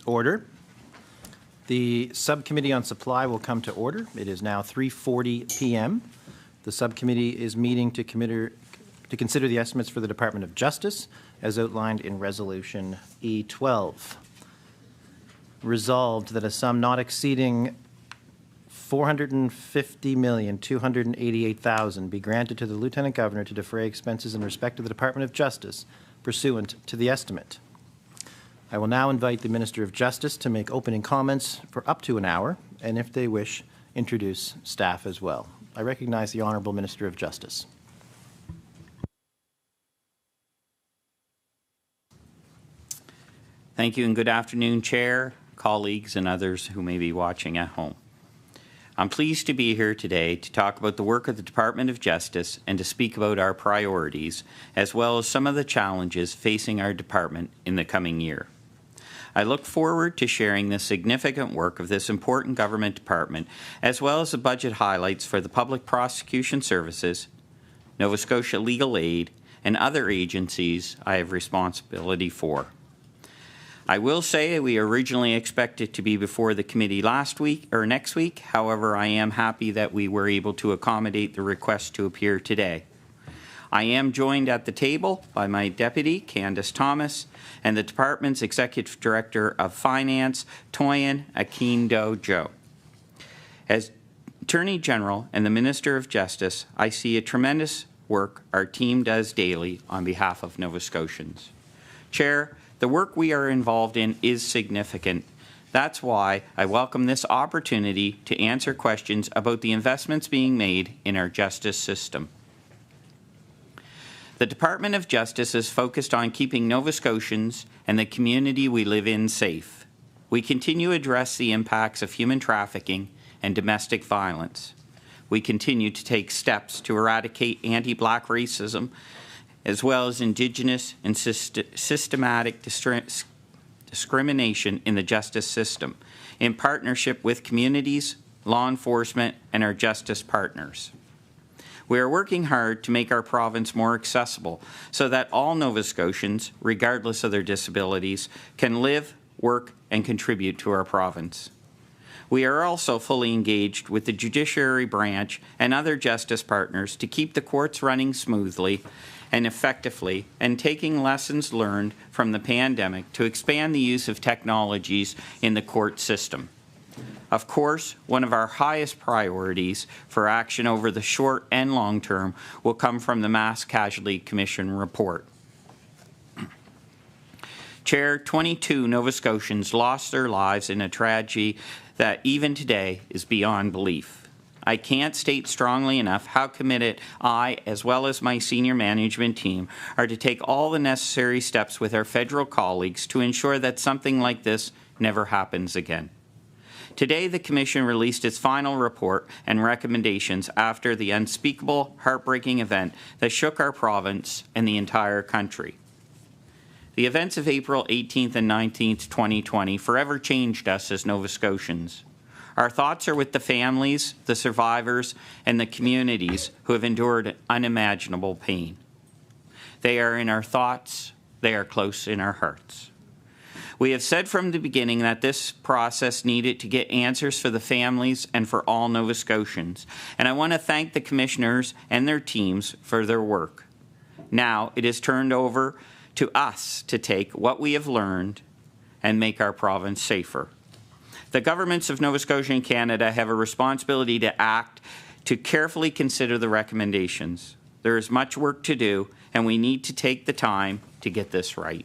Order. The Subcommittee on Supply will come to order. It is now 3:40 p.m. The Subcommittee is meeting to consider the estimates for the Department of Justice as outlined in Resolution E12. Resolved that a sum not exceeding $450,288,000 be granted to the Lieutenant Governor to defray expenses in respect to the Department of Justice pursuant to the estimate. I will now invite the Minister of Justice to make opening comments for up to an hour, and if they wish, introduce staff as well. I recognize the Honourable Minister of Justice. Thank you and good afternoon, Chair, colleagues, and others who may be watching at home. I'm pleased to be here today to talk about the work of the Department of Justice and to speak about our priorities, as well as some of the challenges facing our department in the coming year. I look forward to sharing the significant work of this important government department, as well as the budget highlights for the Public Prosecution Services, Nova Scotia Legal Aid, and other agencies I have responsibility for. I will say we originally expected to be before the committee next week. However, I am happy that we were able to accommodate the request to appear today. I am joined at the table by my deputy, Candace Thomas, and the department's Executive Director of Finance, Toyin Akindo-Joe. As Attorney General and the Minister of Justice, I see a tremendous work our team does daily on behalf of Nova Scotians. Chair, the work we are involved in is significant. That's why I welcome this opportunity to answer questions about the investments being made in our justice system. The Department of Justice is focused on keeping Nova Scotians and the community we live in safe. We continue to address the impacts of human trafficking and domestic violence. We continue to take steps to eradicate anti-Black racism, as well as Indigenous and systematic discrimination in the justice system, in partnership with communities, law enforcement, and our justice partners. We are working hard to make our province more accessible so that all Nova Scotians, regardless of their disabilities, can live, work, and contribute to our province. We are also fully engaged with the judiciary branch and other justice partners to keep the courts running smoothly and effectively, and taking lessons learned from the pandemic to expand the use of technologies in the court system. Of course, one of our highest priorities for action over the short and long term will come from the Mass Casualty Commission report. Chair, 22 Nova Scotians lost their lives in a tragedy that even today is beyond belief. I can't state strongly enough how committed I, as well as my senior management team, are to take all the necessary steps with our federal colleagues to ensure that something like this never happens again. Today, the Commission released its final report and recommendations after the unspeakable, heartbreaking event that shook our province and the entire country. The events of April 18th and 19th, 2020 forever changed us as Nova Scotians. Our thoughts are with the families, the survivors, and the communities who have endured unimaginable pain. They are in our thoughts, they are close in our hearts. We have said from the beginning that this process needed to get answers for the families and for all Nova Scotians, and I want to thank the commissioners and their teams for their work. Now it is turned over to us to take what we have learned and make our province safer. The governments of Nova Scotia and Canada have a responsibility to act, to carefully consider the recommendations. There is much work to do, and we need to take the time to get this right.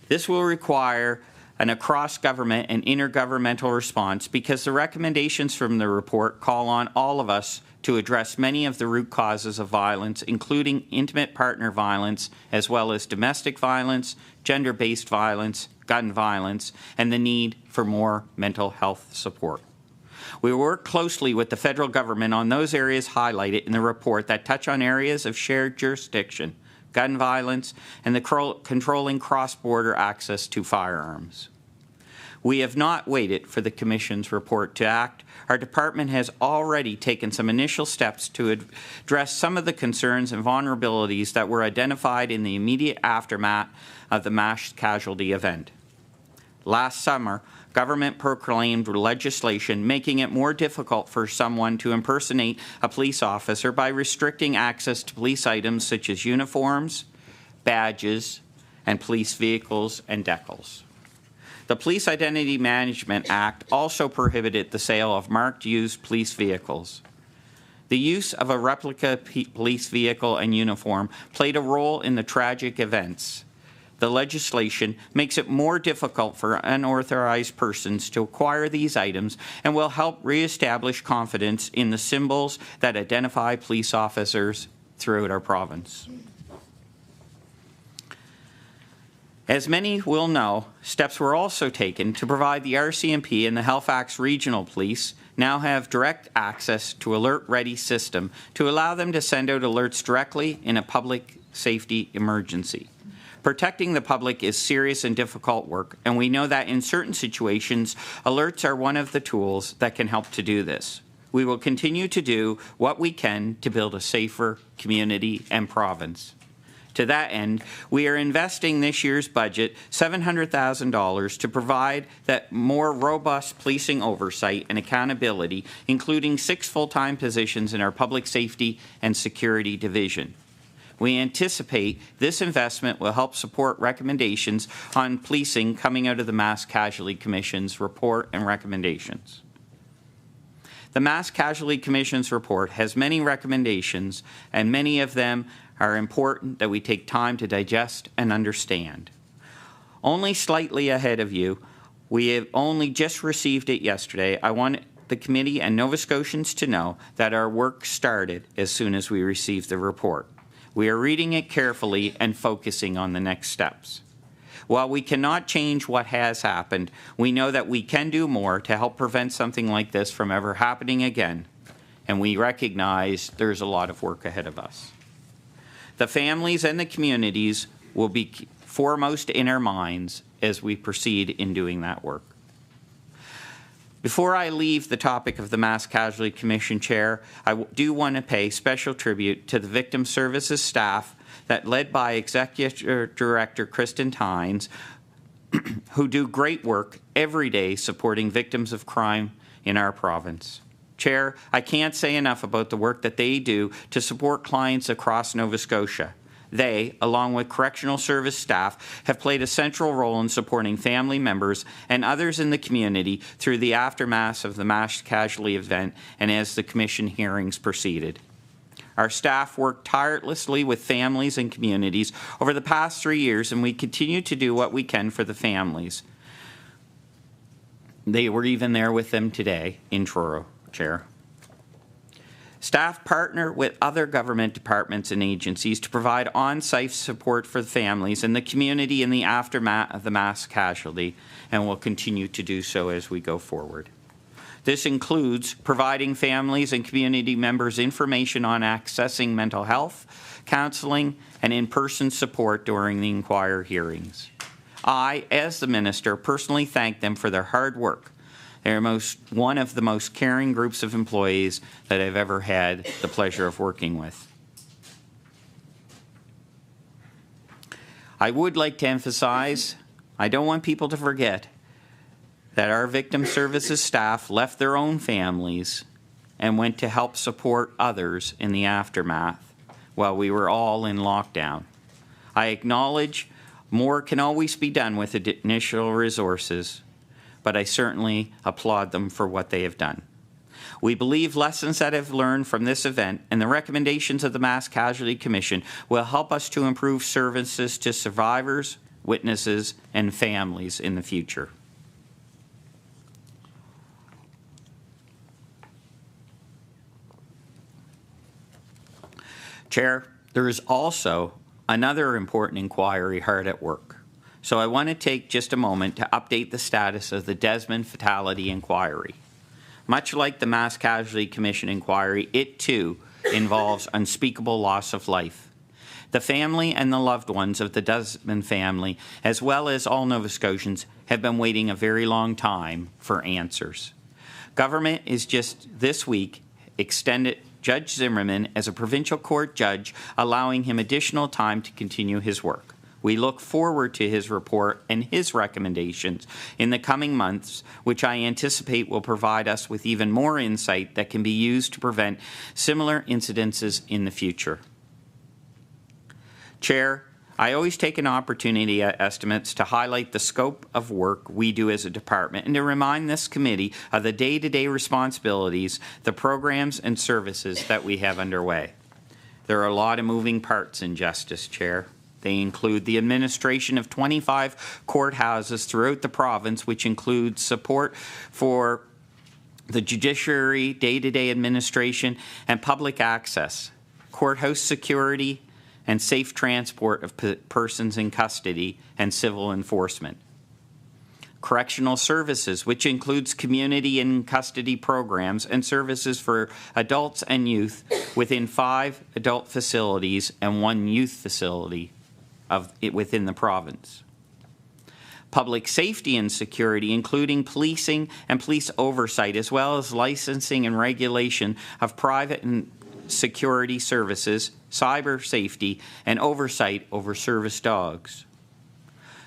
This will require an across-government and intergovernmental response because the recommendations from the report call on all of us to address many of the root causes of violence, including intimate partner violence, as well as domestic violence, gender-based violence, gun violence, and the need for more mental health support. We work closely with the federal government on those areas highlighted in the report that touch on areas of shared jurisdiction, gun violence, and the controlling cross-border access to firearms. We have not waited for the Commission's report to act. Our department has already taken some initial steps to address some of the concerns and vulnerabilities that were identified in the immediate aftermath of the mass casualty event. last summer, government proclaimed legislation making it more difficult for someone to impersonate a police officer by restricting access to police items such as uniforms, badges, and police vehicles and decals. The Police Identity Management Act also prohibited the sale of marked used police vehicles. The use of a replica police vehicle and uniform played a role in the tragic events. The legislation makes it more difficult for unauthorized persons to acquire these items and will help reestablish confidence in the symbols that identify police officers throughout our province. As many will know, steps were also taken to provide the RCMP and the Halifax Regional Police now have direct access to alert-ready system to allow them to send out alerts directly in a public safety emergency. Protecting the public is serious and difficult work, and we know that in certain situations, alerts are one of the tools that can help to do this. We will continue to do what we can to build a safer community and province. To that end, we are investing this year's budget $700,000 to provide that more robust policing oversight and accountability, including 6 full-time positions in our Public Safety and Security Division. We anticipate this investment will help support recommendations on policing coming out of the Mass Casualty Commission's report and recommendations. The Mass Casualty Commission's report has many recommendations, and many of them are important that we take time to digest and understand. Only slightly ahead of you, we have only just received it yesterday. I want the committee and Nova Scotians to know that our work started as soon as we received the report. We are reading it carefully and focusing on the next steps. While we cannot change what has happened, we know that we can do more to help prevent something like this from ever happening again, and we recognize there's a lot of work ahead of us. The families and the communities will be foremost in our minds as we proceed in doing that work. Before I leave the topic of the Mass Casualty Commission Chair, I do want to pay special tribute to the Victim Services staff that, led by Executive Director Kristen Tynes, who do great work every day supporting victims of crime in our province. Chair, I can't say enough about the work that they do to support clients across Nova Scotia. They, along with correctional service staff, have played a central role in supporting family members and others in the community through the aftermath of the mass casualty event and as the Commission hearings proceeded. Our staff worked tirelessly with families and communities over the past 3 years, and we continue to do what we can for the families. They were even there with them today in Truro, Chair. Staff partner with other government departments and agencies to provide on-site support for the families and the community in the aftermath of the mass casualty, and will continue to do so as we go forward. This includes providing families and community members information on accessing mental health, counseling, and in-person support during the inquiry hearings. I, as the Minister, personally thank them for their hard work. They're one of the most caring groups of employees that I've ever had the pleasure of working with. I would like to emphasize, I don't want people to forget that our victim services staff left their own families and went to help support others in the aftermath while we were all in lockdown. I acknowledge more can always be done with initial resources, but I certainly applaud them for what they have done. We believe lessons that have learned from this event and the recommendations of the Mass Casualty Commission will help us to improve services to survivors, witnesses, and families in the future. Chair, there is also another important inquiry hard at work. So I want to take just a moment to update the status of the Desmond fatality inquiry. Much like the Mass Casualty Commission inquiry, it too involves unspeakable loss of life. The family and the loved ones of the Desmond family, as well as all Nova Scotians, have been waiting a very long time for answers. Government is just this week extended Judge Zimmerman as a provincial court judge, allowing him additional time to continue his work. We look forward to his report and his recommendations in the coming months, which I anticipate will provide us with even more insight that can be used to prevent similar incidences in the future. Chair, I always take an opportunity at estimates to highlight the scope of work we do as a department and to remind this committee of the day-to-day responsibilities, the programs and services that we have underway. There are a lot of moving parts in justice, Chair. They include the administration of 25 courthouses throughout the province, which includes support for the judiciary, day-to-day administration, and public access, courthouse security, and safe transport of persons in custody and civil enforcement. Correctional services, which includes community and custody programs and services for adults and youth within 5 adult facilities and 1 youth facility within the province. Public safety and security, including policing and police oversight, as well as licensing and regulation of private and security services, cyber safety, and oversight over service dogs.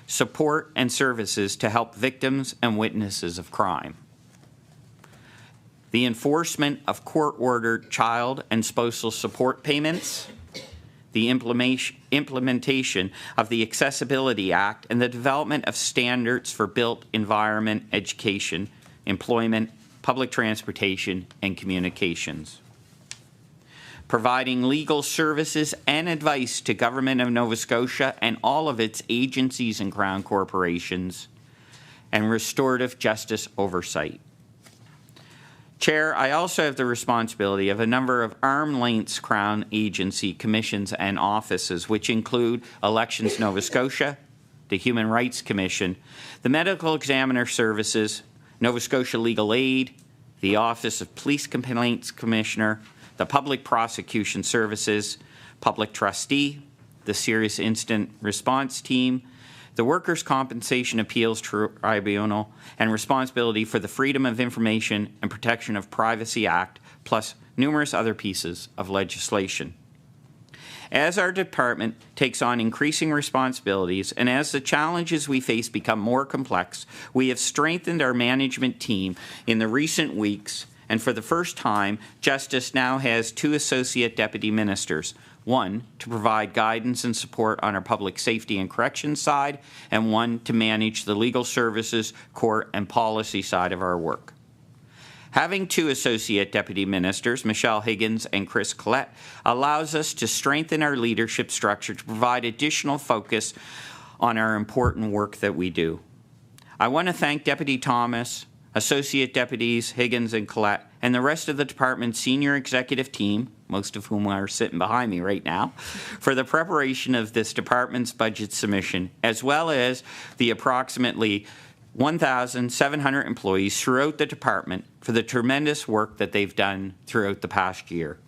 Support and services to help victims and witnesses of crime. The enforcement of court-ordered child and spousal support payments. The implementation of the Accessibility Act and the development of standards for built environment, education, employment, public transportation, and communications. Providing legal services and advice to Government of Nova Scotia and all of its agencies and Crown corporations, and restorative justice oversight. Chair, I also have the responsibility of a number of arm's-length Crown agency commissions and offices, which include Elections Nova Scotia, the Human Rights Commission, the Medical Examiner Services, Nova Scotia Legal Aid, the Office of Police Complaints Commissioner, the Public Prosecution Services, Public Trustee, the Serious Incident Response Team, the Workers' Compensation Appeals Tribunal, and responsibility for the Freedom of Information and Protection of Privacy Act, plus numerous other pieces of legislation. As our department takes on increasing responsibilities and as the challenges we face become more complex, we have strengthened our management team in the recent weeks, and for the first time, Justice now has 2 associate deputy ministers, 1 to provide guidance and support on our public safety and corrections side, and 1 to manage the legal services, court, and policy side of our work. Having 2 associate deputy ministers, Michelle Higgins and Chris Collette, allows us to strengthen our leadership structure to provide additional focus on our important work that we do. I want to thank Deputy Thomas, Associate Deputies Higgins and Collette, and the rest of the department's senior executive team, most of whom are sitting behind me right now, for the preparation of this department's budget submission, as well as the approximately 1,700 employees throughout the department for the tremendous work that they've done throughout the past year.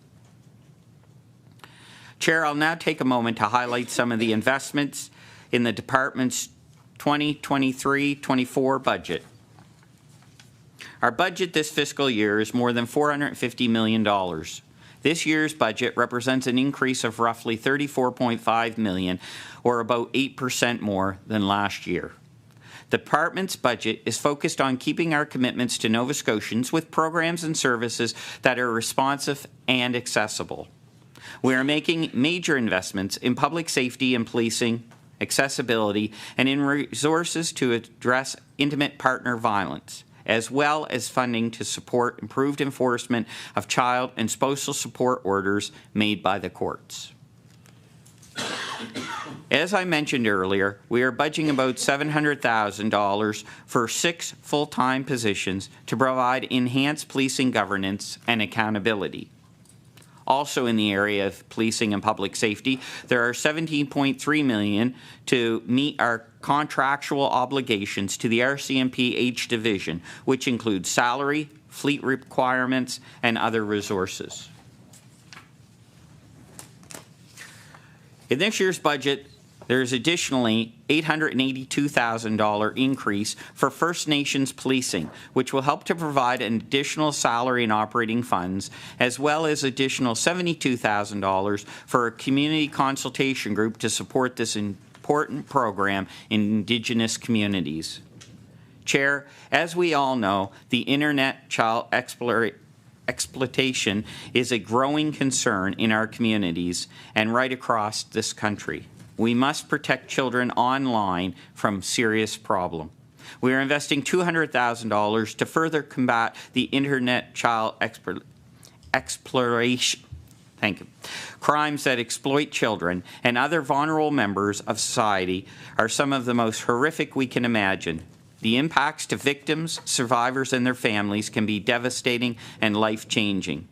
Chair, I'll now take a moment to highlight some of the investments in the department's 2023-24 budget. Our budget this fiscal year is more than $450 million. This year's budget represents an increase of roughly $34.5 million, or about 8% more than last year. The department's budget is focused on keeping our commitments to Nova Scotians with programs and services that are responsive and accessible. We are making major investments in public safety and policing, accessibility, and in resources to address intimate partner violence, as well as funding to support improved enforcement of child and spousal support orders made by the courts. As I mentioned earlier, we are budgeting about $700,000 for 6 full-time positions to provide enhanced policing governance and accountability. Also in the area of policing and public safety, there are $17.3 million to meet our contractual obligations to the RCMP H Division, which includes salary, fleet requirements, and other resources. In this year's budget, there is additionally $882,000 increase for First Nations policing, which will help to provide an additional salary and operating funds, as well as additional $72,000 for a community consultation group to support this important program in Indigenous communities. Chair, as we all know, the internet child exploitation is a growing concern in our communities and right across this country. We must protect children online from serious problem. We are investing $200,000 to further combat the internet child exploration. Thank you. Crimes that exploit children and other vulnerable members of society are some of the most horrific we can imagine. The impacts to victims, survivors, and their families can be devastating and life-changing.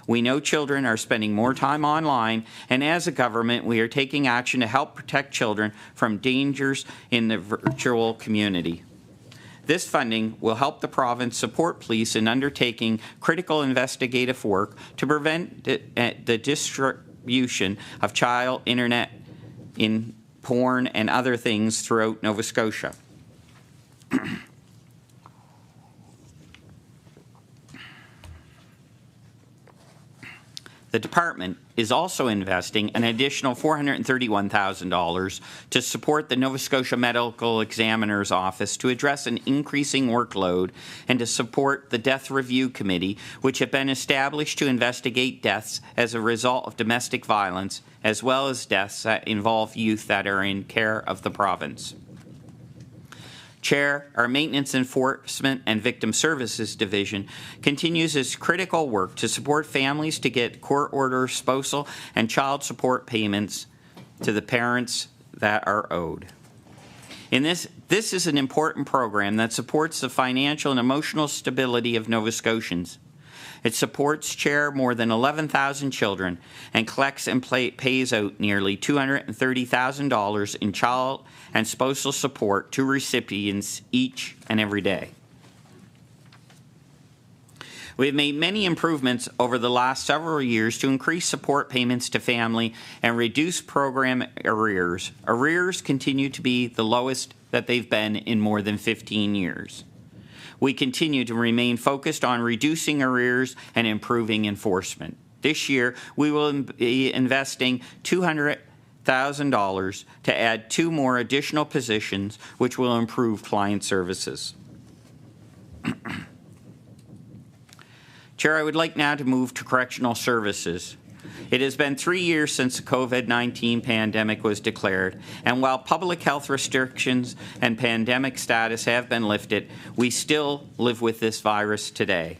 We know children are spending more time online, and as a government, we are taking action to help protect children from dangers in the virtual community. This funding will help the province support police in undertaking critical investigative work to prevent the distribution of child internet in porn and other things throughout Nova Scotia. The department is also investing an additional $431,000 to support the Nova Scotia Medical Examiner's Office to address an increasing workload and to support the Death Review Committee, which have been established to investigate deaths as a result of domestic violence, as well as deaths that involve youth that are in care of the province. Chair, our Maintenance Enforcement and Victim Services Division continues its critical work to support families to get court-order spousal and child support payments to the parents that are owed. This is an important program that supports the financial and emotional stability of Nova Scotians. It supports, Chair, more than 11,000 children and collects and pays out nearly $230,000 in child and spousal support to recipients each and every day. We have made many improvements over the last several years to increase support payments to family and reduce program arrears. Arrears continue to be the lowest that they've been in more than 15 years. We continue to remain focused on reducing arrears and improving enforcement. This year, we will be investing $200,000 to add 2 more additional positions, which will improve client services. Chair, I would like now to move to correctional services. It has been 3 years since the COVID-19 pandemic was declared, and while public health restrictions and pandemic status have been lifted, we still live with this virus today.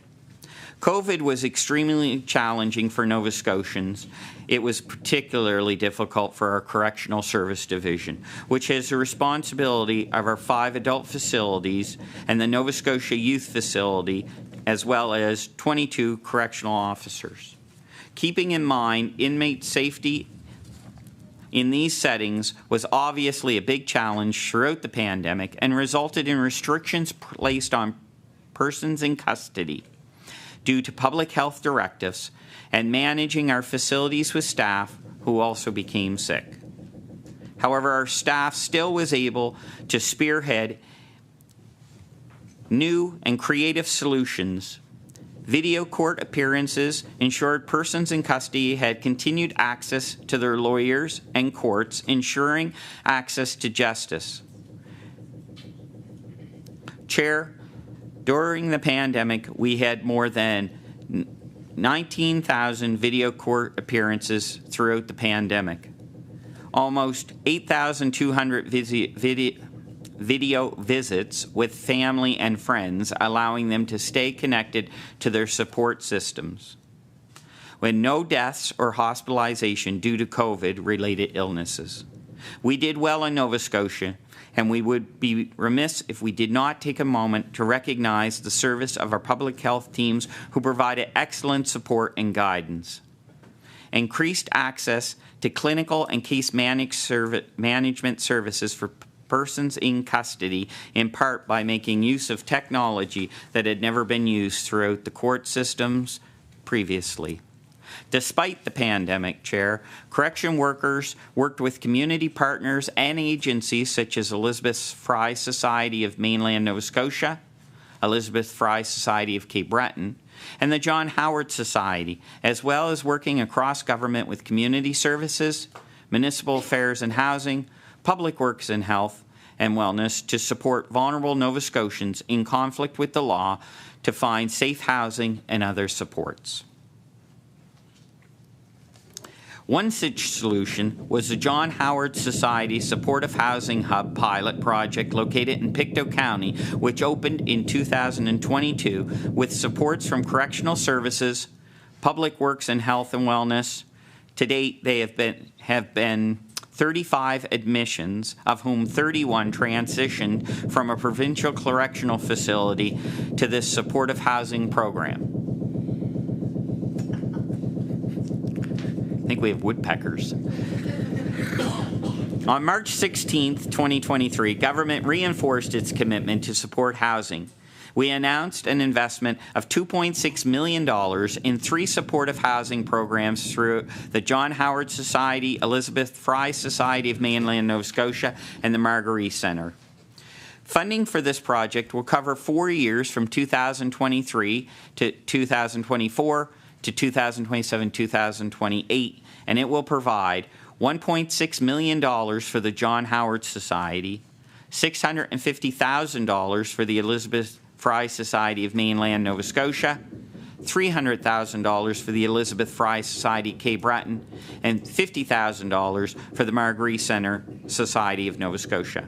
COVID was extremely challenging for Nova Scotians. It was particularly difficult for our Correctional Service Division, which has the responsibility of our 5 adult facilities and the Nova Scotia Youth Facility, as well as 22 correctional officers. Keeping in mind inmate safety in these settings was obviously a big challenge throughout the pandemic and resulted in restrictions placed on persons in custody due to public health directives and managing our facilities with staff who also became sick. However, our staff still was able to spearhead new and creative solutions. Video court appearances ensured persons in custody had continued access to their lawyers and courts, ensuring access to justice. Chair, during the pandemic, we had more than 19,000 video court appearances throughout the pandemic. Almost 8,200 video visits with family and friends, allowing them to stay connected to their support systems. With no deaths or hospitalization due to COVID-related illnesses. We did well in Nova Scotia, and we would be remiss if we did not take a moment to recognize the service of our public health teams who provided excellent support and guidance. Increased access to clinical and case management services for persons in custody, in part by making use of technology that had never been used throughout the court systems previously. Despite the pandemic, Chair, correction workers worked with community partners and agencies such as Elizabeth Fry Society of Mainland Nova Scotia, Elizabeth Fry Society of Cape Breton, and the John Howard Society, as well as working across government with community services, municipal affairs and housing, Public Works and Health and Wellness to support vulnerable Nova Scotians in conflict with the law to find safe housing and other supports. One such solution was the John Howard Society Supportive Housing Hub pilot project located in Pictou County, which opened in 2022 with supports from Correctional Services, Public Works and Health and Wellness. To date, they have been 35 admissions, of whom 31 transitioned from a provincial correctional facility to this supportive housing program. I think we have woodpeckers. On March 16th, 2023, government reinforced its commitment to support housing. We announced an investment of $2.6 million in 3 supportive housing programs through the John Howard Society, Elizabeth Fry Society of Mainland Nova Scotia, and the Marguerite Centre. Funding for this project will cover 4 years from 2023 to 2024 to 2027-2028, and it will provide $1.6 million for the John Howard Society, $650,000 for the Elizabeth Fry Society of Mainland Nova Scotia, $300,000 for the Elizabeth Fry Society Cape Breton, and $50,000 for the Marguerite Centre Society of Nova Scotia.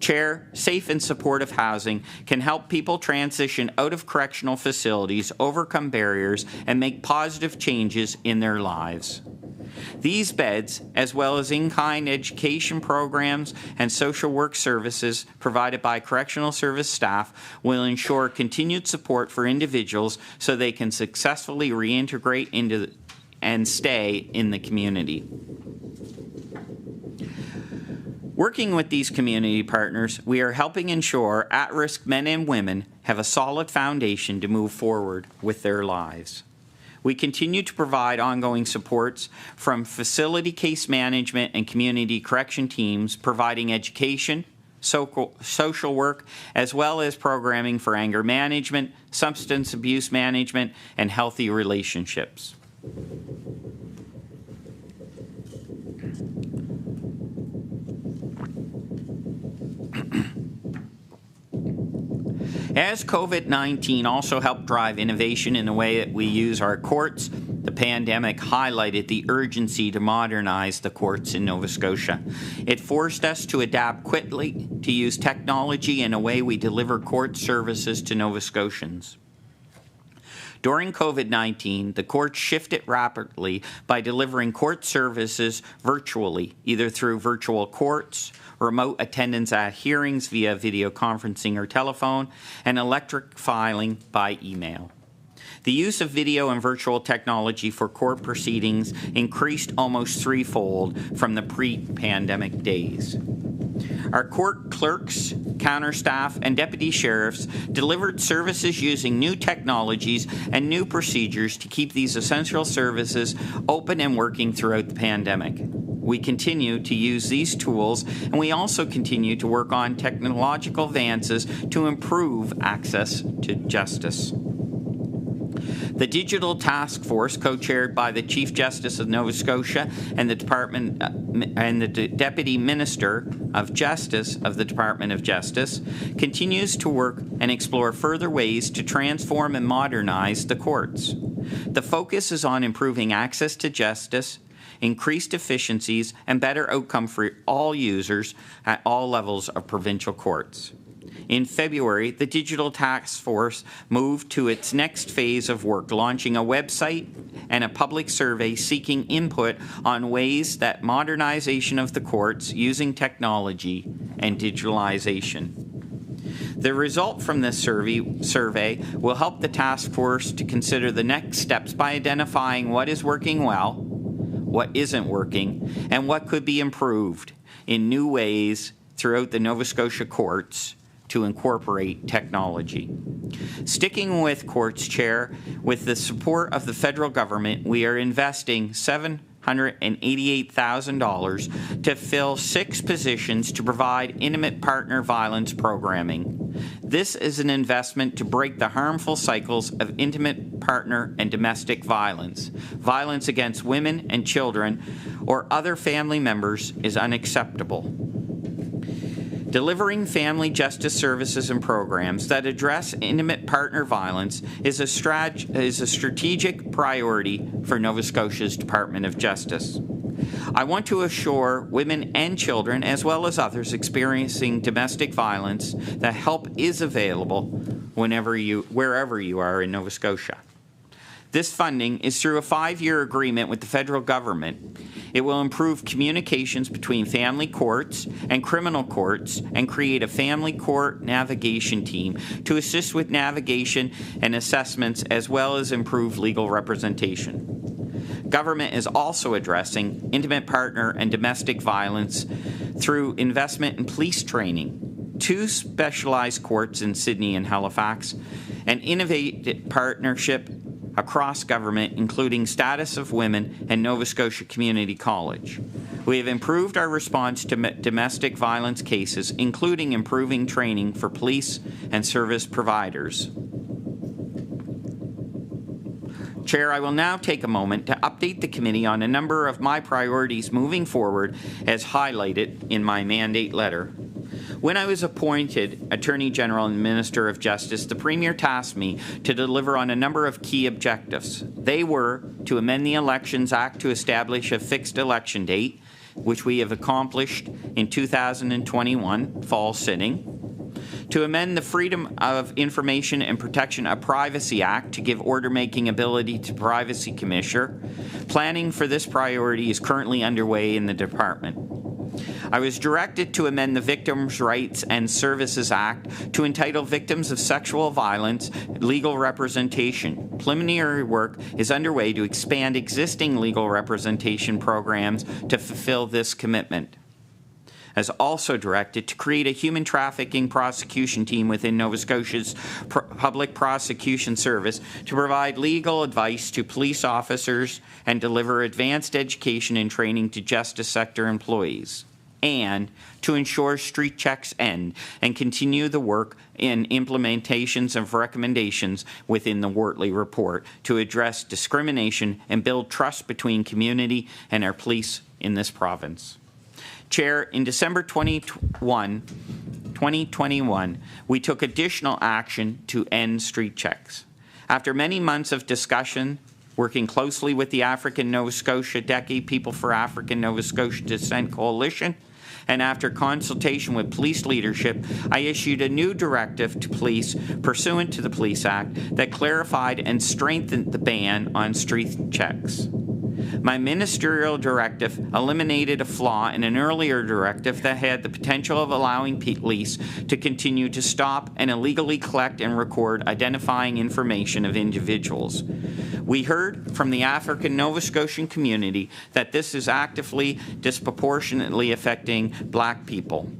Chair, safe and supportive housing can help people transition out of correctional facilities, overcome barriers, and make positive changes in their lives. These beds, as well as in-kind education programs and social work services provided by correctional service staff, will ensure continued support for individuals so they can successfully reintegrate into and stay in the community. Working with these community partners, we are helping ensure at-risk men and women have a solid foundation to move forward with their lives. We continue to provide ongoing supports from facility case management and community correction teams, providing education, social work, as well as programming for anger management, substance abuse management, and healthy relationships. As COVID-19 also helped drive innovation in the way that we use our courts, the pandemic highlighted the urgency to modernize the courts in Nova Scotia. It forced us to adapt quickly to use technology in a way we deliver court services to Nova Scotians. During COVID-19, the court shifted rapidly by delivering court services virtually, either through virtual courts, remote attendance at hearings via video conferencing or telephone, and electronic filing by email. The use of video and virtual technology for court proceedings increased almost threefold from the pre-pandemic days. Our court clerks, counter staff, and deputy sheriffs delivered services using new technologies and new procedures to keep these essential services open and working throughout the pandemic. We continue to use these tools, and we also continue to work on technological advances to improve access to justice. The Digital Task Force, co-chaired by the Chief Justice of Nova Scotia and the Deputy Minister of Justice of the Department of Justice, continues to work and explore further ways to transform and modernize the courts. The focus is on improving access to justice, increased efficiencies, and better outcome for all users at all levels of provincial courts. In February, the Digital Task Force moved to its next phase of work, launching a website and a public survey seeking input on ways that modernization of the courts using technology and digitalization. The result from this survey will help the task force to consider the next steps by identifying what is working well, what isn't working, and what could be improved in new ways throughout the Nova Scotia courts to incorporate technology. Sticking with courts, Chair, with the support of the federal government, we are investing $788,000 to fill 6 positions to provide intimate partner violence programming. This is an investment to break the harmful cycles of intimate partner and domestic violence. Violence against women and children or other family members is unacceptable. Delivering family justice services and programs that address intimate partner violence is a strategic priority for Nova Scotia's Department of Justice. I want to assure women and children, as well as others experiencing domestic violence, that help is available wherever you are in Nova Scotia. This funding is through a 5-year agreement with the federal government. It will improve communications between family courts and criminal courts and create a family court navigation team to assist with navigation and assessments, as well as improve legal representation. Government is also addressing intimate partner and domestic violence through investment in police training, 2 specialized courts in Sydney and Halifax, an innovative partnership across government, including Status of Women and Nova Scotia Community College. We have improved our response to domestic violence cases, including improving training for police and service providers. Chair, I will now take a moment to update the committee on a number of my priorities moving forward as highlighted in my mandate letter. When I was appointed Attorney General and Minister of Justice, the Premier tasked me to deliver on a number of key objectives. They were to amend the Elections Act to establish a fixed election date, which we have accomplished in 2021 fall sitting, to amend the Freedom of Information and Protection of Privacy Act to give order-making ability to Privacy Commissioner. Planning for this priority is currently underway in the department. I was directed to amend the Victims' Rights and Services Act to entitle victims of sexual violence legal representation. Preliminary work is underway to expand existing legal representation programs to fulfill this commitment. As also directed to create a human trafficking prosecution team within Nova Scotia's Public Prosecution Service to provide legal advice to police officers and deliver advanced education and training to justice sector employees, and to ensure street checks end and continue the work in implementations of recommendations within the Wortley Report to address discrimination and build trust between community and our police in this province. Chair, in December 2021, we took additional action to end street checks. After many months of discussion, working closely with the African Nova Scotia Decade People for African Nova Scotia Descent Coalition, and after consultation with police leadership, I issued a new directive to police pursuant to the Police Act that clarified and strengthened the ban on street checks. My ministerial directive eliminated a flaw in an earlier directive that had the potential of allowing police to continue to stop and illegally collect and record identifying information of individuals. We heard from the African Nova Scotian community that this is actively disproportionately affecting Black people.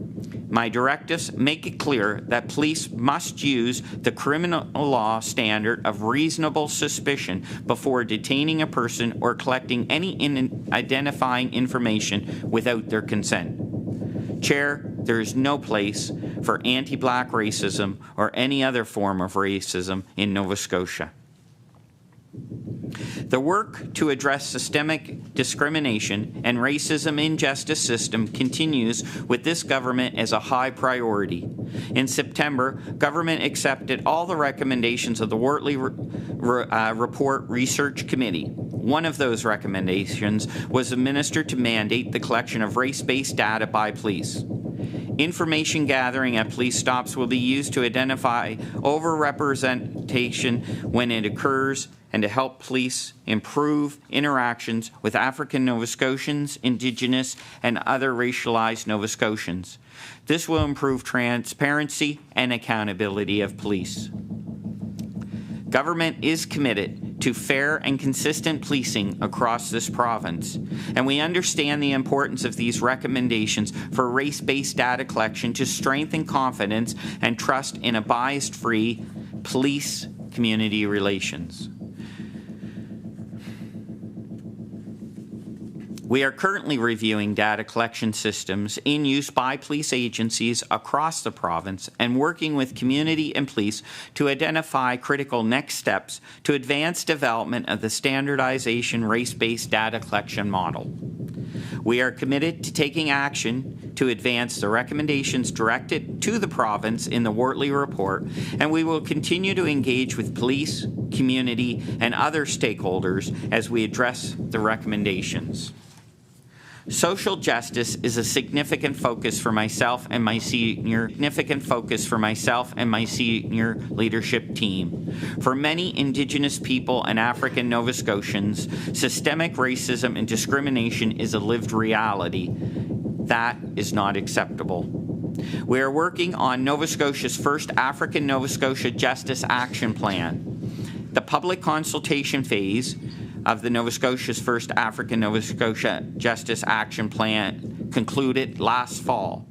My directives make it clear that police must use the criminal law standard of reasonable suspicion before detaining a person or collecting any identifying information without their consent. Chair, there is no place for anti-Black racism or any other form of racism in Nova Scotia. The work to address systemic discrimination and racism in justice system continues with this government as a high priority. In September, government accepted all the recommendations of the Wortley Report Research Committee. One of those recommendations was administered to mandate the collection of race-based data by police. Information gathering at police stops will be used to identify overrepresentation when it occurs and to help police improve interactions with African Nova Scotians, Indigenous, and other racialized Nova Scotians. This will improve transparency and accountability of police. Government is committed to fair and consistent policing across this province, and we understand the importance of these recommendations for race-based data collection to strengthen confidence and trust in a bias-free police-community relations. We are currently reviewing data collection systems in use by police agencies across the province and working with community and police to identify critical next steps to advance development of the standardization race-based data collection model. We are committed to taking action to advance the recommendations directed to the province in the Wortley Report, and we will continue to engage with police, community, and other stakeholders as we address the recommendations. Social justice is a significant focus for myself and my senior leadership team. For many Indigenous people and African Nova Scotians, systemic racism and discrimination is a lived reality. That is not acceptable. We are working on Nova Scotia's first African Nova Scotia Justice Action Plan. The public consultation phase of the Nova Scotia's first African Nova Scotia Justice Action Plan concluded last fall.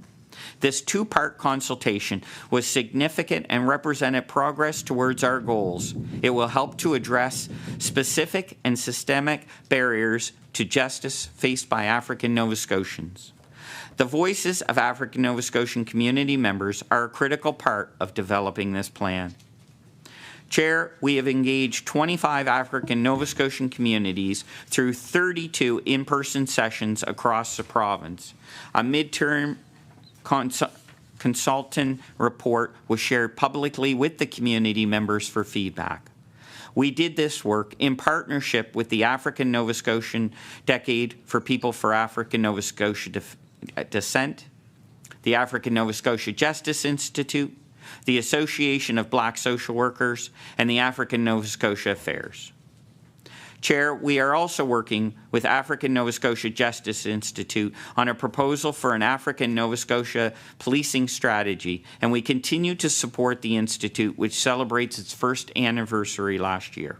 This two-part consultation was significant and represented progress towards our goals. It will help to address specific and systemic barriers to justice faced by African Nova Scotians. The voices of African Nova Scotian community members are a critical part of developing this plan. Chair, we have engaged 25 African Nova Scotian communities through 32 in-person sessions across the province. A midterm consultant report was shared publicly with the community members for feedback. We did this work in partnership with the African Nova Scotian Decade for People for African Nova Scotia Descent, the African Nova Scotia Justice Institute, the Association of Black Social Workers, and the African Nova Scotia Affairs. Chair, we are also working with African Nova Scotia Justice Institute on a proposal for an African Nova Scotia policing strategy, and we continue to support the Institute, which celebrates its first anniversary last year.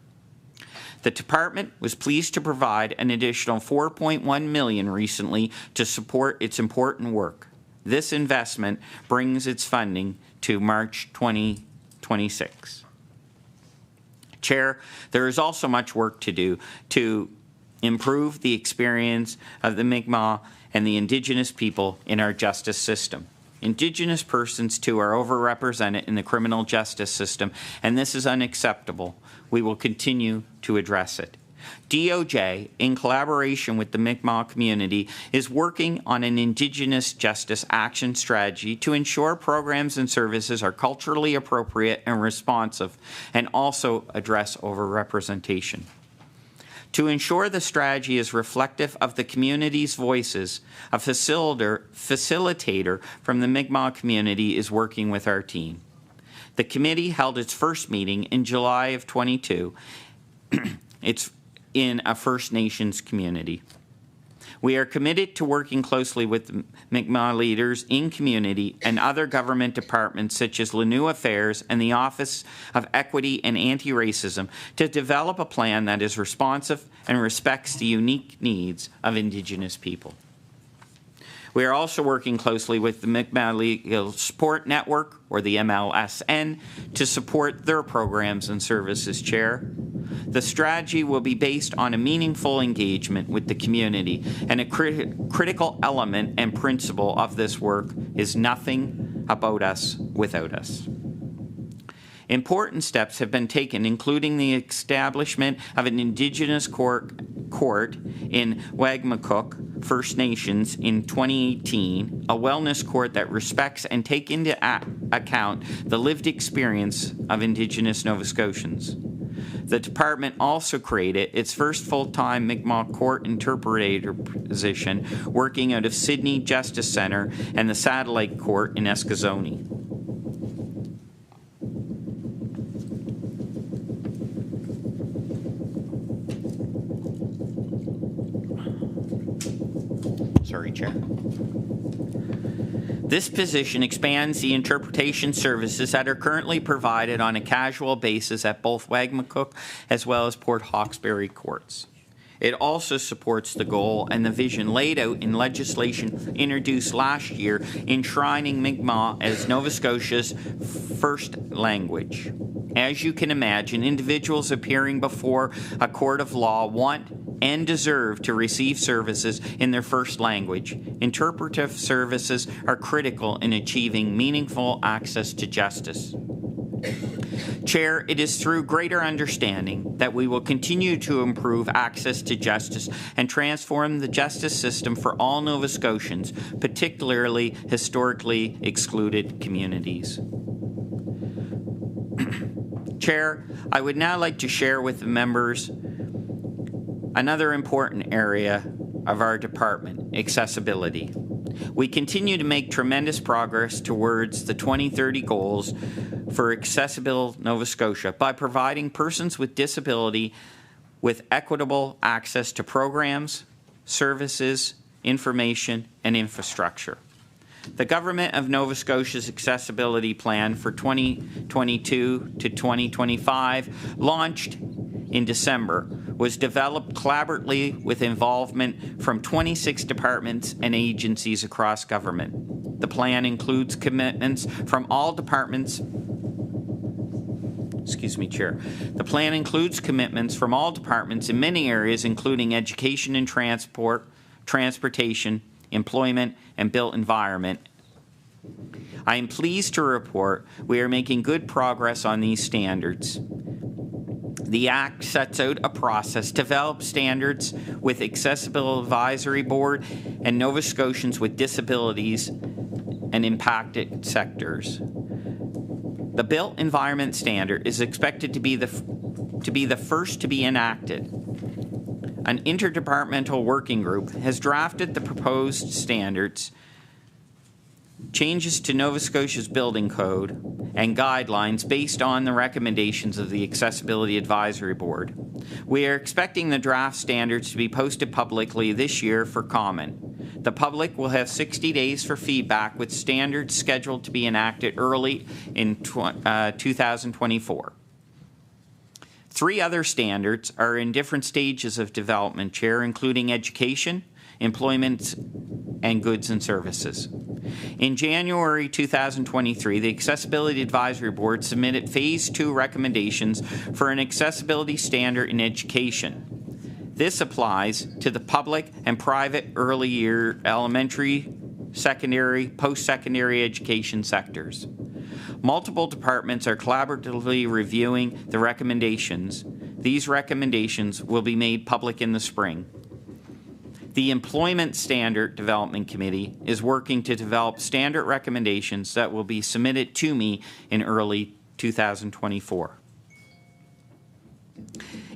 The department was pleased to provide an additional $4.1 million recently to support its important work. This investment brings its funding to March 2026. Chair, there is also much work to do to improve the experience of the Mi'kmaq and the Indigenous people in our justice system. Indigenous persons, too, are overrepresented in the criminal justice system, and this is unacceptable. We will continue to address it. DOJ, in collaboration with the Mi'kmaq community, is working on an Indigenous justice action strategy to ensure programs and services are culturally appropriate and responsive, and also address overrepresentation. To ensure the strategy is reflective of the community's voices, a facilitator from the Mi'kmaq community is working with our team. The committee held its first meeting in July of 22. It's in a First Nations community. We are committed to working closely with Mi'kmaq leaders in community and other government departments such as Lanu Affairs and the Office of Equity and Anti-Racism to develop a plan that is responsive and respects the unique needs of Indigenous people. We are also working closely with the Mi'kmaq Legal Support Network, or the MLSN, to support their programs and services, Chair. The strategy will be based on a meaningful engagement with the community, and a critical element and principle of this work is nothing about us without us. Important steps have been taken, including the establishment of an Indigenous court in Wagmatcook First Nations in 2018, a wellness court that respects and takes into account the lived experience of Indigenous Nova Scotians. The department also created its first full-time Mi'kmaq court interpreter position, working out of Sydney Justice Centre and the Satellite Court in Eskasoni. Sorry, Chair. This position expands the interpretation services that are currently provided on a casual basis at both Wagmatcook as well as Port Hawkesbury courts. It also supports the goal and the vision laid out in legislation introduced last year enshrining Mi'kmaq as Nova Scotia's first language. As you can imagine, individuals appearing before a court of law want and deserve to receive services in their first language. Interpretive services are critical in achieving meaningful access to justice. Chair, it is through greater understanding that we will continue to improve access to justice and transform the justice system for all Nova Scotians, particularly historically excluded communities. Chair, I would now like to share with the members another important area of our department, accessibility. We continue to make tremendous progress towards the 2030 goals for accessible Nova Scotia by providing persons with disability with equitable access to programs, services, information, and infrastructure. The Government of Nova Scotia's Accessibility Plan for 2022 to 2025, launched in December, was developed collaboratively with involvement from 26 departments and agencies across government. The plan includes commitments from all departments. Chair. The plan includes commitments from all departments in many areas, including education and transportation, employment, and built environment. I am pleased to report we are making good progress on these standards. The Act sets out a process to develop standards with Accessible Advisory Board and Nova Scotians with disabilities and impacted sectors. The Built Environment Standard is expected to be the first to be enacted. An interdepartmental working group has drafted the proposed standards, changes to Nova Scotia's building code, and guidelines based on the recommendations of the Accessibility Advisory Board. We are expecting the draft standards to be posted publicly this year for comment. The public will have 60 days for feedback, with standards scheduled to be enacted early in 2024. 3 other standards are in different stages of development, Chair, including education, employment, and goods and services. In January 2023, the Accessibility Advisory Board submitted Phase 2 recommendations for an accessibility standard in education. This applies to the public and private early year, elementary, secondary, post-secondary education sectors. Multiple departments are collaboratively reviewing the recommendations. These recommendations will be made public in the spring. The Employment Standard Development Committee is working to develop standard recommendations that will be submitted to me in early 2024.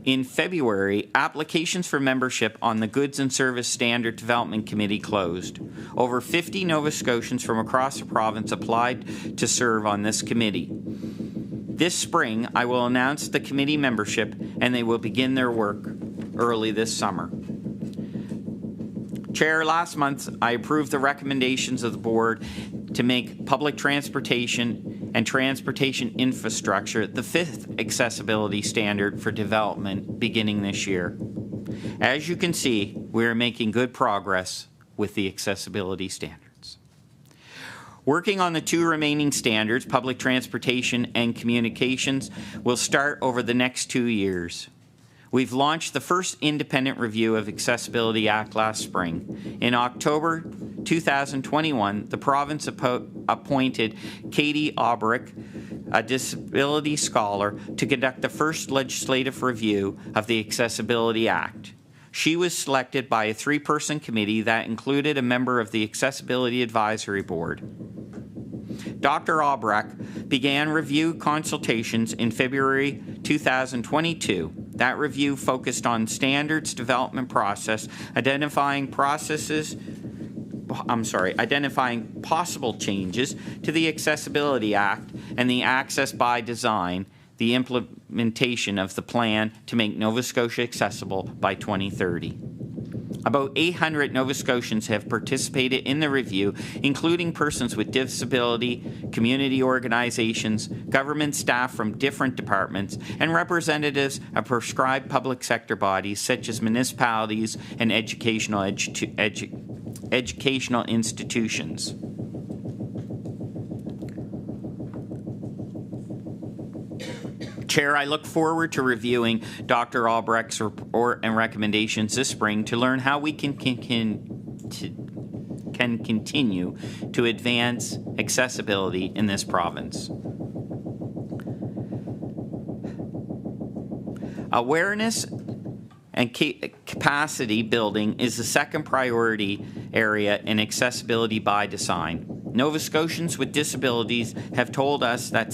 In February, applications for membership on the Goods and Service Standard Development Committee closed. Over 50 Nova Scotians from across the province applied to serve on this committee. This spring, I will announce the committee membership, and they will begin their work early this summer. Chair, last month I approved the recommendations of the board to make public transportation and transportation infrastructure the 5th accessibility standard for development beginning this year. As you can see, we are making good progress with the accessibility standards. Working on the 2 remaining standards, public transportation and communications, will start over the next 2 years. We've launched the first independent review of Accessibility Act last spring. In October 2021, the province appointed Katie Aubrick, a disability scholar, to conduct the first legislative review of the Accessibility Act. She was selected by a 3-person committee that included a member of the Accessibility Advisory Board. Dr. Aubrick began review consultations in February 2022. That review focused on standards development process, identifying possible changes to the Accessibility Act and the Access by Design, the implementation of the plan to make Nova Scotia accessible by 2030. About 800 Nova Scotians have participated in the review, including persons with disability, community organizations, government staff from different departments, and representatives of prescribed public sector bodies such as municipalities and educational institutions. Chair, I look forward to reviewing Dr. Albrecht's report and recommendations this spring to learn how we can continue to advance accessibility in this province. Awareness and capacity building is the second priority area in accessibility by design. Nova Scotians with disabilities have told us that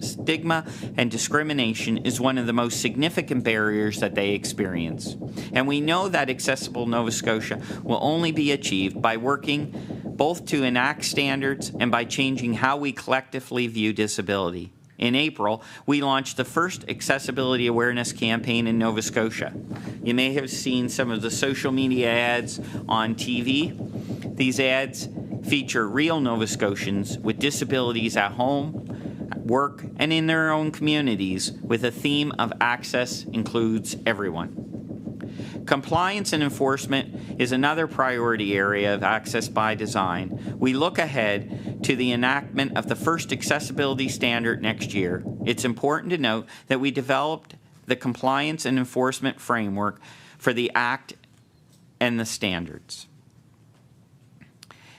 stigma and discrimination is one of the most significant barriers that they experience. And we know that accessible Nova Scotia will only be achieved by working both to enact standards and by changing how we collectively view disability. In April, we launched the first accessibility awareness campaign in Nova Scotia. You may have seen some of the social media ads on TV. These ads feature real Nova Scotians with disabilities at home, work, and in their own communities with a theme of access includes everyone. Compliance and enforcement is another priority area of access by design. We look ahead to the enactment of the first accessibility standard next year. It's important to note that we developed the compliance and enforcement framework for the Act and the standards.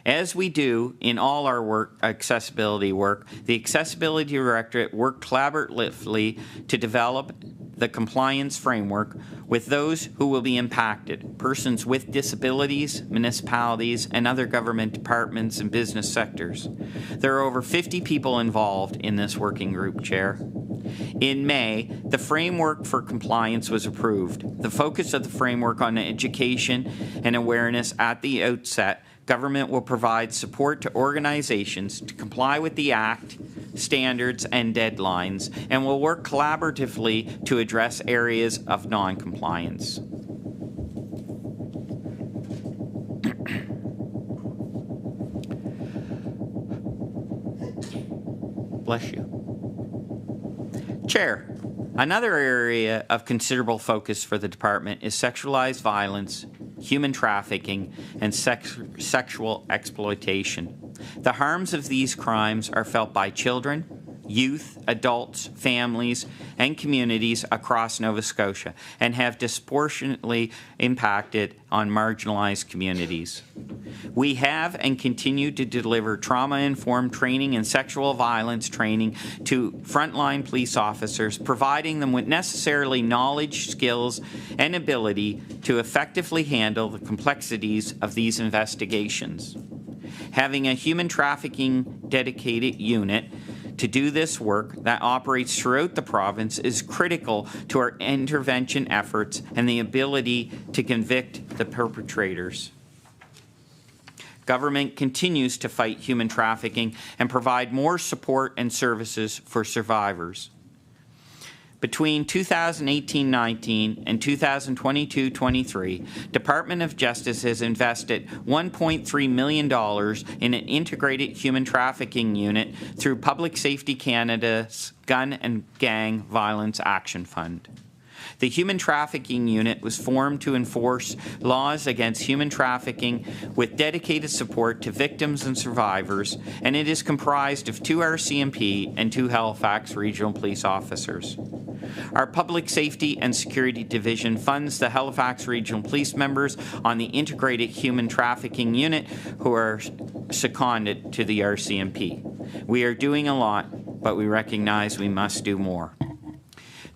As we do in all our accessibility work, the Accessibility Directorate worked collaboratively to develop the compliance framework with those who will be impacted, persons with disabilities, municipalities, and other government departments and business sectors. There are over 50 people involved in this working group, Chair. In May, the framework for compliance was approved. The focus of the framework on education and awareness at the outset. Government will provide support to organizations to comply with the Act, standards, and deadlines, and will work collaboratively to address areas of non-compliance. Bless you. Chair, another area of considerable focus for the department is sexualized violence, human trafficking, and sexual exploitation. The harms of these crimes are felt by children, youth, adults, families, and communities across Nova Scotia and have disproportionately impacted on marginalized communities. We have and continue to deliver trauma-informed training and sexual violence training to frontline police officers, providing them with necessarily knowledge, skills, and ability to effectively handle the complexities of these investigations. Having a human trafficking dedicated unit to do this work that operates throughout the province is critical to our intervention efforts and the ability to convict the perpetrators. Government continues to fight human trafficking and provide more support and services for survivors. Between 2018-19 and 2022-23, Department of Justice has invested $1.3 million in an integrated human trafficking unit through Public Safety Canada's Gun and Gang Violence Action Fund. The Human Trafficking Unit was formed to enforce laws against human trafficking with dedicated support to victims and survivors, and it is comprised of 2 RCMP and 2 Halifax Regional Police officers. Our Public Safety and Security Division funds the Halifax Regional Police members on the Integrated Human Trafficking Unit who are seconded to the RCMP. We are doing a lot, but we recognize we must do more.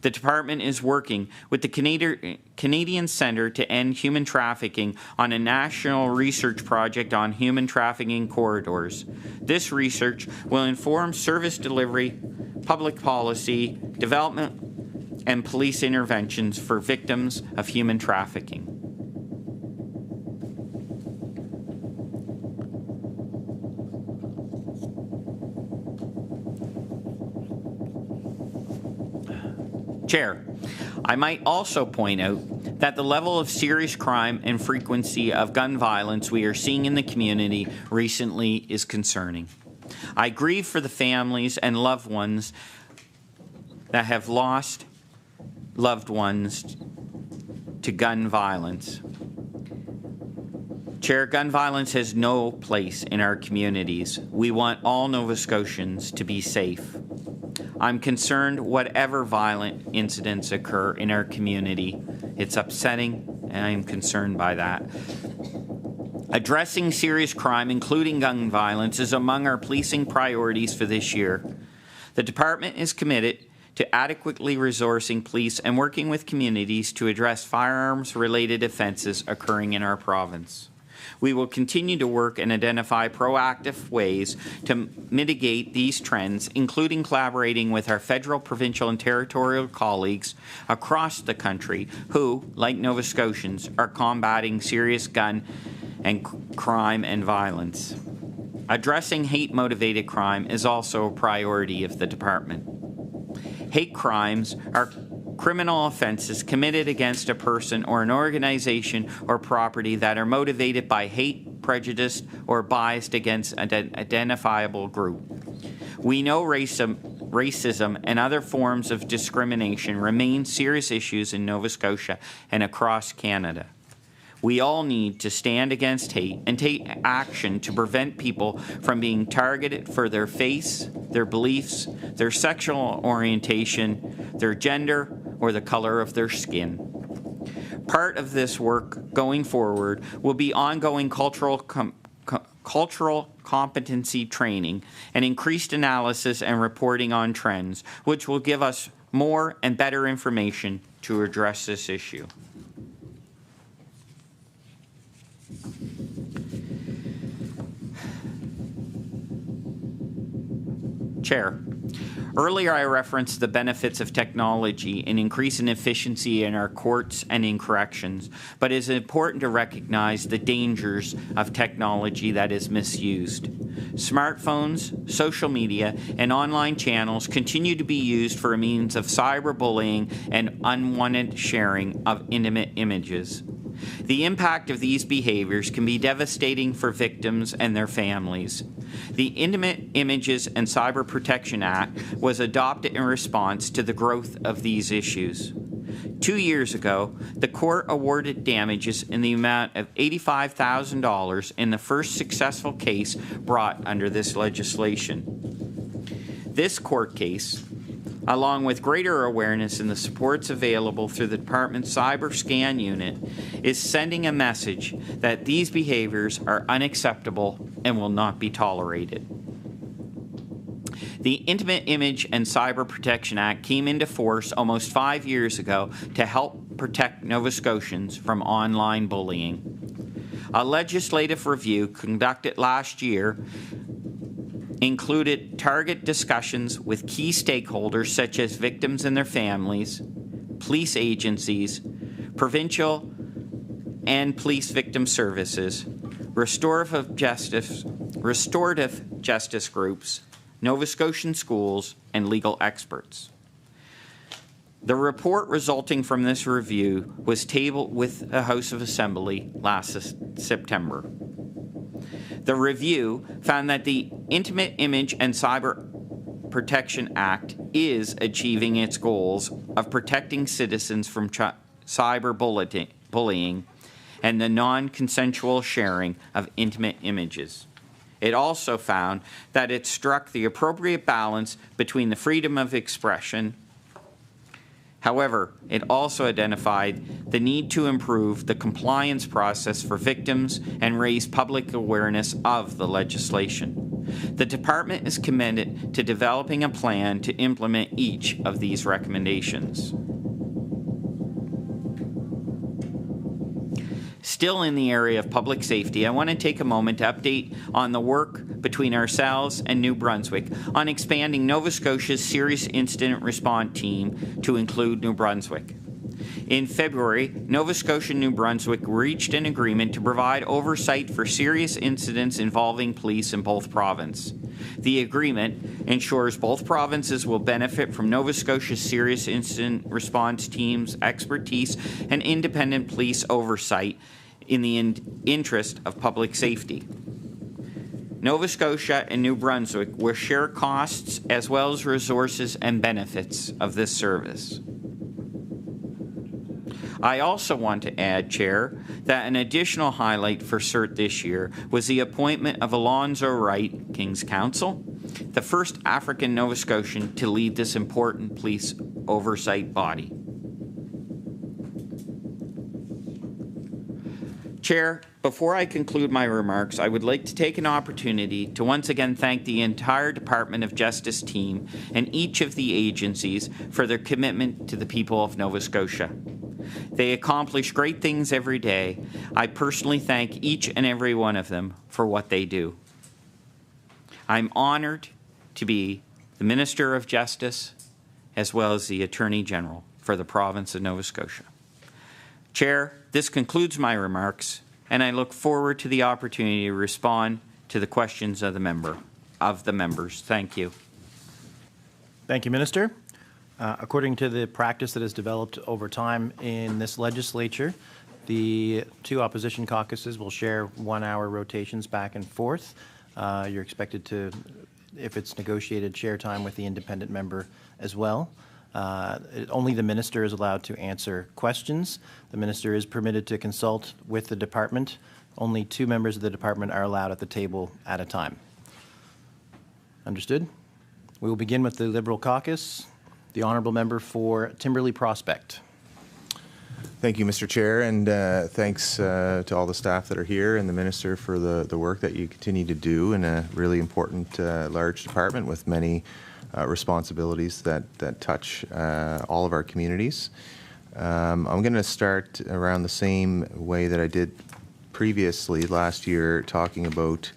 The department is working with the Canadian Centre to End Human Trafficking on a national research project on human trafficking corridors. This research will inform service delivery, public policy, development, and police interventions for victims of human trafficking. Chair, I might also point out that the level of serious crime and frequency of gun violence we are seeing in the community recently is concerning. I grieve for the families and loved ones that have lost loved ones to gun violence. Chair, gun violence has no place in our communities. We want all Nova Scotians to be safe. I'm concerned whatever violent incidents occur in our community. It's upsetting, and I'm concerned by that. Addressing serious crime, including gun violence, is among our policing priorities for this year. The department is committed to adequately resourcing police and working with communities to address firearms-related offences occurring in our province. We will continue to work and identify proactive ways to mitigate these trends, including collaborating with our federal, provincial, and territorial colleagues across the country who, like Nova Scotians, are combating serious gun and crime and violence. Addressing hate-motivated crime is also a priority of the department. Hate crimes are criminal offenses committed against a person or an organization or property that are motivated by hate, prejudice, or biased against an identifiable group. We know racism and other forms of discrimination remain serious issues in Nova Scotia and across Canada. We all need to stand against hate and take action to prevent people from being targeted for their face, their beliefs, their sexual orientation, their gender, or the color of their skin. Part of this work going forward will be ongoing cultural competency training and increased analysis and reporting on trends, which will give us more and better information to address this issue. Chair, earlier I referenced the benefits of technology in increasing efficiency in our courts and in corrections, but it is important to recognize the dangers of technology that is misused. Smartphones, social media, and online channels continue to be used for a means of cyberbullying and unwanted sharing of intimate images. The impact of these behaviors can be devastating for victims and their families. The Intimate Images and Cyber Protection Act was adopted in response to the growth of these issues. 2 years ago, the court awarded damages in the amount of $85,000 in the first successful case brought under this legislation. This court case, along with greater awareness and the supports available through the department's cyber scan unit, is sending a message that these behaviors are unacceptable and will not be tolerated. The Intimate Image and Cyber Protection Act came into force almost 5 years ago to help protect Nova Scotians from online bullying. A legislative review conducted last year included target discussions with key stakeholders such as victims and their families, police agencies, provincial and police victim services, restorative justice groups, Nova Scotian schools, and legal experts. The report resulting from this review was tabled with the House of Assembly last September. The review found that the Intimate Image and Cyber Protection Act is achieving its goals of protecting citizens from cyber bullying and the non-consensual sharing of intimate images. It also found that it struck the appropriate balance between the freedom of expression. However, it also identified the need to improve the compliance process for victims and raise public awareness of the legislation. The department is committed to developing a plan to implement each of these recommendations. Still in the area of public safety, I want to take a moment to update on the work between ourselves and New Brunswick on expanding Nova Scotia's Serious Incident Response Team to include New Brunswick. In February, Nova Scotia and New Brunswick reached an agreement to provide oversight for serious incidents involving police in both provinces. The agreement ensures both provinces will benefit from Nova Scotia's Serious Incident Response Team's expertise and independent police oversight in the interest of public safety. Nova Scotia and New Brunswick will share costs as well as resources and benefits of this service. I also want to add, Chair, that an additional highlight for CERT this year was the appointment of Alonzo Wright, King's Counsel, the first African Nova Scotian to lead this important police oversight body. Chair, before I conclude my remarks, I would like to take an opportunity to once again thank the entire Department of Justice team and each of the agencies for their commitment to the people of Nova Scotia. They accomplish great things every day. I personally thank each and every one of them for what they do. I'm honored to be the Minister of Justice as well as the Attorney General for the province of Nova Scotia. Chair, this concludes my remarks, and I look forward to the opportunity to respond to the questions of the members. Thank you. Thank you, Minister. According to the practice that has developed over time in this legislature, the two opposition caucuses will share 1 hour rotations back and forth. You're expected to, if it's negotiated, share time with the independent member as well. Only the minister is allowed to answer questions. The minister is permitted to consult with the department. Only 2 members of the department are allowed at the table at a time. Understood? We will begin with the Liberal caucus. The honourable member for Timberley Prospect. Thank you, Mr. Chair, and thanks to all the staff that are here and the Minister for the work that you continue to do in a really important large department with many responsibilities that touch all of our communities. I'm going to start around the same way that I did previously last year, talking about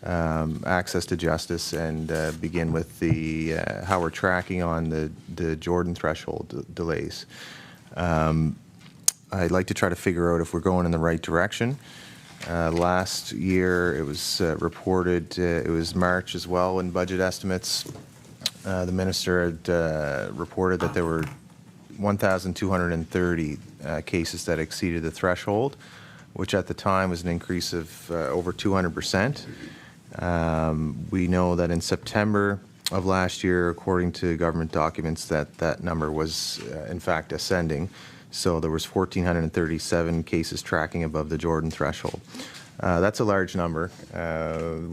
access to justice, and begin with the how we're tracking on the Jordan threshold delays. I'd like to try to figure out if we're going in the right direction. Last year, it was reported, it was March as well, in budget estimates. The minister had reported that there were 1,230 cases that exceeded the threshold, which at the time was an increase of over 200%. We know that in September of last year, according to government documents, that number was in fact ascending. So there was 1,437 cases tracking above the Jordan threshold. That's a large number.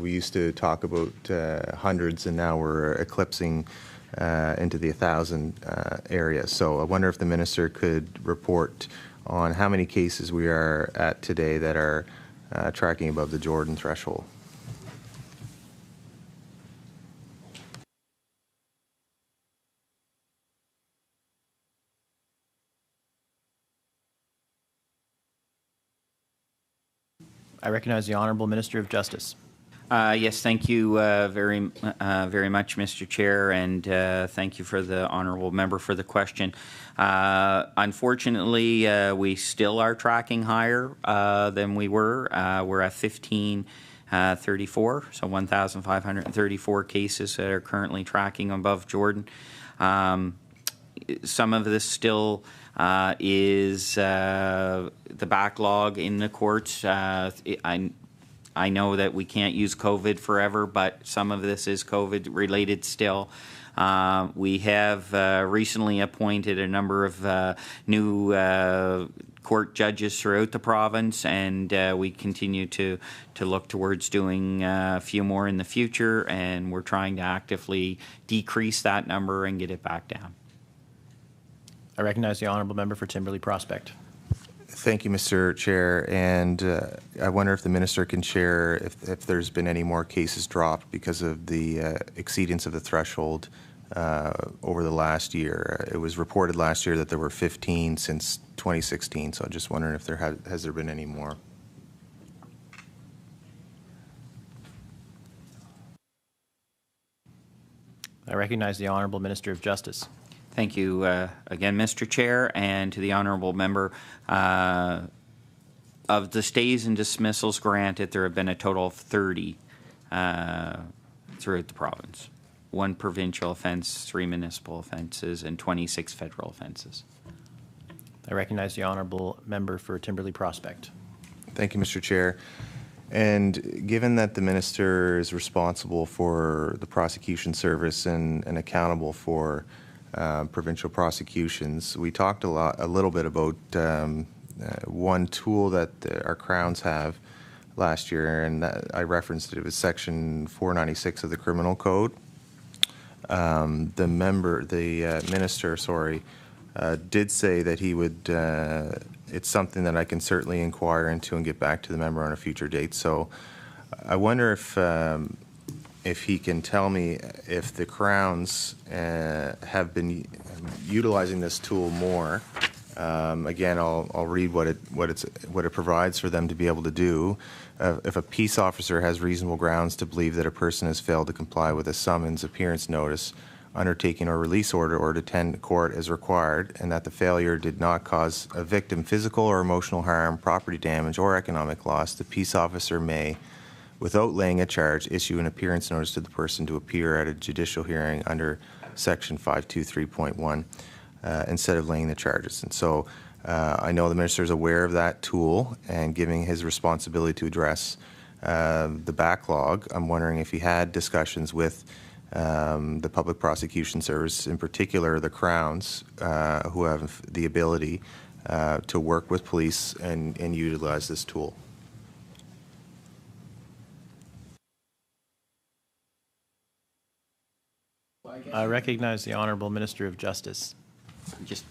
We used to talk about hundreds, and now we're eclipsing into the 1,000 area. So I wonder if the minister could report on how many cases we are at today that are tracking above the Jordan threshold. I recognize the Honourable Minister of Justice. Yes, thank you very much, Mr. Chair, and thank you for the honourable member for the question. Unfortunately, we still are tracking higher than we were. We're at 1,534, so 1,534 cases that are currently tracking above Jordan. Some of this still is the backlog in the courts. I know that we can't use COVID forever, but some of this is COVID related still. We have recently appointed a number of new court judges throughout the province, and we continue to look towards doing a few more in the future, and we're trying to actively decrease that number and get it back down. I recognize the Honourable Member for Timberley Prospect. Thank you, Mr. Chair, and I wonder if the minister can share if there's been any more cases dropped because of the exceedance of the threshold over the last year. It was reported last year that there were 15 since 2016, so I'm just wondering if there has there been any more. I recognize the Honourable Minister of Justice. Thank you again, Mr. Chair, and to the honourable member. Of the stays and dismissals granted, there have been a total of 30 throughout the province. 1 provincial offence, 3 municipal offences, and 26 federal offences. I recognize the Honourable Member for Timberley Prospect. Thank you, Mr. Chair. And given that the minister is responsible for the prosecution service and accountable for provincial prosecutions, we talked a little bit about one tool that our crowns have last year, and I referenced it. It was Section 496 of the Criminal Code. the minister, did say that he would, it's something that I can certainly inquire into and get back to the member on a future date. So I wonder if he can tell me if the Crowns have been utilizing this tool more. Again, I'll read what it provides for them to be able to do. If a peace officer has reasonable grounds to believe that a person has failed to comply with a summons, appearance notice, undertaking or release order, or to attend court as required, and that the failure did not cause a victim physical or emotional harm, property damage, or economic loss, the peace officer may, without laying a charge, issue an appearance notice to the person to appear at a judicial hearing under Section 523.1 instead of laying the charges. And so I know the minister is aware of that tool and giving his responsibility to address the backlog. I'm wondering if he had discussions with the Public Prosecution Service, in particular the Crowns, who have the ability to work with police and utilize this tool. I recognize the Honourable Minister of Justice.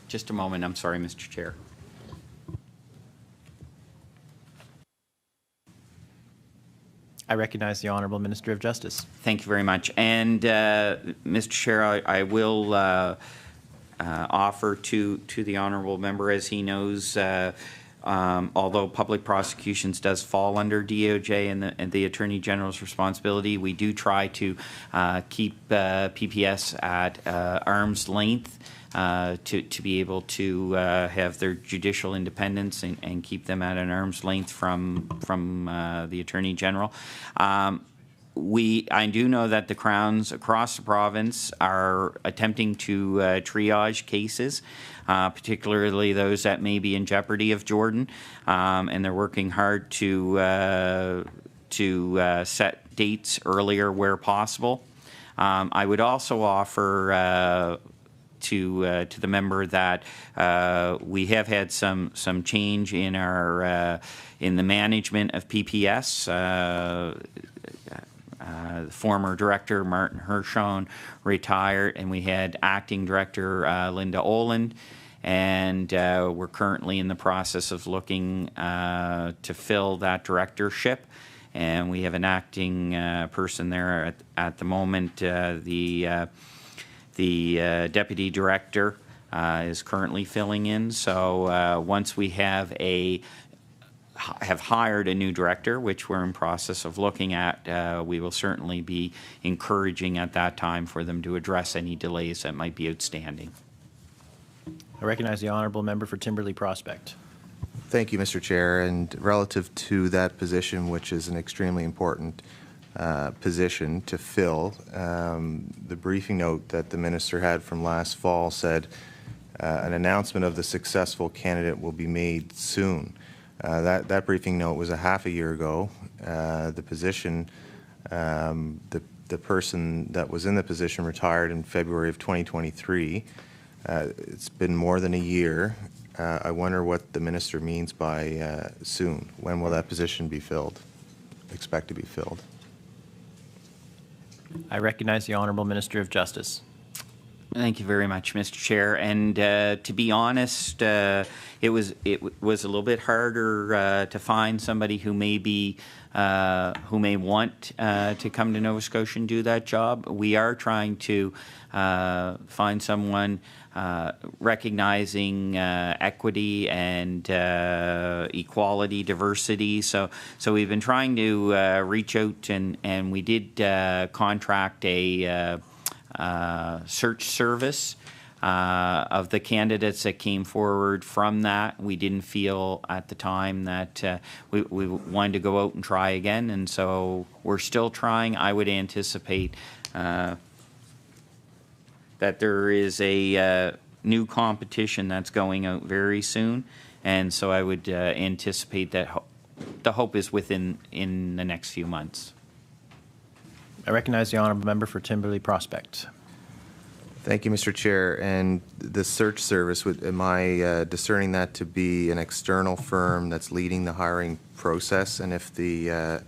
Just a moment. I'm sorry, Mr. Chair. I recognize the Honourable Minister of Justice. Thank you very much. And Mr. Chair, I will offer to the honourable member, as he knows, although public prosecutions does fall under DOJ and the Attorney General's responsibility, we do try to keep PPS at arm's length to be able to have their judicial independence and keep them at an arm's length from the Attorney General. I do know that the Crowns across the province are attempting to triage cases, particularly those that may be in jeopardy of Jordan, and they're working hard to set dates earlier where possible. I would also offer to the member that we have had some change in our in the management of PPS. The former director, Martin Hirschon, retired, and we had acting director, Linda Oland, and we're currently in the process of looking to fill that directorship. And we have an acting person there at the moment. The deputy director is currently filling in. So once we have hired a new director, which we're in process of looking at, we will certainly be encouraging at that time for them to address any delays that might be outstanding. I recognize the Honourable Member for Timberlea Prospect. Thank you, Mr. Chair. And relative to that position, which is an extremely important position to fill, the briefing note that the minister had from last fall said an announcement of the successful candidate will be made soon. That briefing note was a half a year ago. The position, the person that was in the position retired in February of 2023. It's been more than a year. I wonder what the minister means by soon. When will that position be filled? Expect to be filled? I recognize the Honourable Minister of Justice. Thank you very much, Mr. Chair. And to be honest, it was a little bit harder to find somebody who may want to come to Nova Scotia and do that job. We are trying to find someone recognizing equity and equality, diversity. So we've been trying to reach out, and we did contract a search service of the candidates that came forward from that. We didn't feel at the time that we wanted to go out and try again, and so we're still trying. I would anticipate that there is a new competition that's going out very soon, and so I would anticipate that the hope is in the next few months. I recognize the Honourable Member for Timberlea Prospect. Thank you, Mr. Chair. And the search service, am I discerning that to be an external firm that's leading the hiring process? And if the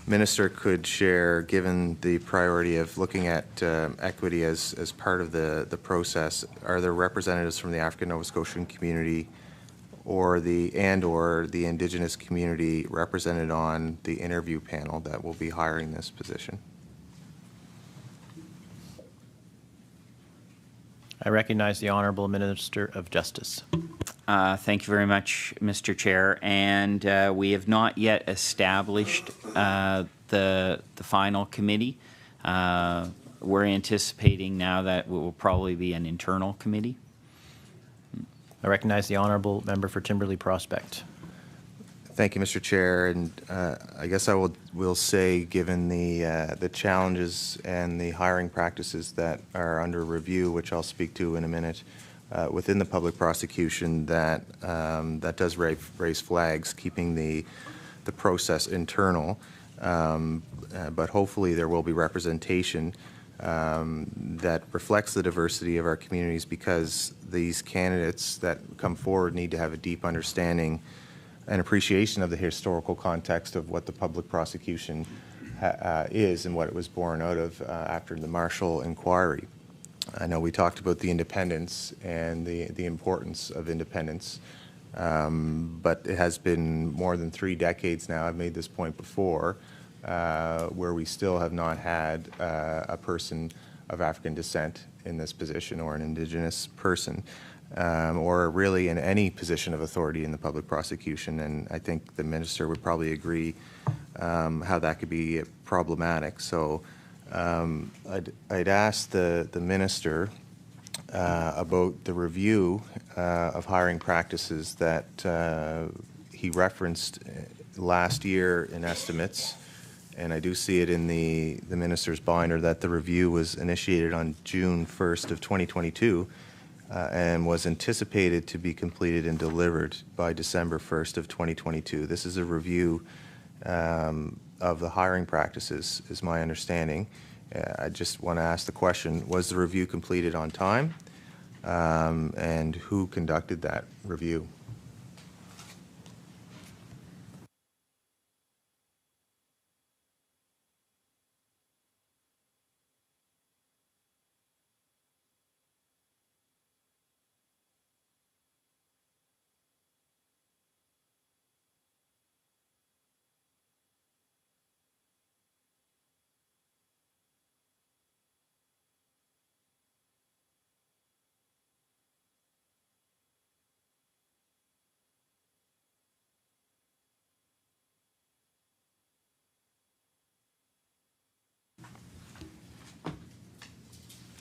Minister could share, given the priority of looking at equity as part of the process, are there representatives from the African Nova Scotian community or the Indigenous community represented on the interview panel that will be hiring this position? I recognize the Honourable Minister of Justice. Thank you very much, Mr. Chair. And we have not yet established the final committee. We're anticipating now that it will probably be an internal committee. I recognize the Honourable Member for Timberley Prospect. Thank you, Mr. Chair. And I guess I will say, given the challenges and the hiring practices that are under review, which I'll speak to in a minute, within the public prosecution, that does raise flags, keeping the process internal. But hopefully there will be representation that reflects the diversity of our communities, because these candidates that come forward need to have a deep understanding and appreciation of the historical context of what the public prosecution is and what it was born out of after the Marshall inquiry. I know we talked about the independence and the importance of independence, but it has been more than 3 decades now, I've made this point before, where we still have not had a person of African descent in this position, or an Indigenous person, or really in any position of authority in the public prosecution. And I think the Minister would probably agree how that could be problematic. So I'd ask the Minister about the review of hiring practices that he referenced last year in estimates. And I do see it in the Minister's binder that the review was initiated on June 1st of 2022 and was anticipated to be completed and delivered by December 1st of 2022. This is a review of the hiring practices, is my understanding. I just want to ask the question, was the review completed on time? And who conducted that review?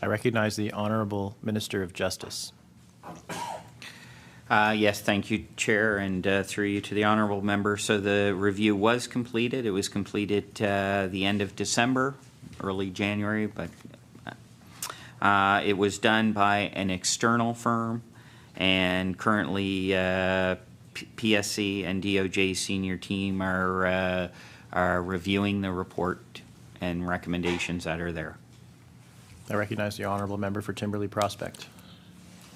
I recognize the Honourable Minister of Justice. Yes, thank you, Chair, and through you to the Honourable Member. So the review was completed. It was completed the end of December, early January, but it was done by an external firm, and currently PSC and DOJ senior team are reviewing the report and recommendations that are there. I recognize the Honourable Member for Timberley Prospect.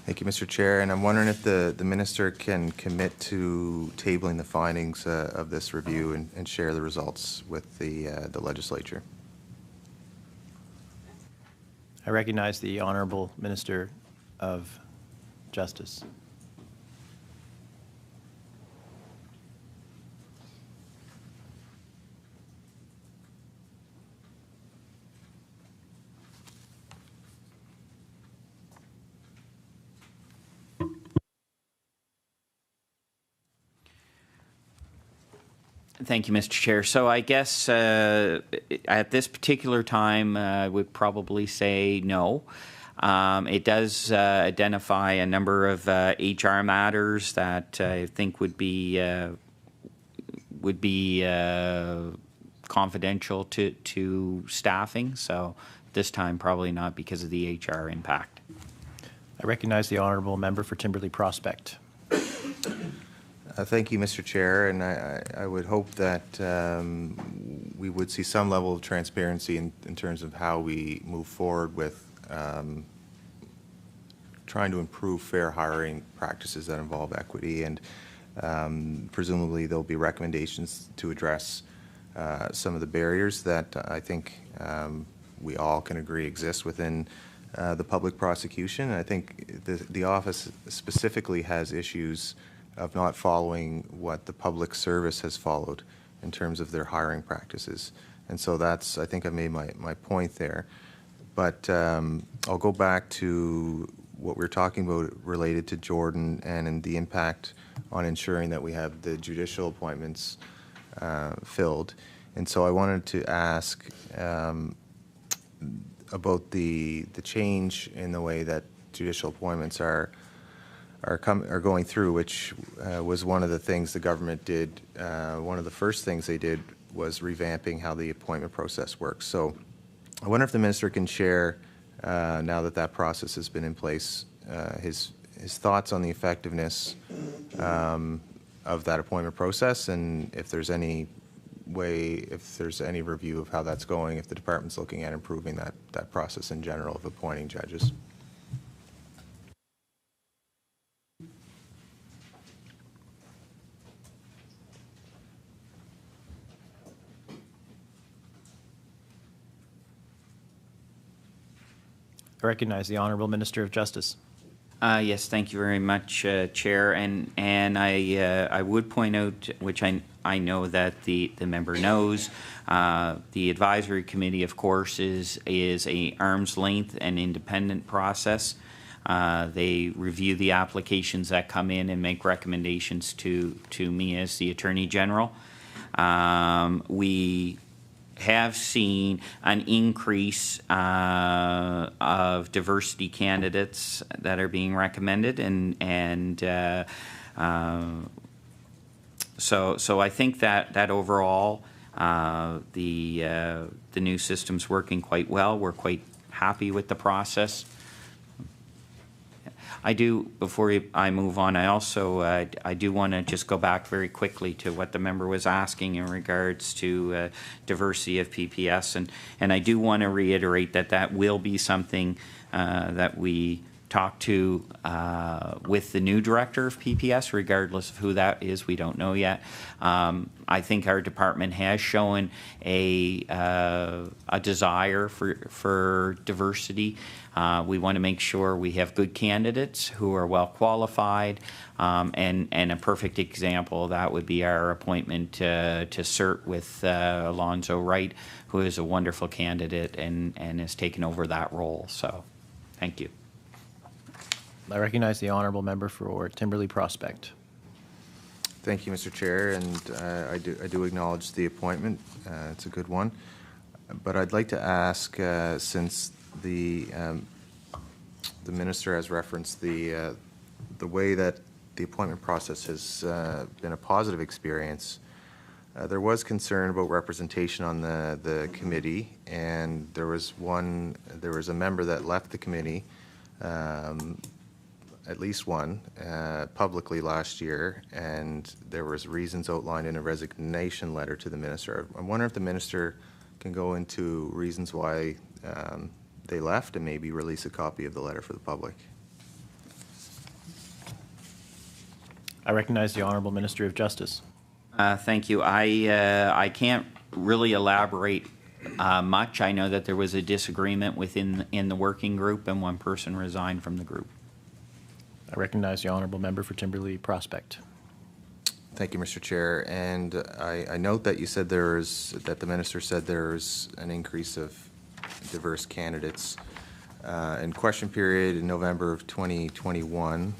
Thank you, Mr. Chair. And I'm wondering if the Minister can commit to tabling the findings of this review and share the results with the legislature. I recognize the Honourable Minister of Justice. Thank you, Mr. Chair. So I guess at this particular time, I would probably say no. It does identify a number of HR matters that I think would be confidential to staffing. So this time, probably not because of the HR impact. I recognize the Honourable Member for Timberley Prospect. Thank you, Mr. Chair, and I would hope that we would see some level of transparency in terms of how we move forward with trying to improve fair hiring practices that involve equity, and presumably there'll be recommendations to address some of the barriers that I think we all can agree exist within the public prosecution. I think the office specifically has issues of not following what the public service has followed in terms of their hiring practices. And so that's, I think I made my point there. But I'll go back to what we're talking about related to Jordan and the impact on ensuring that we have the judicial appointments filled. And so I wanted to ask about the change in the way that judicial appointments are going through, which was one of the things the government did. One of the first things they did was revamping how the appointment process works. So I wonder if the minister can share, now that that process has been in place, his thoughts on the effectiveness of that appointment process, and if there's any way, if there's any review of how that's going, if the department's looking at improving that process in general of appointing judges. I recognize the Honourable Minister of Justice. Yes, thank you very much, Chair. And I would point out, which I know that the member knows, the advisory committee, of course, is a arm's length and independent process. They review the applications that come in and make recommendations to me as the Attorney General. We have seen an increase of diversity candidates that are being recommended, and so I think that overall the new system's working quite well. We're quite happy with the process. I do, before I move on, I also I do want to just go back very quickly to what the member was asking in regards to diversity of PPS, and I do want to reiterate that will be something that we talk to with the new director of PPS, regardless of who that is. We don't know yet. I think our department has shown a desire for diversity. We want to make sure we have good candidates who are well qualified, and a perfect example of that would be our appointment to CERT with Alonzo Wright, who is a wonderful candidate and has taken over that role. So thank you. I recognize the Honourable Member for Timberlea Prospect. Thank you, Mr. Chair, and I do acknowledge the appointment. It's a good one. But I'd like to ask, since the minister has referenced the way that the appointment process has been a positive experience, there was concern about representation on the committee, and there was a member that left the committee, at least one, publicly last year, and there was reasons outlined in a resignation letter to the minister. I wonder if the minister can go into reasons why they left and maybe release a copy of the letter for the public. I recognize the Honourable Minister of Justice. Thank you. I can't really elaborate much. I know that there was a disagreement in the working group, and one person resigned from the group. I recognize the Honourable Member for Timberlea Prospect. Thank you, Mr. Chair. And I note that you said that the minister said there's an increase of diverse candidates. In question period in November of 2021,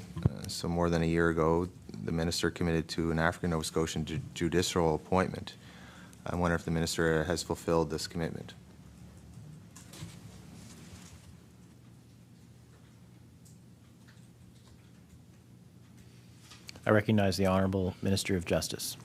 so more than a year ago, the minister committed to an African Nova Scotian judicial appointment. I wonder if the minister has fulfilled this commitment. I recognize the Honourable Minister of Justice.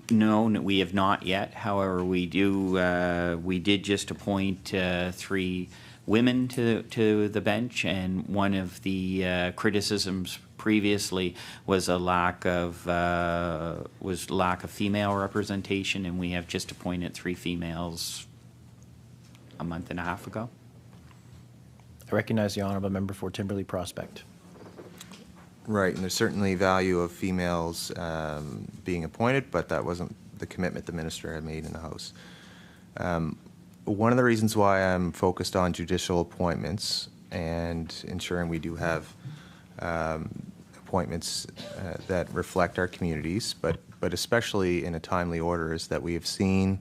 No, we have not yet. However, we did just appoint 3 women to the bench, and one of the criticisms previously was a lack of female representation, and we have just appointed 3 females a month and a half ago. I recognize the Honourable Member for Timberlea Prospect. Right, and there's certainly value of females being appointed, but that wasn't the commitment the minister had made in the House. One of the reasons why I'm focused on judicial appointments and ensuring we do have appointments that reflect our communities, but especially in a timely order, is that we have seen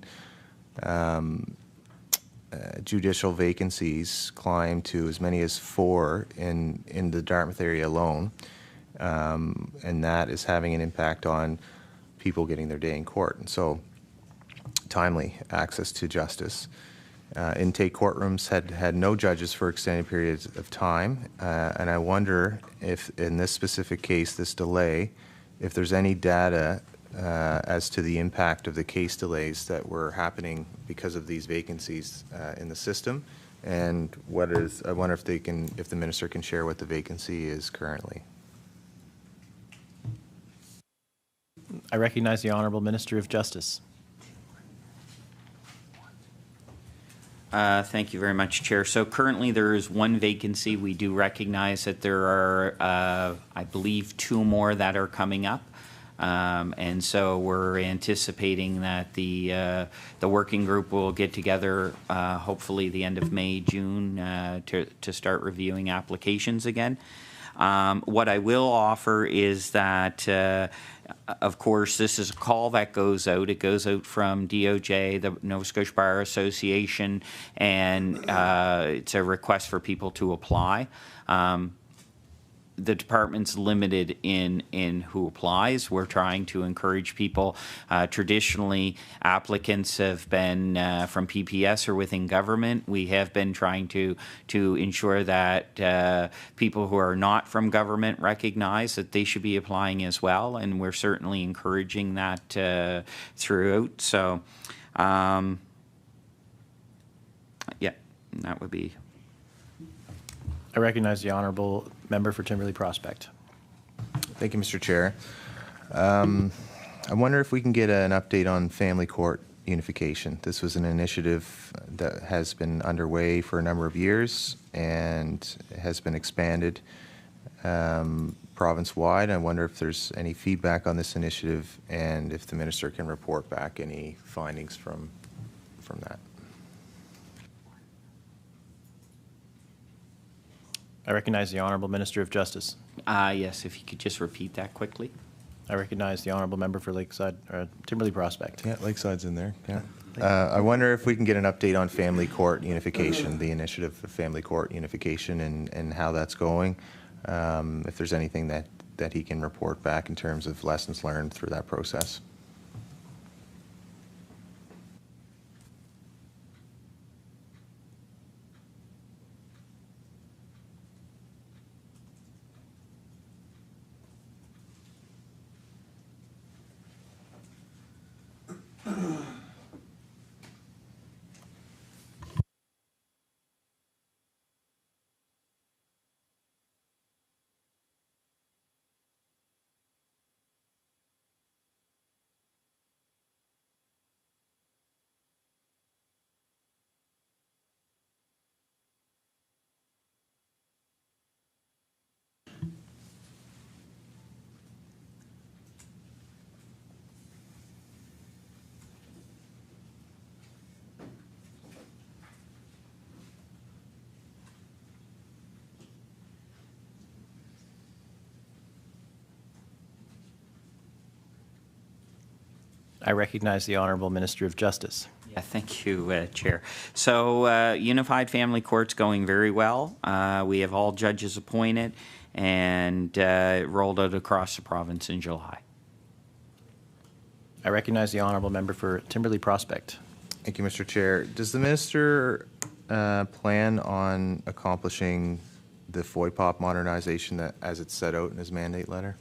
judicial vacancies climb to as many as 4 in the Dartmouth area alone, and that is having an impact on people getting their day in court. And so timely access to justice. Intake courtrooms had no judges for extended periods of time, and I wonder if in this specific case, this delay, if there's any data as to the impact of the case delays that were happening because of these vacancies in the system, and I wonder if the minister can share what the vacancy is currently. I recognize the Honourable Minister of Justice. Thank you very much, Chair. So currently there is 1 vacancy. We do recognize that there are, I believe, 2 more that are coming up. And so we're anticipating that the working group will get together hopefully the end of May, June to start reviewing applications again. What I will offer is that of course, this is a call that goes out. It goes out from DOJ, the Nova Scotia Bar Association, and it's a request for people to apply. The department's limited in who applies. We're trying to encourage people. Traditionally, applicants have been from PPS or within government. We have been trying to ensure that people who are not from government recognize that they should be applying as well, and we're certainly encouraging that throughout. So, yeah, that would be. I recognize the Honourable Member for Timberlea Prospect. Thank you, Mr. Chair. I wonder if we can get an update on family court unification. This was an initiative that has been underway for a number of years and has been expanded province-wide. I wonder if there's any feedback on this initiative and if the minister can report back any findings from that. I recognize the Honourable Minister of Justice. Yes, if you could just repeat that quickly. I recognize the Honourable Member for Lakeside, Timberlea Prospect. Yeah, Lakeside's in there. Yeah. I wonder if we can get an update on family court unification, the initiative of family court unification, and how that's going. If there's anything that he can report back in terms of lessons learned through that process. I recognize the Honourable Minister of Justice. Yeah, thank you, Chair. So Unified Family Court's going very well. We have all judges appointed and rolled out across the province in July. I recognize the Honourable Member for Timberlea Prospect. Thank you, Mr. Chair. Does the minister plan on accomplishing the FOIPOP modernization that, as it's set out in his mandate letter?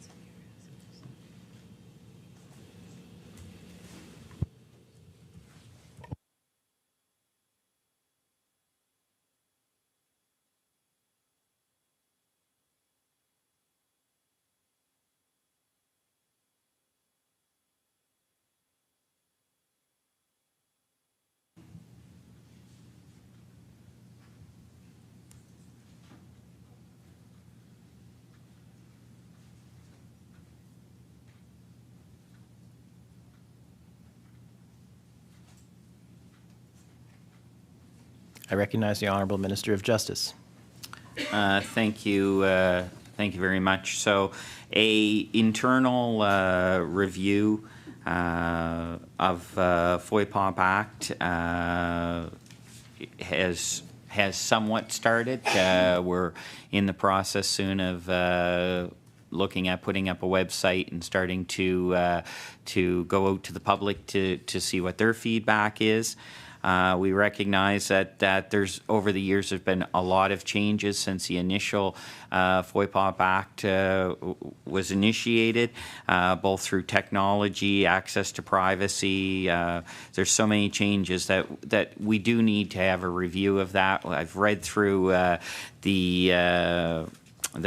I recognize the Honourable Minister of Justice. Thank you. Thank you very much. So, a internal review of FOIPOP Act has somewhat started. We're in the process soon of looking at putting up a website and starting to go out to the public to see what their feedback is. We recognize that there's over the years there's been a lot of changes since the initial FOIPOP Act was initiated, both through technology, access to privacy. There's so many changes that we do need to have a review of that. I've read through the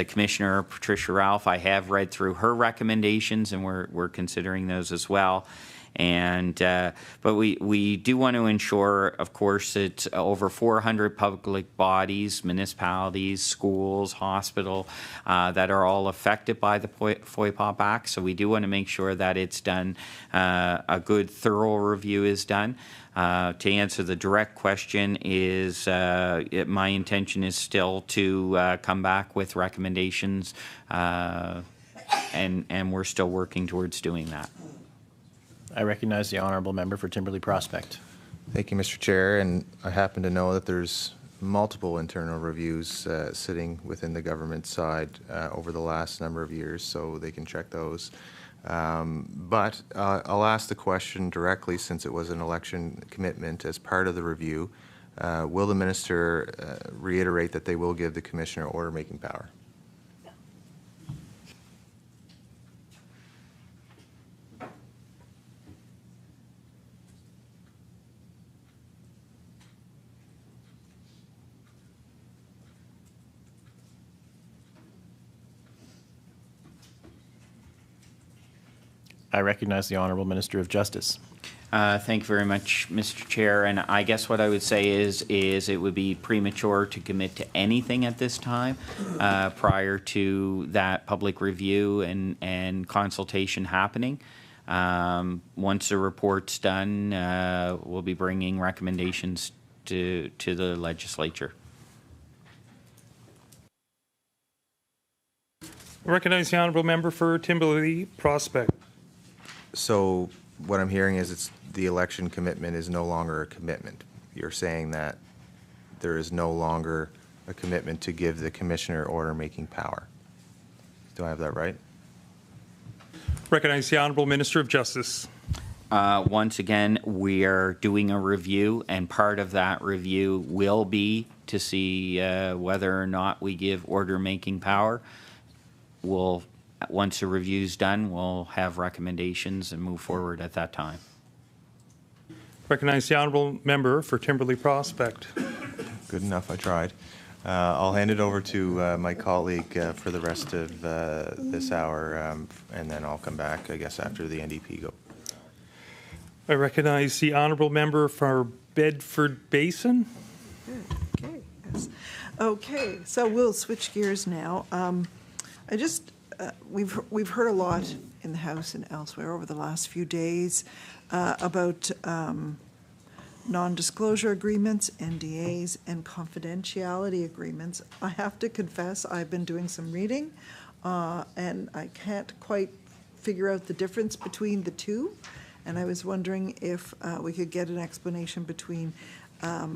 Commissioner, Patricia Ralph. I have read through her recommendations, and we're considering those as well. And but we do want to ensure, of course, it's over 400 public bodies, municipalities, schools, hospital that are all affected by the FOIPOP Act. So we do want to make sure that it's done, a good, thorough review is done. To answer the direct question is my intention is still to come back with recommendations, and we're still working towards doing that. I recognize the Honourable Member for Timberley Prospect. Thank you, Mr. Chair. And I happen to know that there's multiple internal reviews sitting within the government side over the last number of years, so they can check those. But I'll ask the question directly, since it was an election commitment as part of the review. Will the Minister reiterate that they will give the Commissioner order-making power? I recognize the Honourable Minister of Justice. Thank you very much, Mr. Chair. And I guess what I would say is it would be premature to commit to anything at this time prior to that public review and consultation happening. Once the report's done, we'll be bringing recommendations to the legislature. I recognize the Honourable Member for Timberley Prospect. So what I'm hearing is it's the election commitment is no longer a commitment. You're saying that there is no longer a commitment to give the Commissioner order-making power. Do I have that right? Recognize the Honourable Minister of Justice. Once again, we are doing a review, and part of that review will be to see whether or not we give order-making power. Once the review's done, we'll have recommendations and move forward at that time. Recognize the Honourable Member for Timberley Prospect. Good enough, I tried. I'll hand it over to my colleague for the rest of this hour, and then I'll come back, I guess, after the NDP go. I recognize the Honourable Member for Bedford Basin. Okay, yes. Okay, so we'll switch gears now. We've heard a lot in the House and elsewhere over the last few days about non-disclosure agreements, NDAs, and confidentiality agreements. I have to confess, I've been doing some reading, and I can't quite figure out the difference between the two. And I was wondering if we could get an explanation between a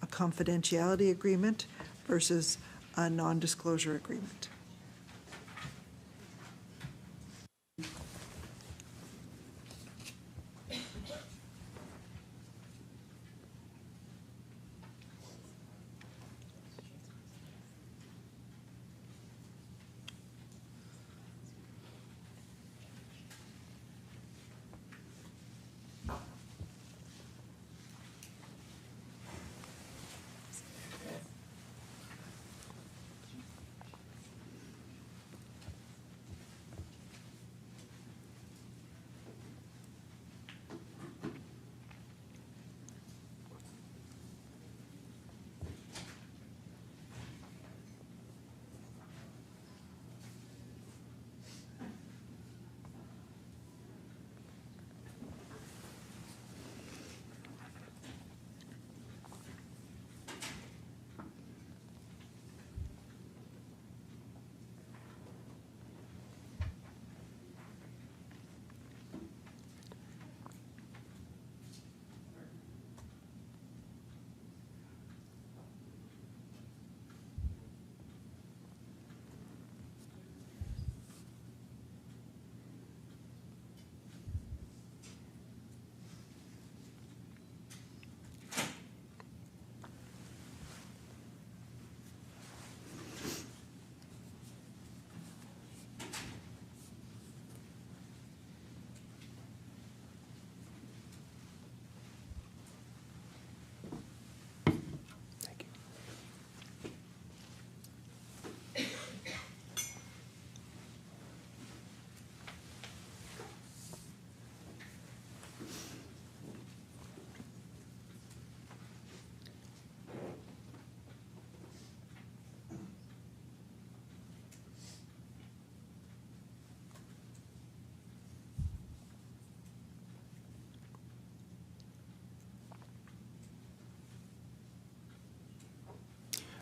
confidentiality agreement versus a non-disclosure agreement.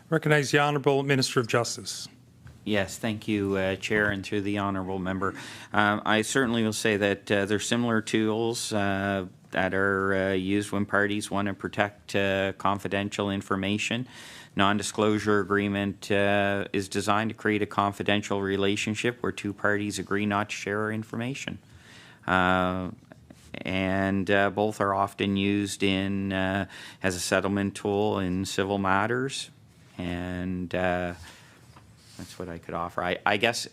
Recognize the Honourable Minister of Justice. Yes, thank you, Chair, and through the honourable member. I certainly will say that there's similar tools that are used when parties want to protect confidential information. Non-disclosure agreement is designed to create a confidential relationship where two parties agree not to share information. And both are often used in as a settlement tool in civil matters, and that's what I could offer. I guess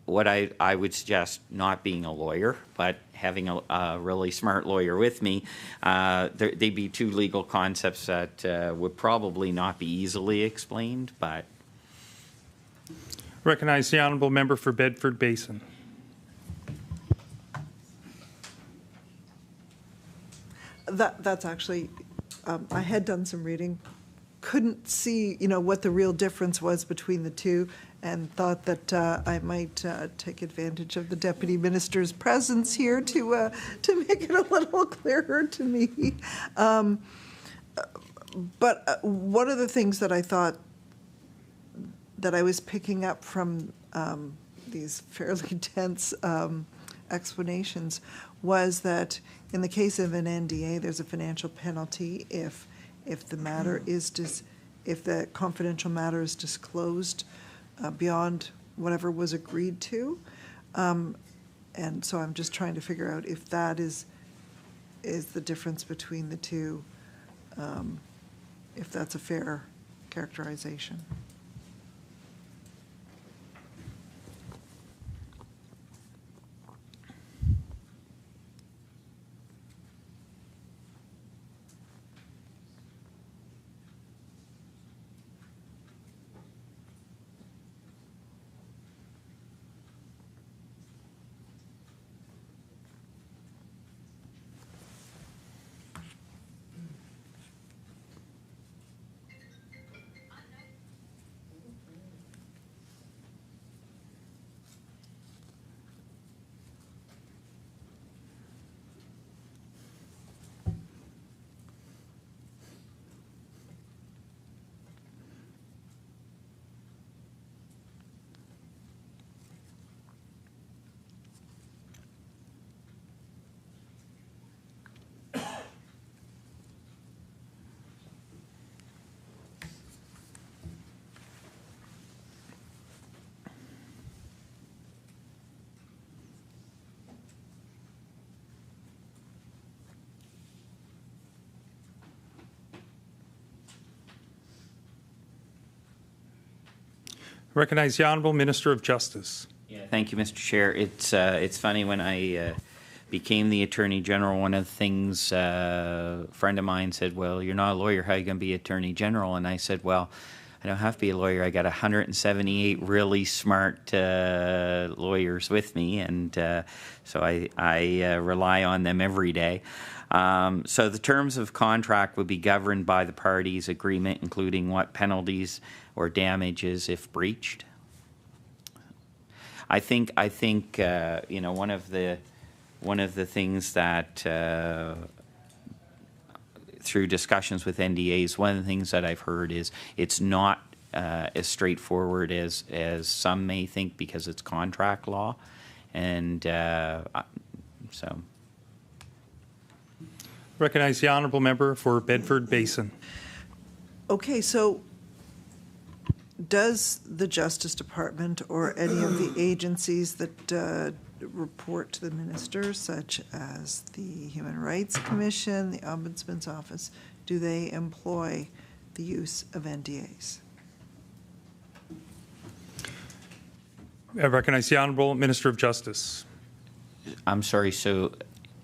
what I would suggest, not being a lawyer, but having a really smart lawyer with me, they'd be two legal concepts that would probably not be easily explained, but... Recognize the Honourable Member for Bedford Basin. That's actually, I had done some reading, couldn't see, what the real difference was between the two, and thought that I might take advantage of the Deputy Minister's presence here to make it a little clearer to me. But one of the things that I thought that I was picking up from these fairly dense explanations was that in the case of an NDA, there's a financial penalty if the matter is if the confidential matter is disclosed beyond whatever was agreed to, and so I'm just trying to figure out if that is the difference between the two, if that's a fair characterization. Recognize the Honourable Minister of Justice. Yeah, thank you, Mr. Chair. It's funny, when I became the Attorney General, one of the things a friend of mine said, well, you're not a lawyer, how are you going to be Attorney General? And I said, well, I don't have to be a lawyer. I got 178 really smart lawyers with me, and so I rely on them every day. So the terms of contract would be governed by the parties' agreement, including what penalties or damages if breached. I think one of the things that through discussions with NDAs, one of the things that I've heard is it's not as straightforward as some may think, because it's contract law, and so. Recognize the Honourable Member for Bedford Basin. Okay, so does the Justice Department or any of the agencies that report to the Minister, such as the Human Rights Commission, the Ombudsman's Office, do they employ the use of NDAs? I recognize the Honourable Minister of Justice. I'm sorry, so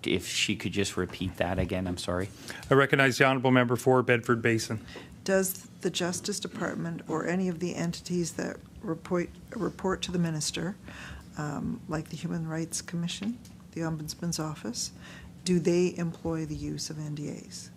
if she could just repeat that again, I'm sorry. I recognize the Honourable Member for Bedford Basin. Does the Justice Department or any of the entities that report to the Minister, like the Human Rights Commission, the Ombudsman's Office, do they employ the use of NDAs?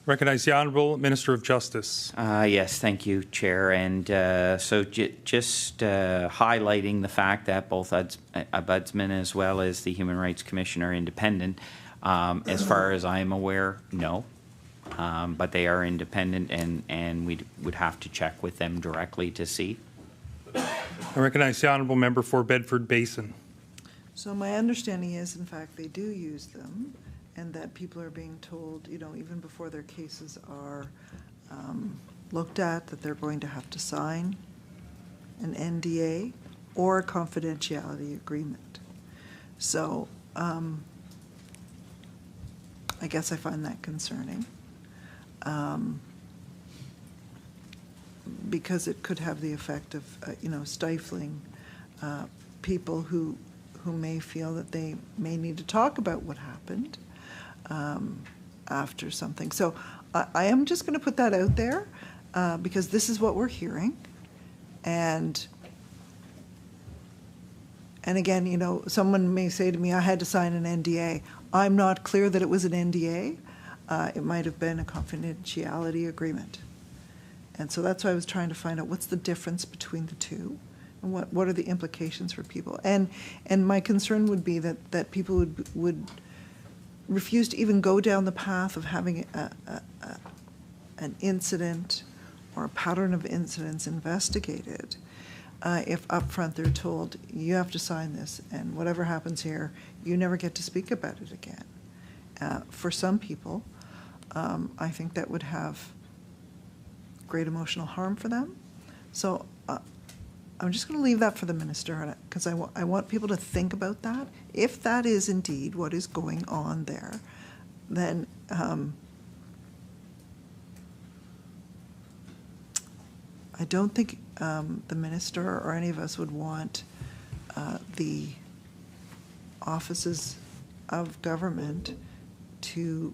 Recognize the Honourable Minister of Justice. Yes, thank you, Chair. And so just highlighting the fact that both Ombudsman as well as the Human Rights Commission are independent. As far as I'm aware, no. But they are independent, and we would have to check with them directly to see. I recognize the Honourable Member for Bedford Basin. So my understanding is, in fact, they do use them, and that people are being told, you know, even before their cases are looked at, that they're going to have to sign an NDA or a confidentiality agreement. So I guess I find that concerning, because it could have the effect of, you know, stifling people who may feel that they may need to talk about what happened after something. So I am just going to put that out there because this is what we're hearing. And again, you know, someone may say to me, I had to sign an NDA. I'm not clear that it was an NDA. It might have been a confidentiality agreement. And so that's why I was trying to find out what's the difference between the two and what are the implications for people. And my concern would be that people would refuse to even go down the path of having an incident or a pattern of incidents investigated if up front they're told, you have to sign this, and whatever happens here, you never get to speak about it again. For some people, I think that would have great emotional harm for them. So I'm just going to leave that for the minister, because I want people to think about that. If that is indeed what is going on there, then I don't think the minister or any of us would want the offices of government to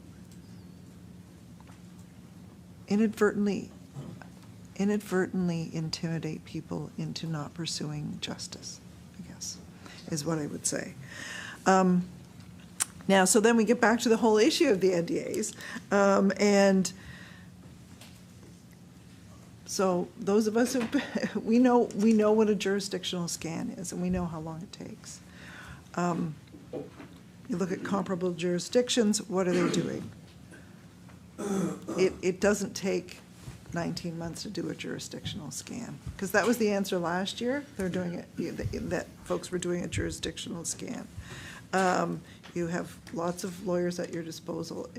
inadvertently intimidate people into not pursuing justice, I guess, is what I would say. Now, so then we get back to the whole issue of the NDAs, and so those of us who we know what a jurisdictional scan is, and we know how long it takes. You look at comparable jurisdictions. What are they doing? It doesn't take 19 months to do a jurisdictional scan, because that was the answer last year. They're doing it, that folks were doing a jurisdictional scan. You have lots of lawyers at your disposal.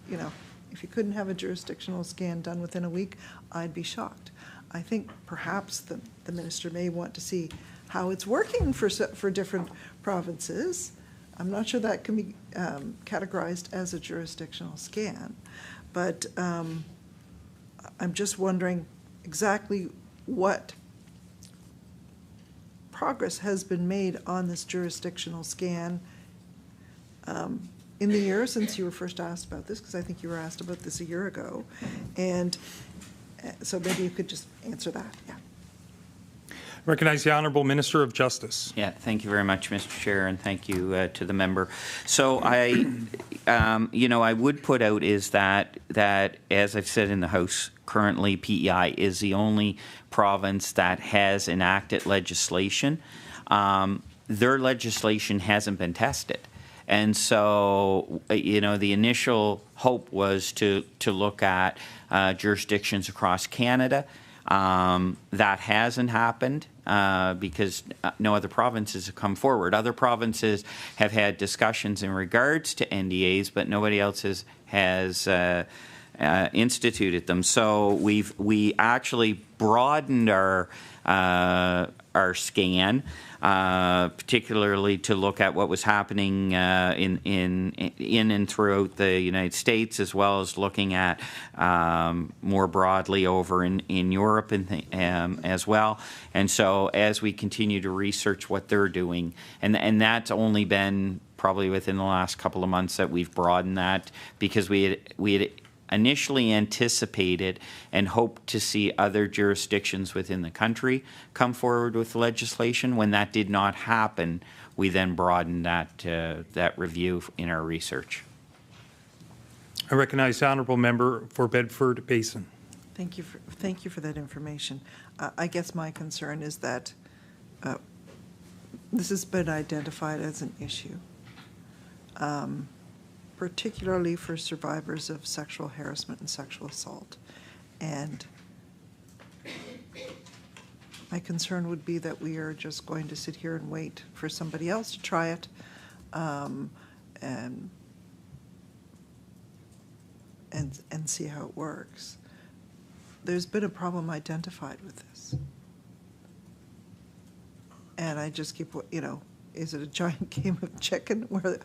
You know, if you couldn't have a jurisdictional scan done within a week, I'd be shocked. I think perhaps the minister may want to see how it's working for different provinces. I'm not sure that can be categorized as a jurisdictional scan, but I'm just wondering exactly what progress has been made on this jurisdictional scan in the year since you were first asked about this, because I think you were asked about this a year ago. And so maybe you could just answer that. Yeah. Recognize the Honourable Minister of Justice. Yeah, thank you very much, Mr. Chair, and thank you to the member. So I would put out is that as I've said in the House, currently PEI is the only province that has enacted legislation. Their legislation hasn't been tested. And so, the initial hope was to look at jurisdictions across Canada. That hasn't happened because no other provinces have come forward. Other provinces have had discussions in regards to NDAs, but nobody else has instituted them. So we actually broadened our scan, particularly to look at what was happening in and throughout the United States, as well as looking at more broadly over in Europe as well. And so as we continue to research what they're doing, and that's only been probably within the last couple of months that we've broadened that, because we had initially anticipated and hoped to see other jurisdictions within the country come forward with legislation. When that did not happen, we then broadened that review in our research. I recognize the honourable member for Bedford Basin. Thank you for that information. I guess my concern is that this has been identified as an issue, particularly for survivors of sexual harassment and sexual assault. And my concern would be that we are just going to sit here and wait for somebody else to try it, and see how it works. There's been a problem identified with this. And I just keep, is it a giant game of chicken? Where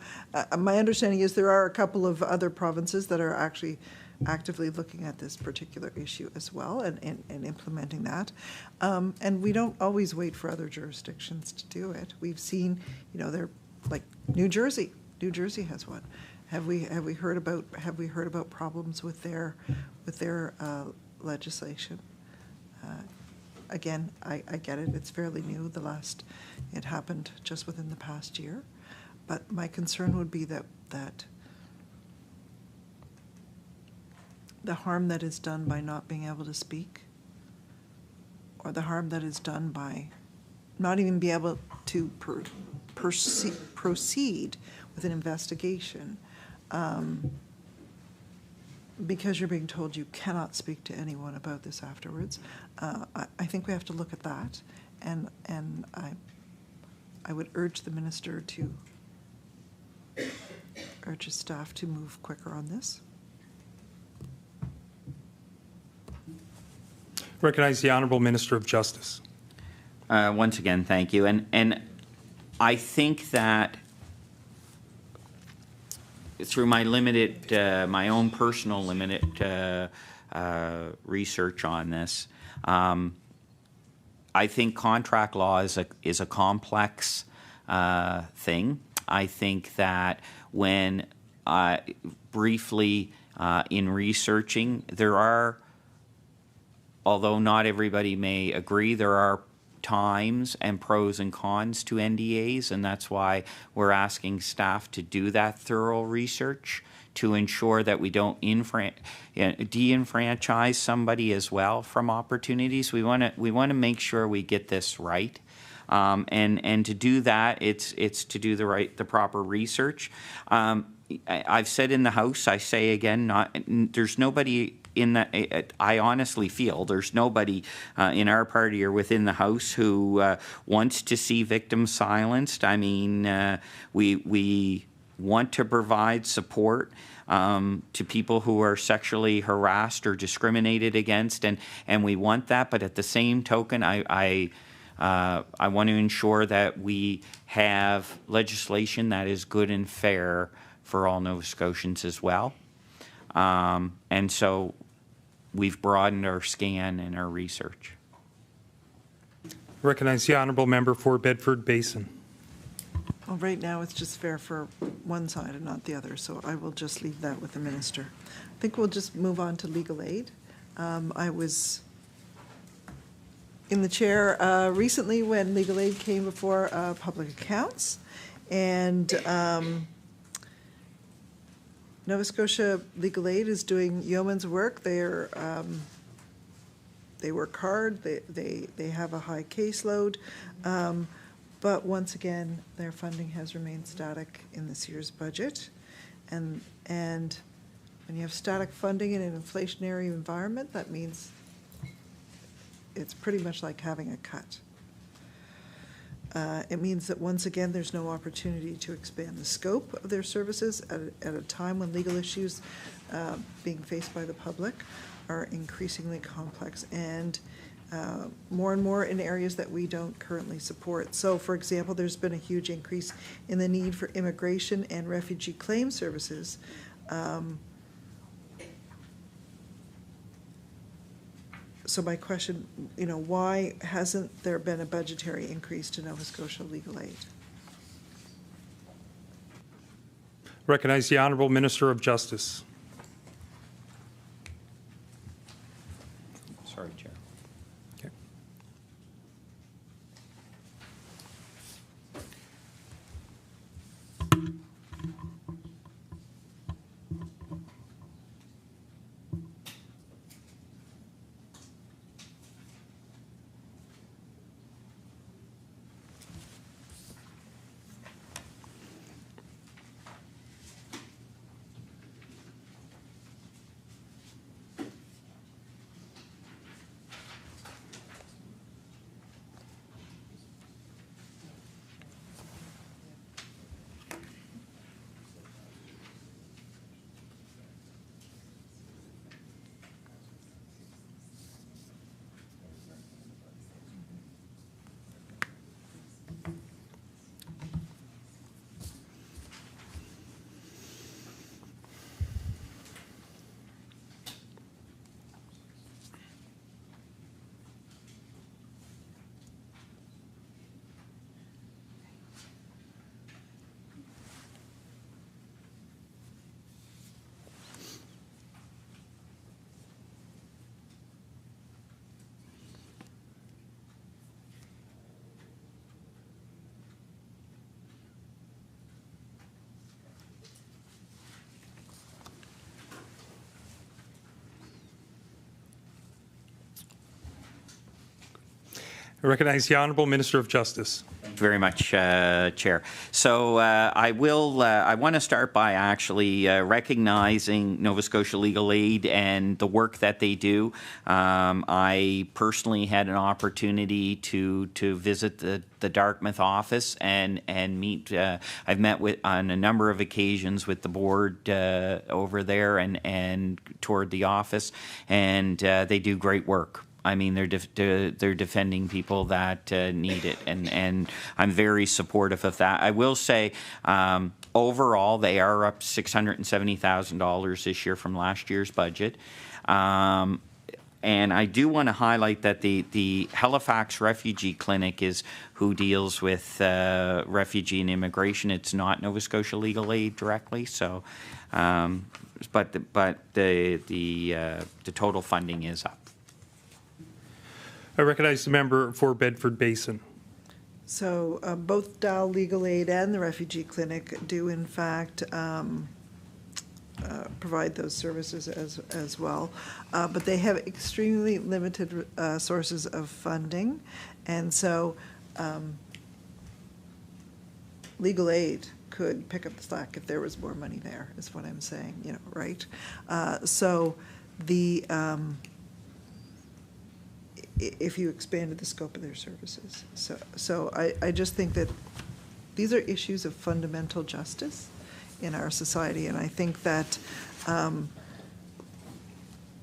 my understanding is there are a couple of other provinces that are actually actively looking at this particular issue as well and implementing that. And we don't always wait for other jurisdictions to do it. We've seen, they're like New Jersey. New Jersey has one. Have we heard about problems with their legislation? Again, I get it. It's fairly new. It happened just within the past year. But my concern would be that the harm that is done by not being able to speak, or the harm that is done by not even be able to proceed with an investigation, because you're being told you cannot speak to anyone about this afterwards. I think we have to look at that, and I would urge the minister to urge his staff to move quicker on this. Recognize the Honourable Minister of Justice. Once again, thank you. And I think that through my limited, my own personal limited research on this, I think contract law is a complex thing. I think that when briefly in researching, there are, although not everybody may agree, there are times and pros and cons to NDAs, and that's why we're asking staff to do that thorough research to ensure that we don't de-enfranchise somebody as well from opportunities. We want to make sure we get this right. And to do that, it's to do the proper research. I've said in the House, I say again, there's nobody in that. I honestly feel there's nobody in our party or within the House who wants to see victims silenced. I mean, we want to provide support to people who are sexually harassed or discriminated against, and we want that. But at the same token, I want to ensure that we have legislation that is good and fair for all Nova Scotians as well. And so we've broadened our scan and our research. Recognize the Honourable Member for Bedford Basin. Well, right now it's just fair for one side and not the other, so I will just leave that with the minister. I think we'll just move on to legal aid. I was in the chair recently when legal aid came before public accounts, and Nova Scotia Legal Aid is doing yeoman's work. They work hard. They have a high caseload, but once again, their funding has remained static in this year's budget, and when you have static funding in an inflationary environment, that means it's pretty much like having a cut. It means that once again, there's no opportunity to expand the scope of their services at a time when legal issues being faced by the public are increasingly complex and more and more in areas that we don't currently support. So, for example, there's been a huge increase in the need for immigration and refugee claim services. So my question, why hasn't there been a budgetary increase to Nova Scotia Legal Aid? Recognize the Honourable Minister of Justice. Sorry, Chair. Okay. I recognize the Honourable Minister of Justice. Thank you very much, Chair. So I want to start by actually recognizing Nova Scotia Legal Aid and the work that they do. I personally had an opportunity to visit the Dartmouth office and meet. I've met with on a number of occasions with the board over there and toured the office, and they do great work. I mean, they're defending people that need it, and I'm very supportive of that. I will say, overall, they are up $670,000 this year from last year's budget. And I do want to highlight that the Halifax Refugee Clinic is who deals with refugee and immigration. It's not Nova Scotia Legal Aid directly. So, but the total funding is up. I recognize the member for Bedford Basin. So both Dow Legal Aid and the Refugee Clinic do in fact provide those services as well, but they have extremely limited sources of funding, and so legal aid could pick up the slack if there was more money there, is what I'm saying, you know, right? So the if you expanded the scope of their services. So I just think that these are issues of fundamental justice in our society, and I think that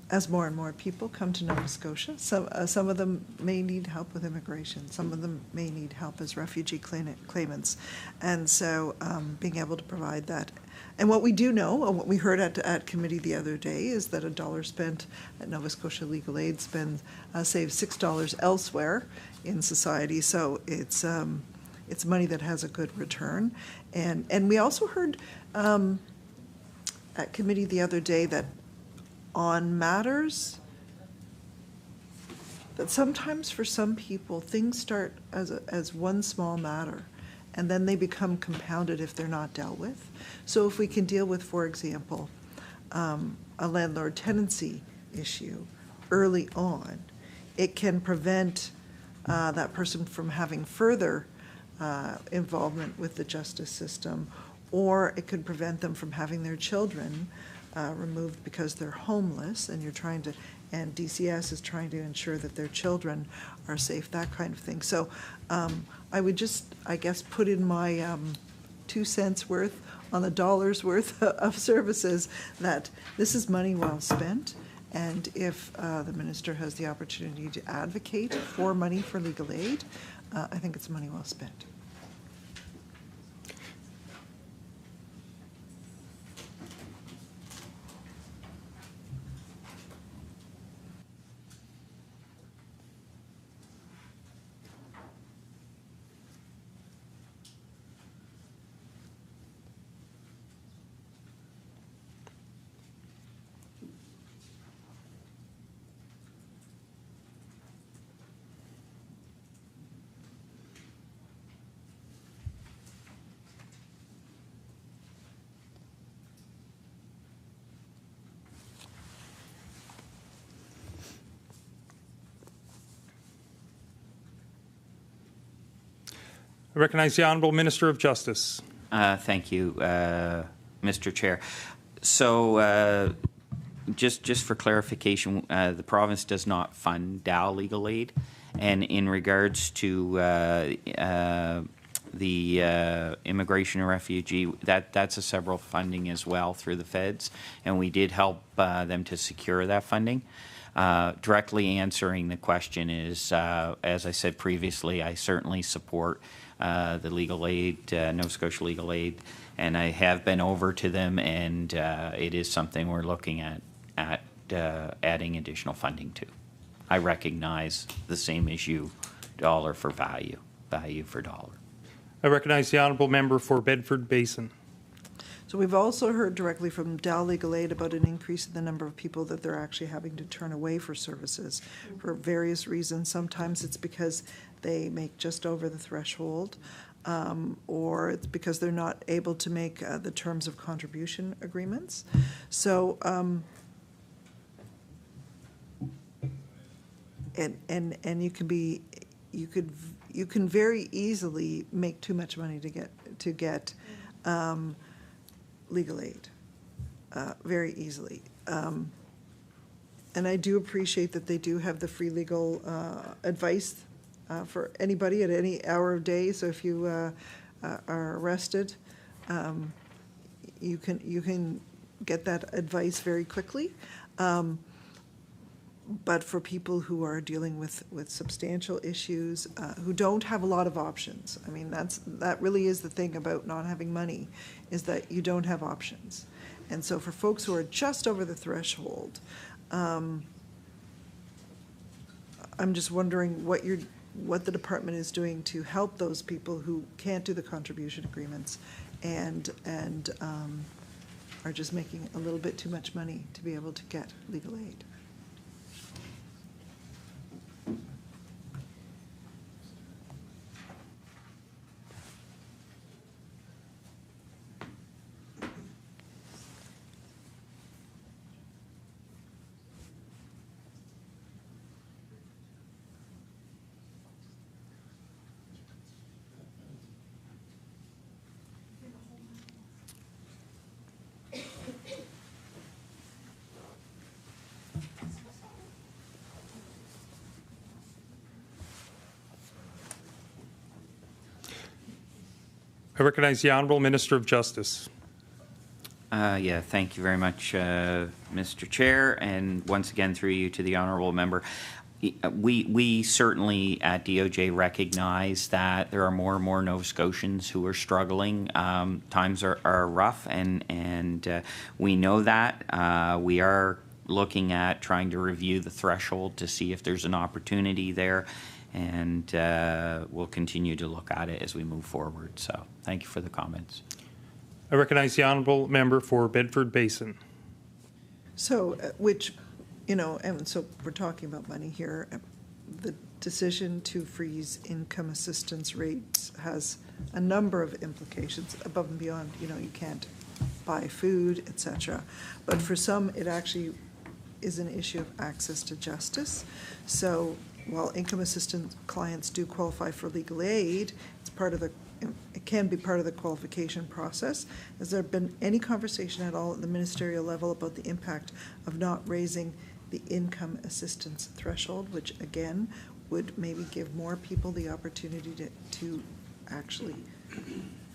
as more and more people come to Nova Scotia, some of them may need help with immigration, some of them may need help as refugee claimants, and so being able to provide that. And what we do know, and what we heard at committee the other day, is that $1 spent at Nova Scotia Legal Aid saves $6 elsewhere in society. So it's money that has a good return. And we also heard at committee the other day that on matters that sometimes for some people things start as one small matter, and then they become compounded if they're not dealt with. So if we can deal with, for example, a landlord tenancy issue early on, it can prevent that person from having further involvement with the justice system, or it could prevent them from having their children removed because they're homeless, and and DCS is trying to ensure that their children are safe, that kind of thing. So I would just, I guess, put in my 2 cents worth on the dollar's worth of services that this is money well spent. And if the minister has the opportunity to advocate for money for legal aid, I think it's money well spent. I recognize the Honourable Minister of Justice. Thank you, Mr. Chair. So just for clarification, the province does not fund Dow Legal Aid, and in regards to the immigration and refugee, that's a several funding as well through the feds, and we did help them to secure that funding. Directly answering the question is, as I said previously, I certainly support the legal aid, Nova Scotia Legal Aid, and I have been over to them, and it is something we're looking at adding additional funding to. I recognize the same issue, dollar for value, value for dollar. I recognize the Honourable Member for Bedford Basin. So we've also heard directly from Dow Legal Aid about an increase in the number of people that they're actually having to turn away for services for various reasons. Sometimes it's because they make just over the threshold, or it's because they're not able to make the terms of contribution agreements. So, and you can be you can very easily make too much money to get legal aid, very easily. And I do appreciate that they do have the free legal advice for anybody at any hour of day. So if you are arrested, you can get that advice very quickly. But for people who are dealing with substantial issues, who don't have a lot of options, I mean, that really is the thing about not having money, is that you don't have options. And so for folks who are just over the threshold, I'm just wondering what the department is doing to help those people who can't do the contribution agreements and are just making a little bit too much money to be able to get legal aid. I recognize the Honourable Minister of Justice. Yeah, thank you very much, Mr. Chair, and once again through you to the honourable member. We certainly at DOJ recognize that there are more and more Nova Scotians who are struggling. Times are rough, and we know that. We are looking at trying to review the threshold to see if there's an opportunity there, and we'll continue to look at it as we move forward. So thank you for the comments. I recognize the Honourable Member for Bedford Basin. So, which, and so we're talking about money here. The decision to freeze income assistance rates has a number of implications above and beyond, you can't buy food, etc. But for some, it actually is an issue of access to justice. So while income assistance clients do qualify for legal aid, it can be part of the qualification process. Has there been any conversation at all at the ministerial level about the impact of not raising the income assistance threshold, which again would maybe give more people the opportunity to actually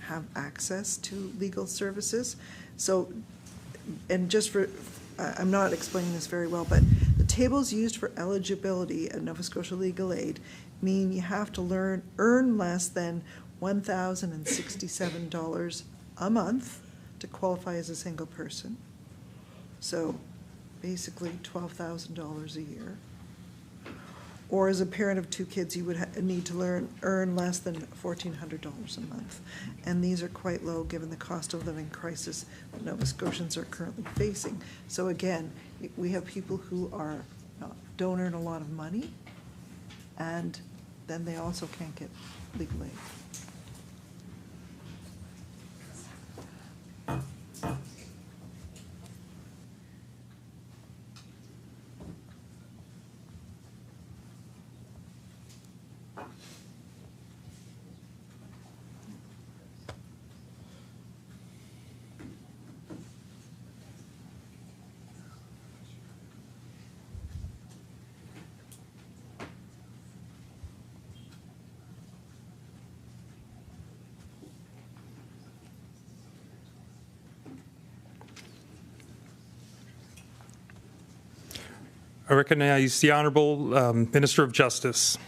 have access to legal services? So, and just for, I'm not explaining this very well, but the tables used for eligibility at Nova Scotia legal aid mean you have to earn less than $1,067 a month to qualify as a single person. So basically $12,000 a year. Or as a parent of 2 kids, you would need to earn less than $1,400 a month. And these are quite low given the cost of living crisis that Nova Scotians are currently facing. So again, we have people who don't earn a lot of money, and then they also can't get legal aid. I recognize the Honourable Minister of Justice.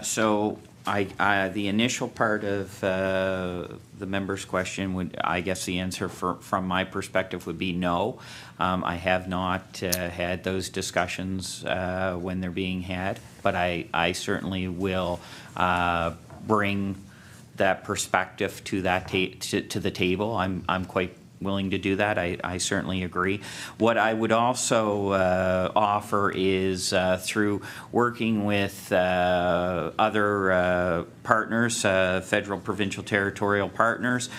So the initial part of the member's question would, I guess the answer from my perspective would be no. I have not had those discussions when they're being had, but I certainly will bring that perspective to that to the table. I'm quite willing to do that. I certainly agree. What I would also offer is through working with other partners, federal, provincial, territorial partners,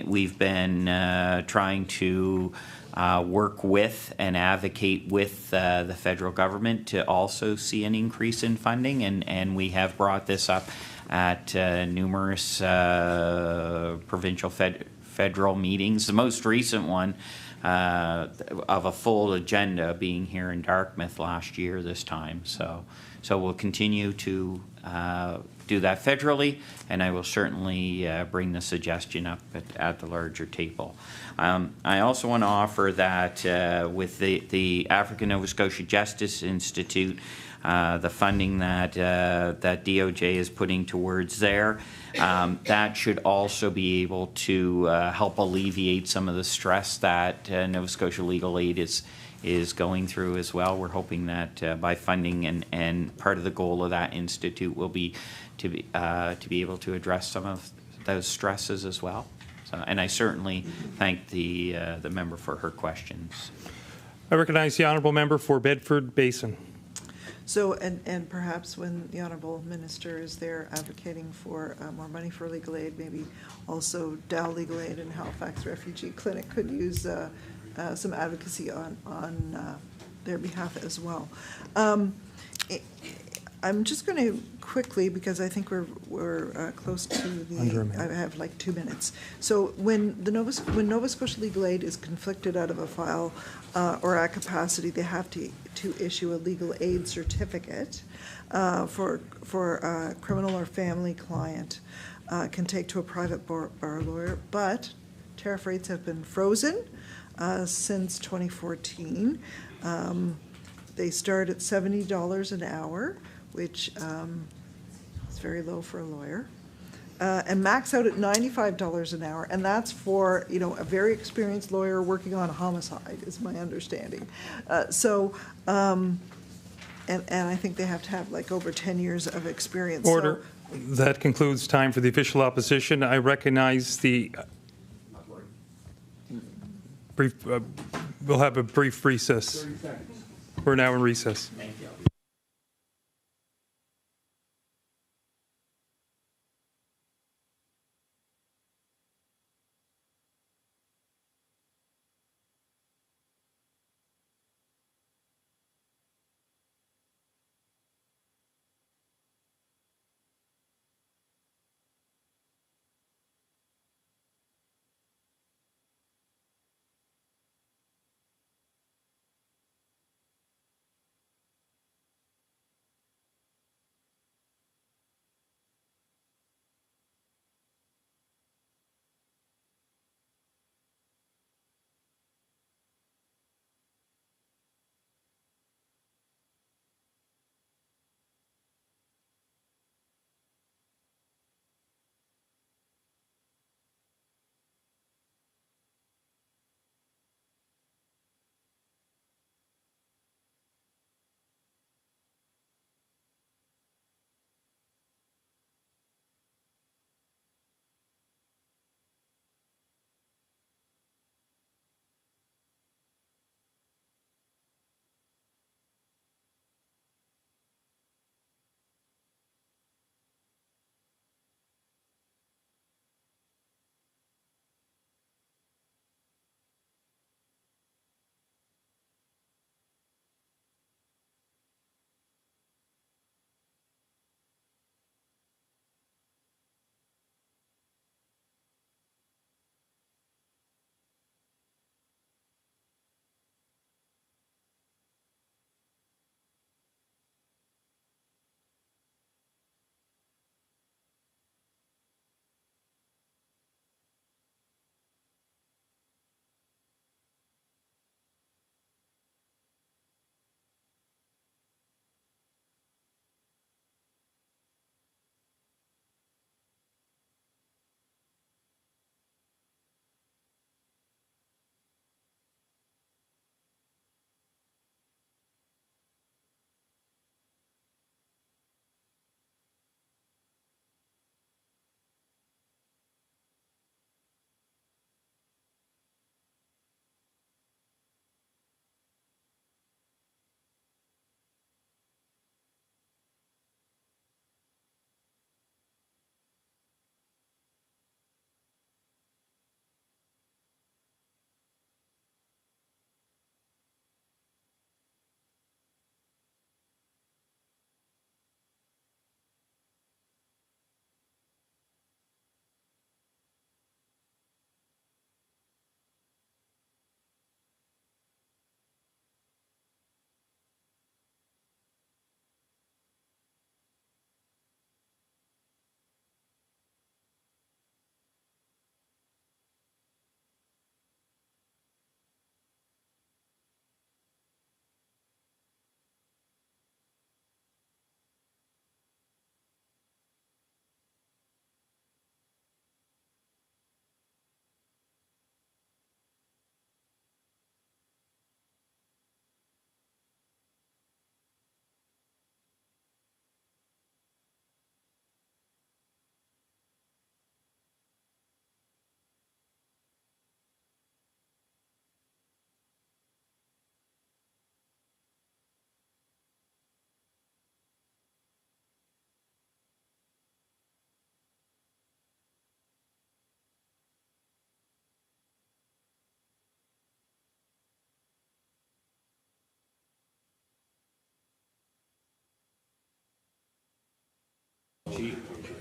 we've been trying to work with and advocate with the federal government to also see an increase in funding, and we have brought this up at numerous provincial federal meetings. The most recent one of a full agenda being here in Dartmouth last year this time. So we'll continue to do that federally, and I will certainly bring the suggestion up at the larger table. I also want to offer that with the African Nova Scotia Justice Institute, the funding that DOJ is putting towards there, that should also be able to help alleviate some of the stress that Nova Scotia Legal Aid is going through as well. We're hoping that by funding and part of the goal of that institute will be to be able to address some of those stresses as well. So, and I certainly thank the member for her questions. I recognize the honourable member for Bedford Basin. So, and perhaps when the Honourable Minister is there advocating for more money for legal aid, maybe also Dow Legal Aid and Halifax Refugee Clinic could use some advocacy on their behalf as well. I'm just going to quickly, because I think we're close to the, I have like 2 minutes. So when Nova Scotia Legal Aid is conflicted out of a file or at capacity, they have to issue a legal aid certificate for a criminal or family client can take to a private bar lawyer, but tariff rates have been frozen since 2014. They start at $70 an hour, which is very low for a lawyer, and max out at $95 an hour, and that's for, you know, a very experienced lawyer working on a homicide, is my understanding. And I think they have to have like over 10 years of experience. Order. So, that concludes time for the official opposition. I recognize the brief. We'll have a brief recess. 30 seconds. We're now in recess. Thank you.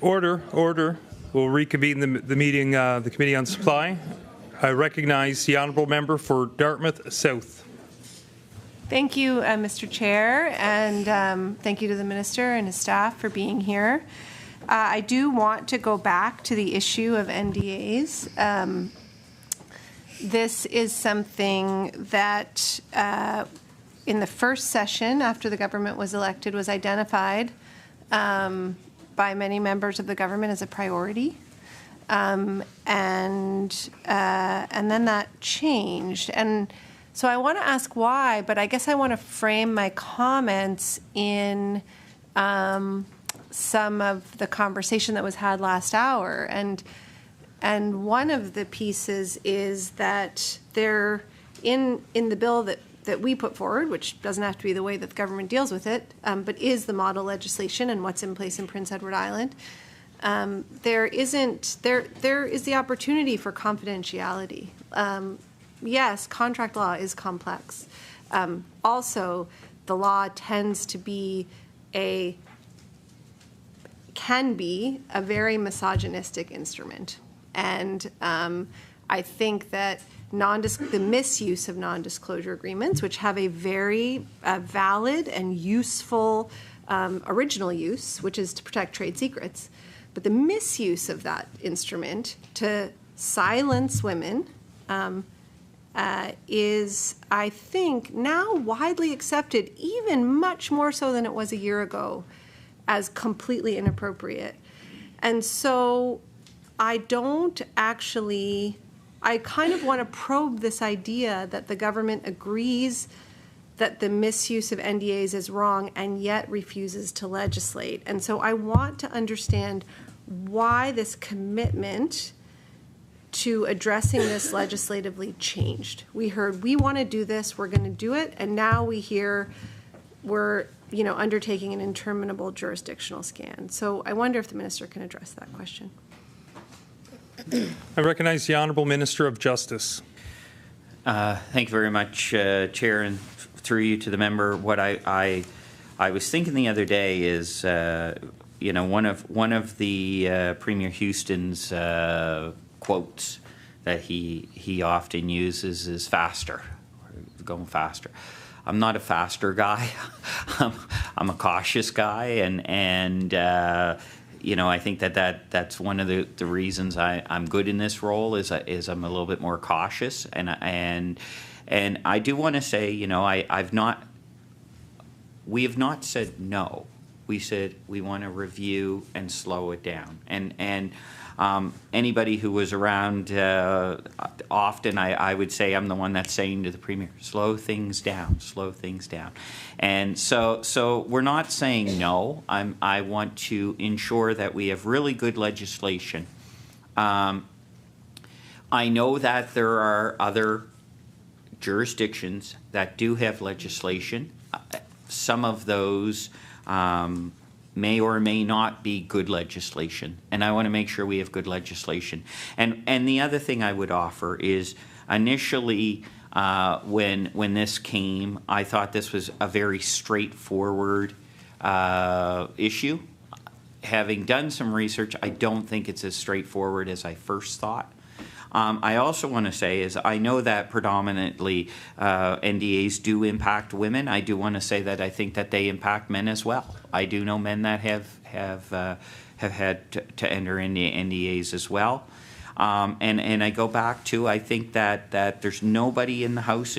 Order. We'll reconvene the meeting, the Committee on Supply. I recognize the honourable member for Dartmouth South. Thank you, Mr. Chair, and thank you to the Minister and his staff for being here. I do want to go back to the issue of NDAs. This is something that in the first session after the government was elected was identified by many members of the government as a priority. And then that changed. And so I want to ask why, but I guess I want to frame my comments in some of the conversation that was had last hour. And one of the pieces is that there, in the bill that we put forward, which doesn't have to be the way that the government deals with it, but is the model legislation and what's in place in Prince Edward Island, there is the opportunity for confidentiality. Yes, contract law is complex. Also, the law tends to be can be a very misogynistic instrument. And I think that the misuse of non-disclosure agreements, which have a very valid and useful original use, which is to protect trade secrets, but the misuse of that instrument to silence women is, I think, now widely accepted, even much more so than it was a year ago, as completely inappropriate. And so I kind of want to probe this idea that the government agrees that the misuse of NDAs is wrong and yet refuses to legislate. And so I want to understand why this commitment to addressing this legislatively changed. We heard, we want to do this, we're going to do it, and now we hear we're undertaking an interminable jurisdictional scan. So I wonder if the Minister can address that question. I recognize the Honourable Minister of Justice. Thank you very much, Chair, and through you to the member. What I was thinking the other day is, one of the Premier Houston's quotes that he often uses is faster, going faster. I'm not a faster guy. I'm a cautious guy, and I think that's one of the reasons I'm good in this role is I'm a little bit more cautious, and I do want to say, we have not said no. We said we want to review and slow it down, and anybody who was around often, I would say I'm the one that's saying to the Premier, slow things down. And so we're not saying no. I want to ensure that we have really good legislation. I know that there are other jurisdictions that do have legislation. Some of those may or may not be good legislation, and I want to make sure we have good legislation. And the other thing I would offer is, initially when this came, I thought this was a very straightforward issue. Having done some research, I don't think it's as straightforward as I first thought. I also want to say is I know that predominantly NDAs do impact women. I do want to say that I think that they impact men as well. I do know men that have had to enter into NDAs as well. And I go back to, I think that there's nobody in the House,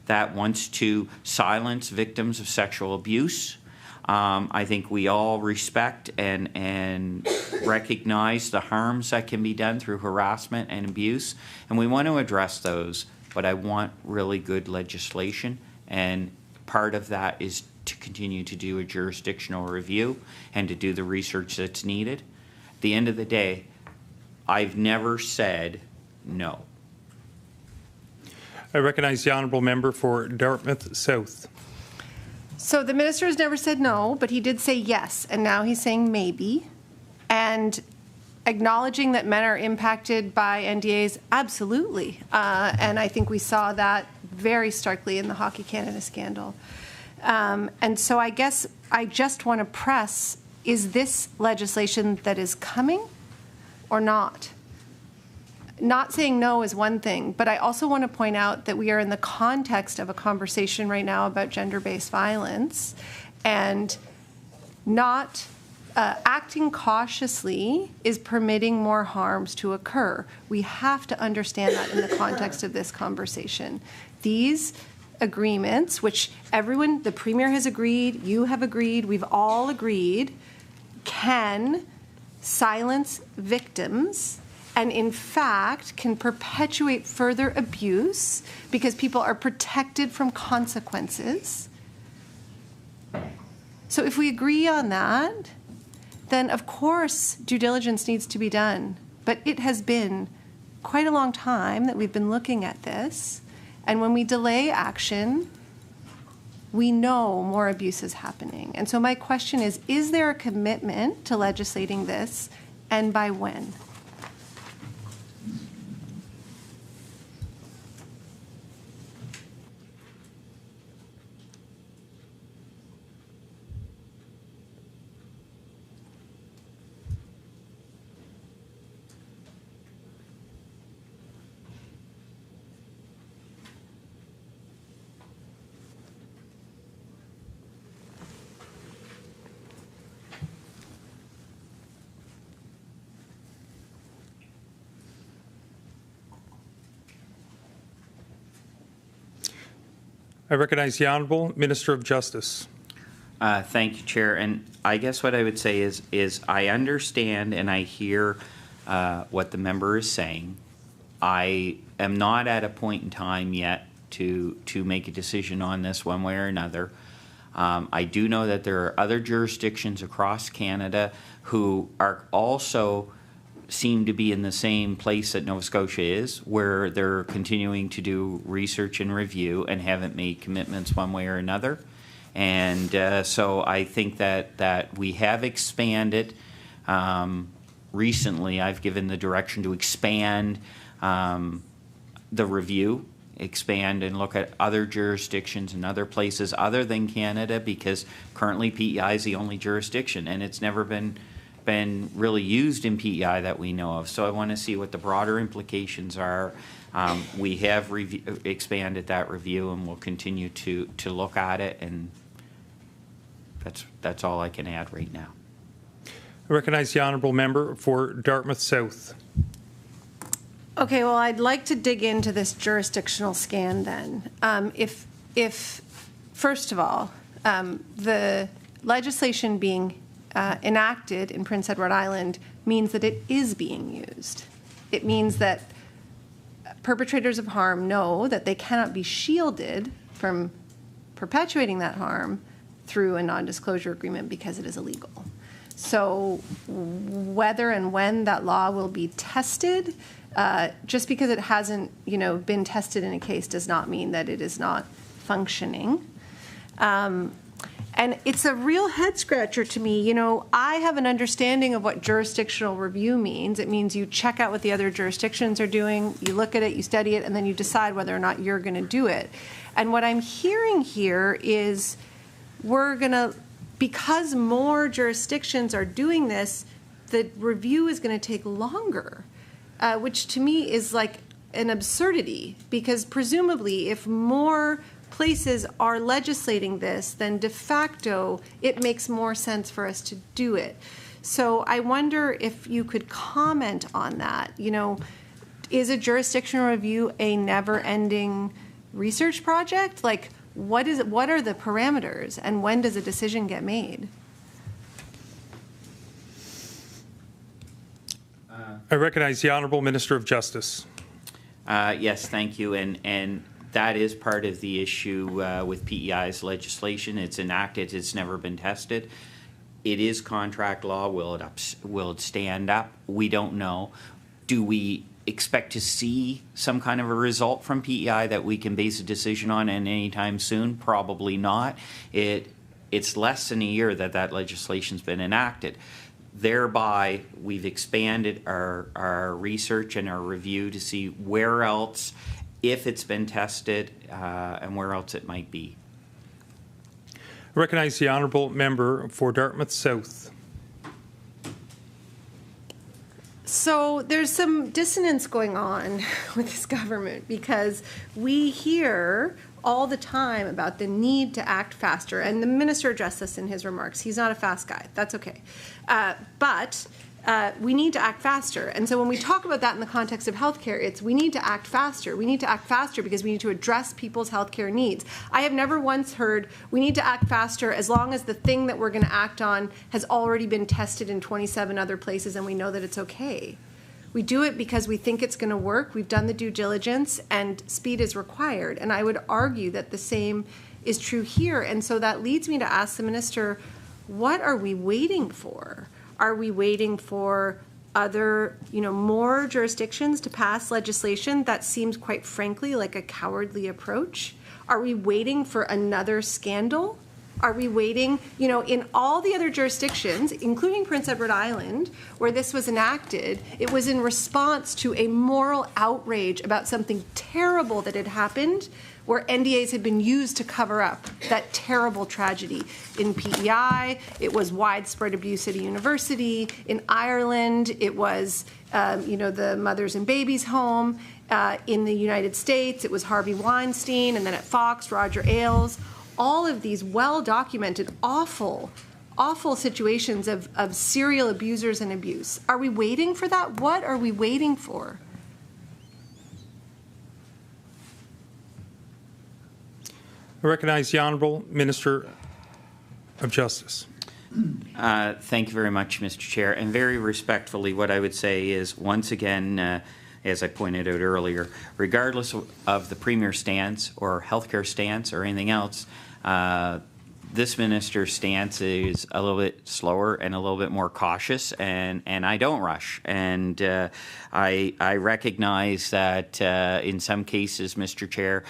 that wants to silence victims of sexual abuse. I think we all respect and recognize the harms that can be done through harassment and abuse, and we want to address those, but I want really good legislation, and part of that is to continue to do a jurisdictional review and to do the research that's needed. At the end of the day, I've never said no. I recognize the Honourable Member for Dartmouth South. So the Minister has never said no, but he did say yes, and now he's saying maybe. And acknowledging that men are impacted by NDAs, absolutely. And I think we saw that very starkly in the Hockey Canada scandal. And so I guess I just want to press is this legislation that is coming or not? Not saying no is one thing, but I also want to point out that we are in the context of a conversation right now about gender-based violence, and not acting cautiously is permitting more harms to occur. We have to understand that in the context of this conversation. These agreements, which everyone, the Premier has agreed, you have agreed, we've all agreed, can silence victims and in fact can perpetuate further abuse because people are protected from consequences. So if we agree on that, then of course due diligence needs to be done. But it has been quite a long time that we've been looking at this. And when we delay action, we know more abuse is happening. And so my question is there a commitment to legislating this, and by when? I recognize the Honourable Minister of Justice. Thank you, Chair. And I guess what I would say is I understand and I hear what the member is saying. I am not at a point in time yet to make a decision on this one way or another. I do know that there are other jurisdictions across Canada who are also seem to be in the same place that Nova Scotia is, where they're continuing to do research and review and haven't made commitments one way or another. And so I think that we have expanded. Recently, I've given the direction to expand the review, expand and look at other jurisdictions and other places other than Canada, because currently PEI is the only jurisdiction and it's never been really used in PEI that we know of. So I want to see what the broader implications are. We have expanded that review and we'll continue to look at it, and that's all I can add right now. I recognize the Honourable Member for Dartmouth South. Okay, well, I'd like to dig into this jurisdictional scan then. If first of all, the legislation being enacted in Prince Edward Island means that it is being used. It means that perpetrators of harm know that they cannot be shielded from perpetuating that harm through a non-disclosure agreement because it is illegal. So whether and when that law will be tested, just because it hasn't, been tested in a case does not mean that it is not functioning. And it's a real head scratcher to me. I have an understanding of what jurisdictional review means. It means you check out what the other jurisdictions are doing, you look at it, you study it, and then you decide whether or not you're going to do it. And what I'm hearing here is we're going to, because more jurisdictions are doing this, the review is going to take longer, which to me is like an absurdity, because presumably if more places are legislating this, then de facto it makes more sense for us to do it. So I wonder if you could comment on that. Is a jurisdictional review a never-ending research project? Like, what are the parameters, and when does a decision get made? I recognize the Honourable Minister of Justice. Yes, thank you. And that is part of the issue with PEI's legislation. It's enacted. It's never been tested. It is contract law. Will it stand up? We don't know. Do we expect to see some kind of a result from PEI that we can base a decision on anytime soon? Probably not. It's less than a year that legislation's been enacted. Thereby, we've expanded our research and our review to see where else, if it's been tested, and where else it might be. I recognize the Honourable Member for Dartmouth South. So there's some dissonance going on with this government because we hear all the time about the need to act faster, and the minister addressed this in his remarks. He's not a fast guy. That's okay. But we need to act faster. And so when we talk about that in the context of healthcare, it's we need to act faster. We need to act faster because we need to address people's healthcare needs. I have never once heard we need to act faster as long as the thing that we're going to act on has already been tested in 27 other places and we know that it's okay. We do it because we think it's going to work. We've done the due diligence and speed is required. And I would argue that the same is true here. And so that leads me to ask the minister, what are we waiting for? Are we waiting for other, more jurisdictions to pass legislation that seems quite frankly like a cowardly approach? Are we waiting for another scandal? Are we waiting, in all the other jurisdictions, including Prince Edward Island, where this was enacted, it was in response to a moral outrage about something terrible that had happened, where NDAs had been used to cover up that terrible tragedy. In PEI, it was widespread abuse at a university. In Ireland, it was, the mothers and babies home. In the United States, it was Harvey Weinstein, and then at Fox, Roger Ailes. All of these well-documented, awful situations of serial abusers and abuse. Are we waiting for that? What are we waiting for? I recognize the Honourable Minister of Justice. Thank you very much, Mr. Chair. And very respectfully, what I would say is, once again, as I pointed out earlier, regardless of the Premier's stance or healthcare stance or anything else, this minister's stance is a little bit slower and a little bit more cautious, and I don't rush. And I recognize that in some cases, Mr. Chair,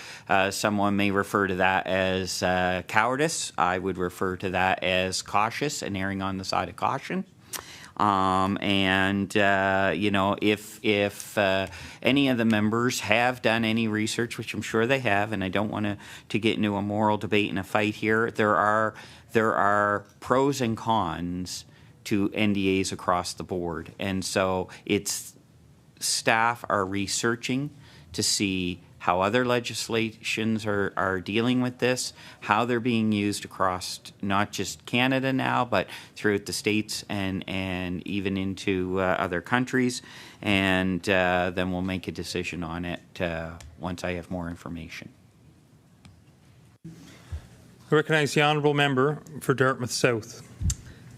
someone may refer to that as cowardice. I would refer to that as cautious and erring on the side of caution. If any of the members have done any research, which I'm sure they have, and I don't want to get into a moral debate and a fight here, there are pros and cons to NDAs across the board. And so it's staff are researching to see how other legislations are dealing with this, how they're being used across not just Canada now, but throughout the States and even into other countries. And then we'll make a decision on it once I have more information. I recognize the Honourable Member for Dartmouth South.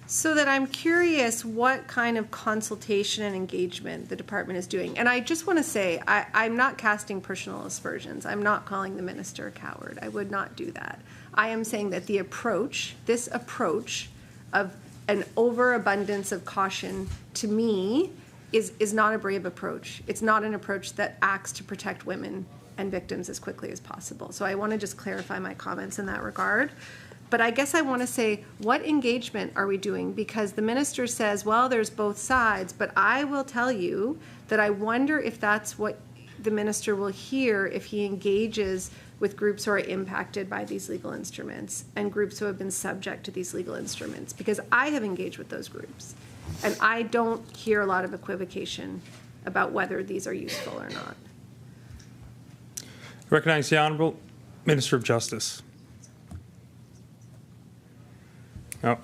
So that I'm curious what kind of consultation and engagement the department is doing. And I just want to say, I'm not casting personal aspersions. I'm not calling the minister a coward. I would not do that. I am saying that this approach of an overabundance of caution, to me, is not a brave approach. It's not an approach that acts to protect women and victims as quickly as possible. So I want to just clarify my comments in that regard. But I guess I want to say, what engagement are we doing? Because the minister says, well, there's both sides, but I will tell you that I wonder if that's what the minister will hear if he engages with groups who are impacted by these legal instruments and groups who have been subject to these legal instruments. Because I have engaged with those groups, and I don't hear a lot of equivocation about whether these are useful or not. I recognize the Honourable Minister of Justice. Oh.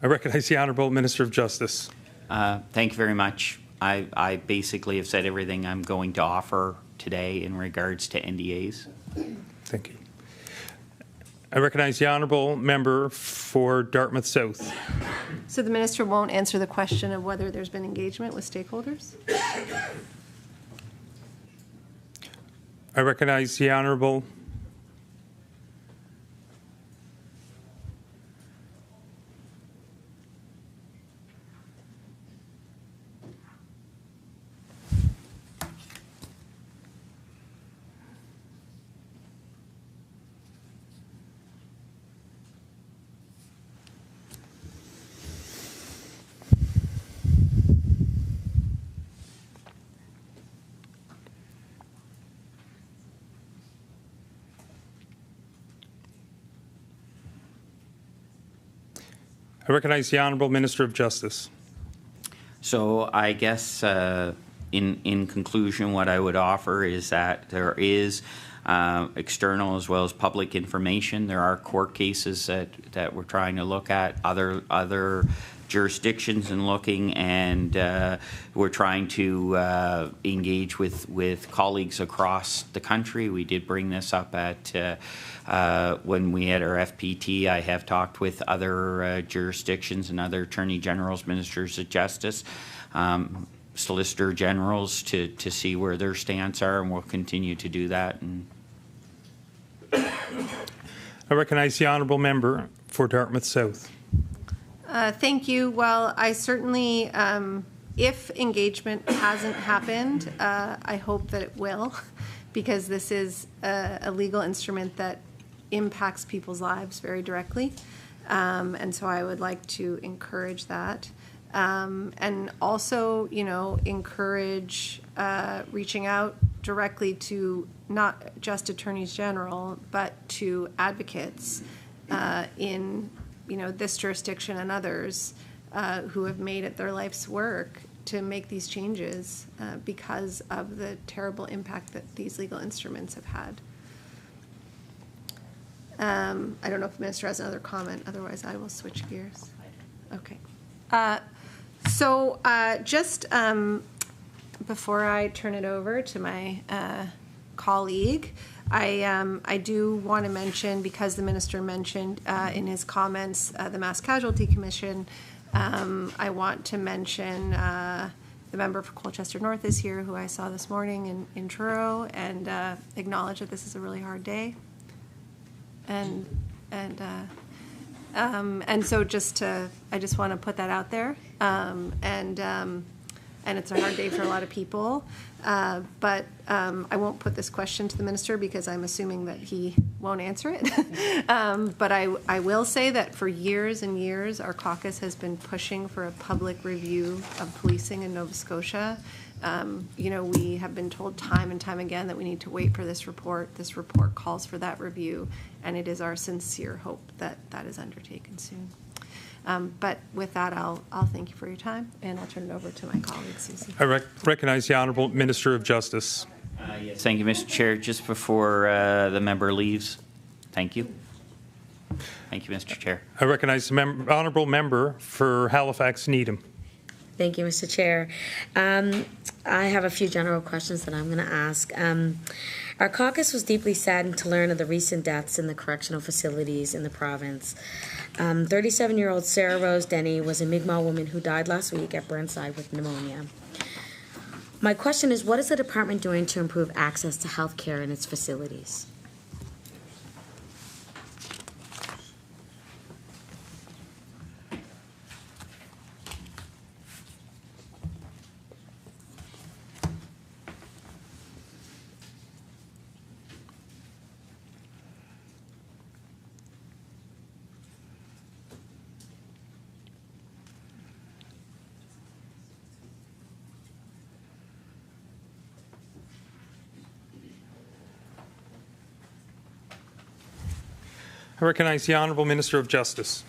I recognize the Honourable Minister of Justice. Thank you very much. I basically have said everything I'm going to offer today in regards to NDAs. Thank you. I recognize the Honourable Member for Dartmouth South. So the minister won't answer the question of whether there's been engagement with stakeholders? I recognize the Honourable I recognize the Honourable Minister of Justice. So I guess in conclusion, what I would offer is that there is external as well as public information. There are court cases that we're trying to look at, other jurisdictions and looking, and we're trying to engage with colleagues across the country. We did bring this up at when we had our FPT. I have talked with other jurisdictions and other attorney generals, ministers of justice, solicitor generals to see where their stance are, and we'll continue to do that. And I recognize the Honourable Member for Dartmouth South. Thank you. Well, I certainly, if engagement hasn't happened, I hope that it will, because this is a legal instrument that impacts people's lives very directly. And so I would like to encourage that. And also, you know, encourage reaching out directly to not just attorneys general, but to advocates in, you know, this jurisdiction and others who have made it their life's work to make these changes because of the terrible impact that these legal instruments have had. I don't know if the Minister has another comment, otherwise I will switch gears. Okay. So just before I turn it over to my colleague, I do want to mention, because the Minister mentioned in his comments the Mass Casualty Commission, I want to mention the member for Colchester North is here, who I saw this morning in Truro, and acknowledge that this is a really hard day. And so I just want to put that out there. And it's a hard day for a lot of people. But I won't put this question to the Minister because I'm assuming that he won't answer it. But I will say that for years and years, our caucus has been pushing for a public review of policing in Nova Scotia. You know, we have been told time and time again that we need to wait for this report. This report calls for that review, and it is our sincere hope that that is undertaken soon. But with that, I'll thank you for your time, and I'll turn it over to my colleague, Susie. I recognize the Honourable Minister of Justice. Yes, thank you, Mr. Chair. Just before the member leaves, thank you. Thank you, Mr. Chair. I recognize the Honourable Member for Halifax Needham. Thank you, Mr. Chair. I have a few general questions that I'm going to ask. Our caucus was deeply saddened to learn of the recent deaths in the correctional facilities in the province. 37-year-old Sarah Rose Denny was a Mi'kmaq woman who died last week at Burnside with pneumonia. My question is, what is the department doing to improve access to health care in its facilities? I recognize the Honourable Minister of Justice.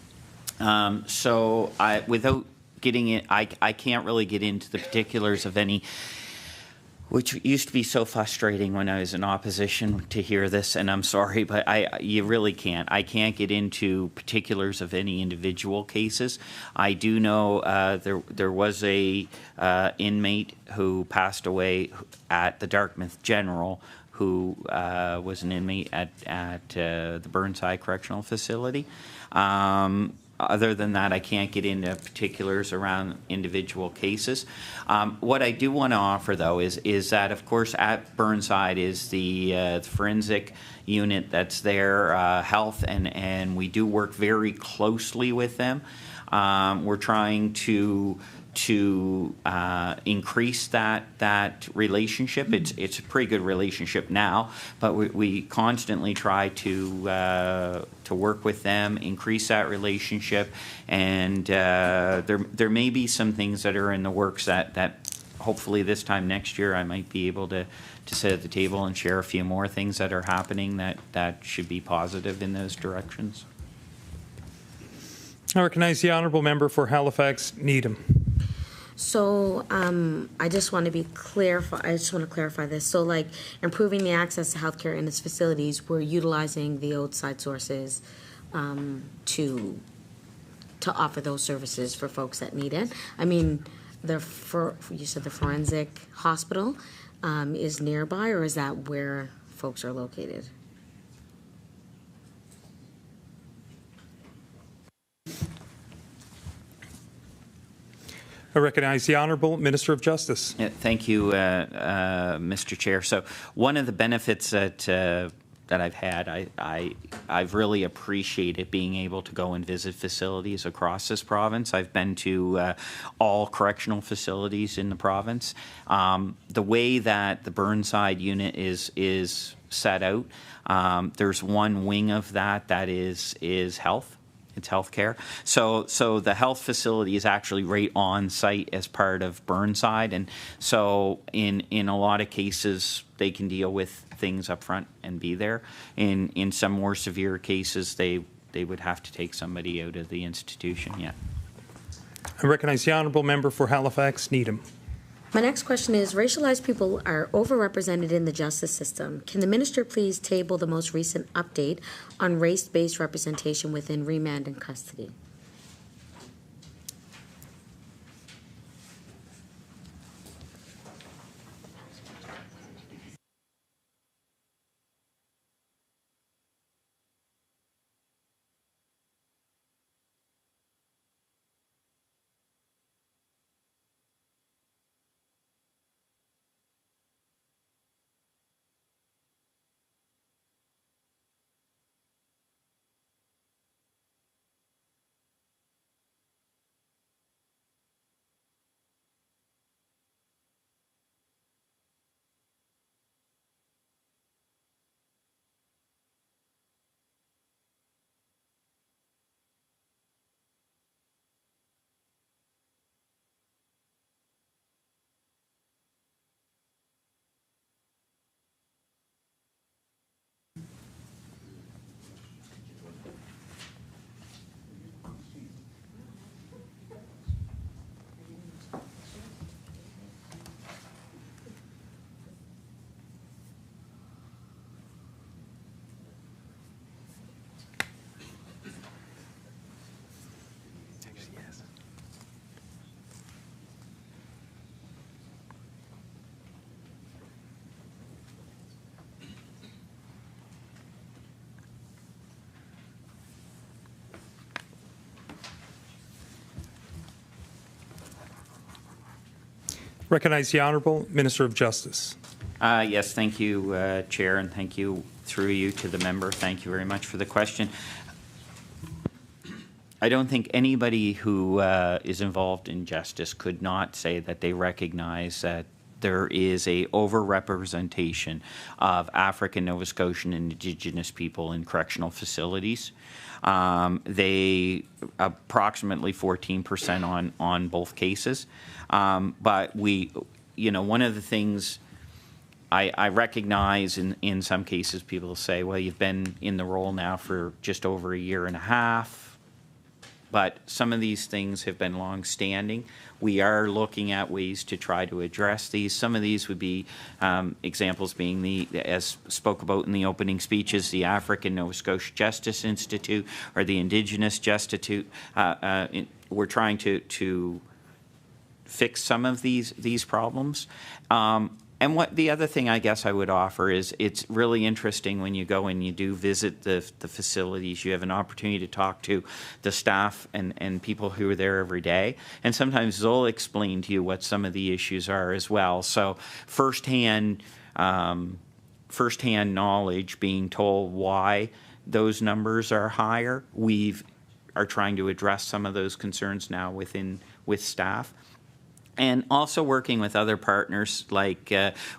So without getting in, I can't really get into the particulars of any, which used to be so frustrating when I was in opposition to hear this, and I'm sorry, but you really can't. I can't get into particulars of any individual cases. I do know there was a inmate who passed away at the Dartmouth General, who was an inmate at the Burnside Correctional Facility. Other than that, I can't get into particulars around individual cases. What I do want to offer, though, is that, of course, at Burnside is the forensic unit that's there, health, and we do work very closely with them. We're trying to increase that relationship. It's a pretty good relationship now, but we constantly try to work with them, increase that relationship, and there may be some things that are in the works that hopefully this time next year I might be able to sit at the table and share a few more things that are happening that should be positive in those directions. I recognize the honourable member for Halifax Needham. So I just want to clarify this. So, like, improving the access to healthcare in its facilities, we're utilizing the outside sources to offer those services for folks that need it. I mean, you said the forensic hospital is nearby, or is that where folks are located? I recognize the Honourable Minister of Justice. Yeah, thank you, Mr. Chair. So one of the benefits that I've had, I've really appreciated being able to go and visit facilities across this province. I've been to all correctional facilities in the province. The way that the Burnside unit is set out, there's one wing of that is health. It's healthcare. So the health facility is actually right on site as part of Burnside, and so in a lot of cases they can deal with things up front and be there. In some more severe cases, they would have to take somebody out of the institution. Yeah. I recognize the honourable member for Halifax Needham. My next question is, racialized people are overrepresented in the justice system. Can the minister please table the most recent update on race-based representation within remand and custody? Recognize the Honourable Minister of Justice. Yes, thank you, Chair, and thank you, through you, to the member. Thank you very much for the question. I don't think anybody who is involved in justice could not say that they recognize that there is a overrepresentation of African, Nova Scotian, and Indigenous people in correctional facilities. They approximately 14% on both cases. But one of the things I recognize in some cases, people say, well, you've been in the role now for just over a year and a half. But some of these things have been long-standing. We are looking at ways to try to address these. Some of these would be examples being as spoke about in the opening speeches, the African Nova Scotia Justice Institute or the Indigenous Justice. We're trying to fix some of these problems. And what the other thing I guess I would offer is it's really interesting when you go and you do visit the facilities. You have an opportunity to talk to the staff and people who are there every day. And sometimes they'll explain to you what some of the issues are as well. So firsthand knowledge, being told why those numbers are higher. We are trying to address some of those concerns now with staff. And also working with other partners, like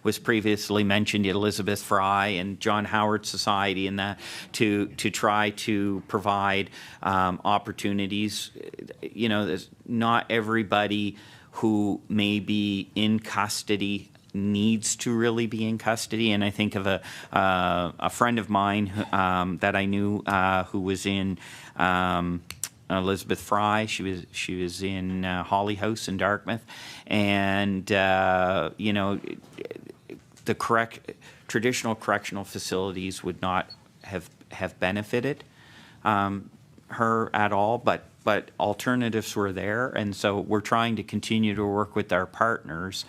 was previously mentioned, Elizabeth Fry and John Howard Society, and that to try to provide opportunities. Not everybody who may be in custody needs to really be in custody. And I think of a friend of mine that I knew who was in Elizabeth Fry. She was in Holly House in Dartmouth, and you know, the traditional correctional facilities would not have benefited her at all, but alternatives were there, and so we're trying to continue to work with our partners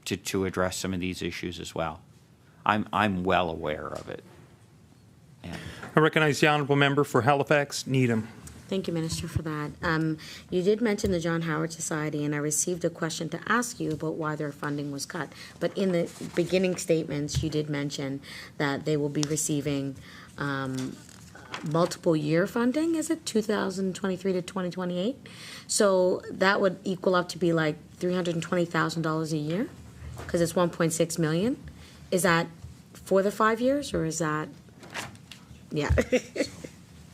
to address some of these issues as well. I'm well aware of it. Yeah. I recognize the honourable member for Halifax Needham. Thank you, Minister, for that. You did mention the John Howard Society, and I received a question to ask you about why their funding was cut. But in the beginning statements, you did mention that they will be receiving multiple year funding, is it 2023 to 2028? So that would equal up to be like $320,000 a year, because it's 1.6 million. Is that for the 5 years, or is that, yeah?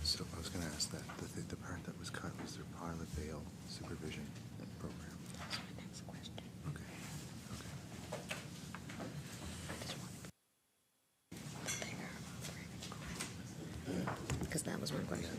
So I was going to ask that. The part that was cut was their pilot bail supervision program. That's my next question. Okay. Because that was my question.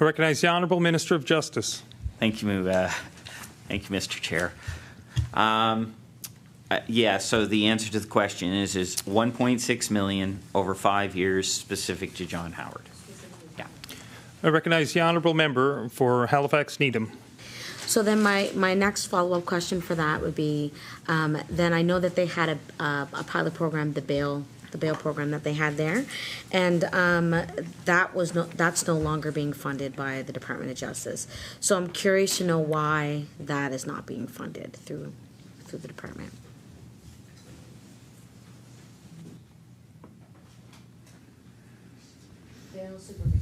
I recognize the Honourable Minister of Justice. Thank you, Mr. Chair. Yeah, so the answer to the question is 1.6 million over 5 years specific to John Howard. Yeah. I recognize the Honourable member for Halifax Needham. So then my next follow-up question for that would be, then I know that they had a pilot program, the bail program that they had there, and that's no longer being funded by the Department of Justice. So I'm curious to know why that is not being funded through the department. Bail supervision.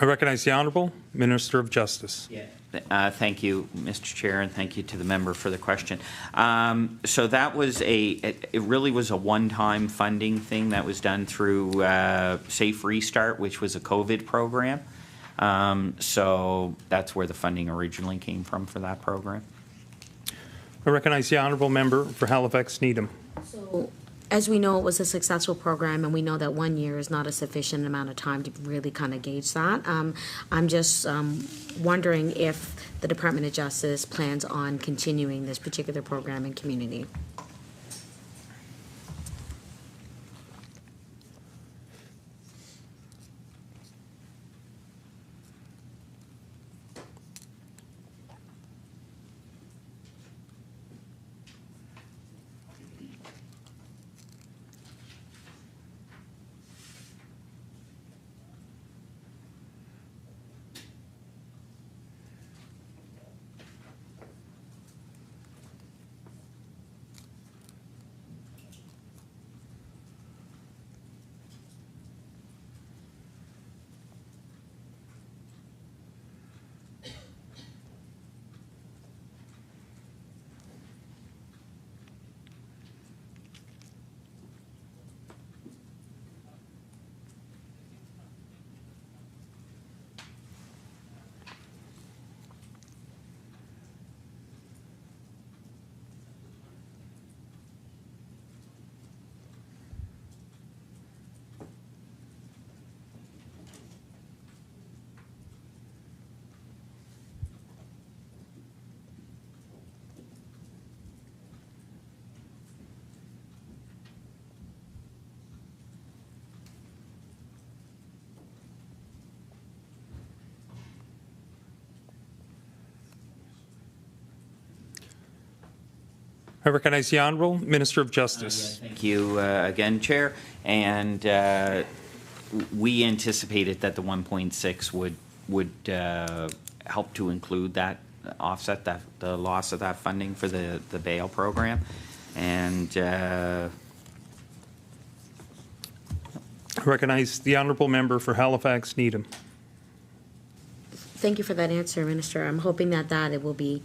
I recognize the Honourable Minister of Justice. Yeah. Thank you, Mr. Chair, and thank you to the member for the question. So that was it really was a one-time funding thing that was done through Safe Restart, which was a COVID program. So that's where the funding originally came from for that program. I recognize the Honourable member for Halifax Needham. So, as we know, it was a successful program, and we know that 1 year is not a sufficient amount of time to really kind of gauge that. I'm just wondering if the Department of Justice plans on continuing this particular program in community. I recognize the Honourable Minister of Justice. Thank you again, Chair. And we anticipated that the 1.6 would help to include that, offset that, the loss of that funding for the bail program. And I recognize the Honourable Member for Halifax Needham. Thank you for that answer, Minister. I'm hoping that it will be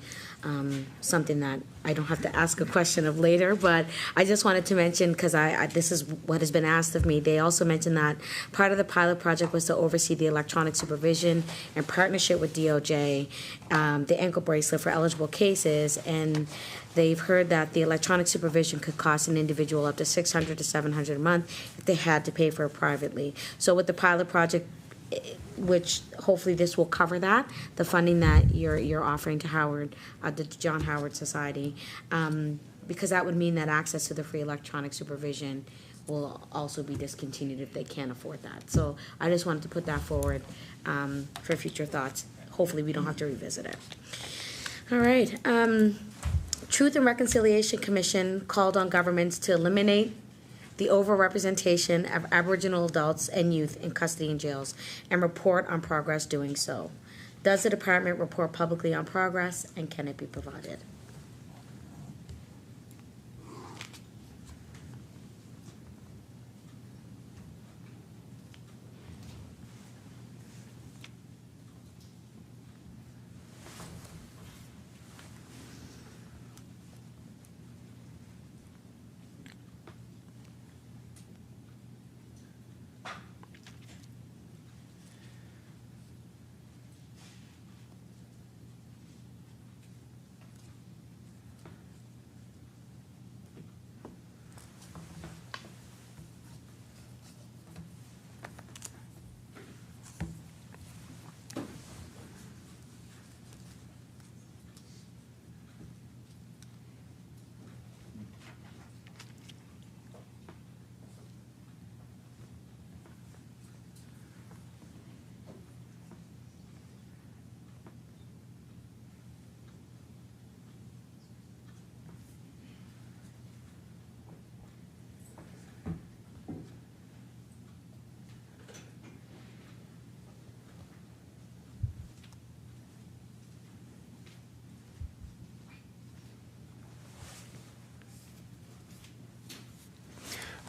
something that I don't have to ask a question of later, but I just wanted to mention, because this is what has been asked of me. They also mentioned that part of the pilot project was to oversee the electronic supervision in partnership with DOJ, the ankle bracelet for eligible cases, and they've heard that the electronic supervision could cost an individual up to $600 to $700 a month if they had to pay for it privately. So with the pilot project, which hopefully this will cover that, the funding that you're offering to Howard, the John Howard Society, because that would mean that access to the free electronic supervision will also be discontinued if they can't afford that. So I just wanted to put that forward for future thoughts. Hopefully we don't have to revisit it. All right. Truth and Reconciliation Commission called on governments to eliminate the overrepresentation of Aboriginal adults and youth in custody and jails, and report on progress doing so. Does the department report publicly on progress, and can it be provided?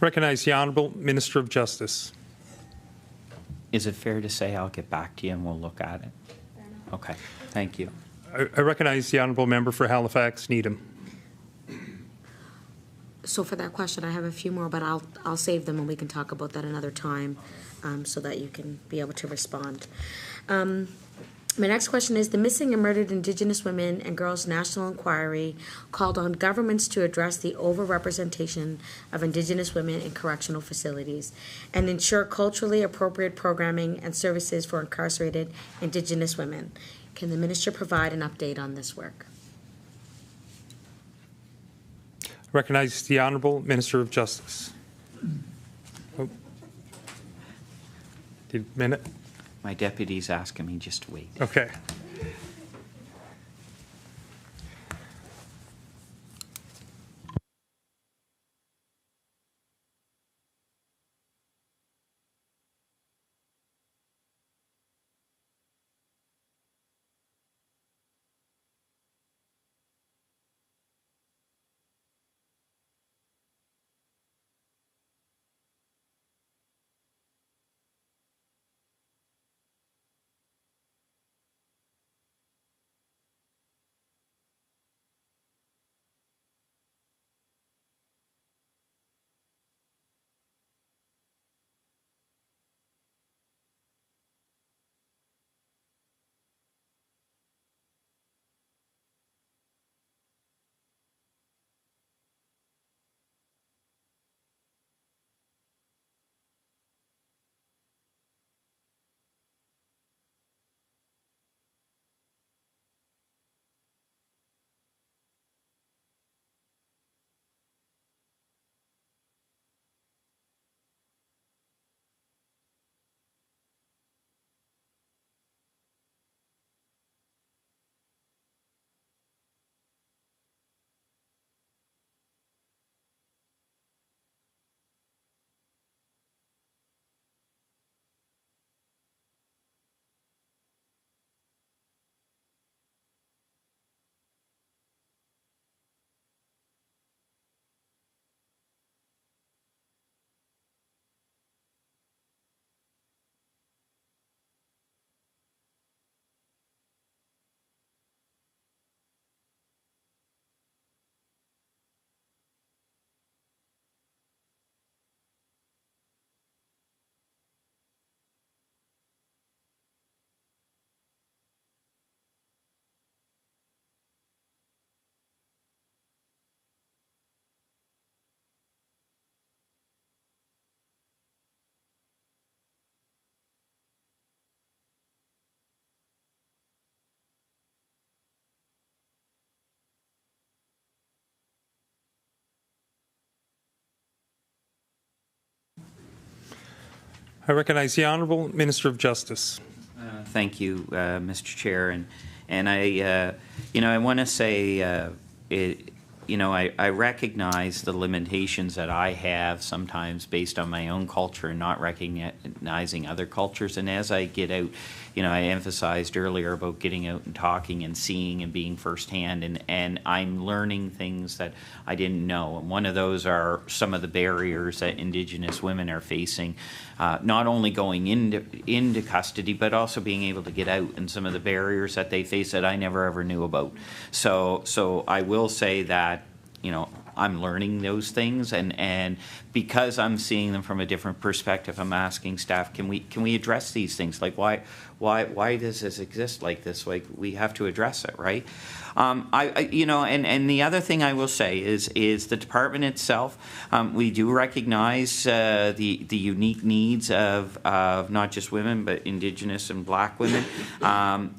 Recognize the Honourable Minister of Justice. is it fair to say I'll get back to you and we'll look at it? Okay, thank you. I recognize the Honourable Member for Halifax Needham. So for that question, I have a few more, but I'll save them and we can talk about that another time, so that you can be able to respond. My next question is, the Missing and Murdered Indigenous Women and Girls National Inquiry called on governments to address the overrepresentation of Indigenous women in correctional facilities and ensure culturally appropriate programming and services for incarcerated Indigenous women. Can the Minister provide an update on this work? Recognize the Honourable Minister of Justice. Oh. Need a minute? My deputy's asking me just to wait. Okay. I recognize the Honourable Minister of Justice. Thank you, Mr. Chair, and I want to say, I recognize the limitations that I have sometimes based on my own culture and not recognizing other cultures. And as I get out, I emphasized earlier about getting out and talking and seeing and being firsthand, and I'm learning things that I didn't know. And one of those are some of the barriers that Indigenous women are facing, not only going into custody, but also being able to get out, and some of the barriers that they face that I never ever knew about. So I will say that, I'm learning those things, and because I'm seeing them from a different perspective, I'm asking staff, can we address these things? Like, why does this exist like this? Like, we have to address it, right? And the other thing I will say is the department itself, we do recognize the unique needs of not just women, but Indigenous and Black women.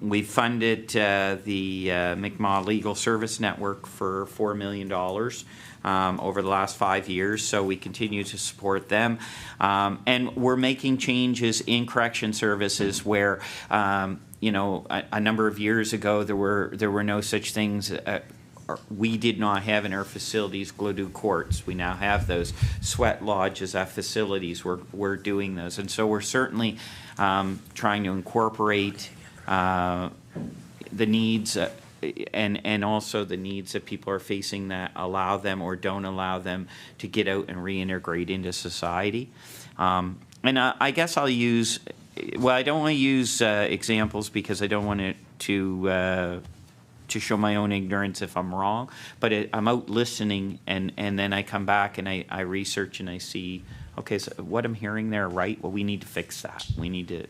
We funded the Mi'kmaq Legal Service Network for $4 million. Over the last 5 years, so we continue to support them. And we're making changes in correction services where, a number of years ago there were no such things. We did not have in our facilities Gladue courts. We now have those sweat lodges at facilities. We're doing those, and so we're certainly trying to incorporate the needs. And also the needs that people are facing that allow them or don't allow them to get out and reintegrate into society. And I guess I'll use, I don't want to use examples because I don't want it to show my own ignorance if I'm wrong, but I'm out listening, and then I come back and I research and I see, okay, so what I'm hearing there, right? Well, we need to fix that. We need to,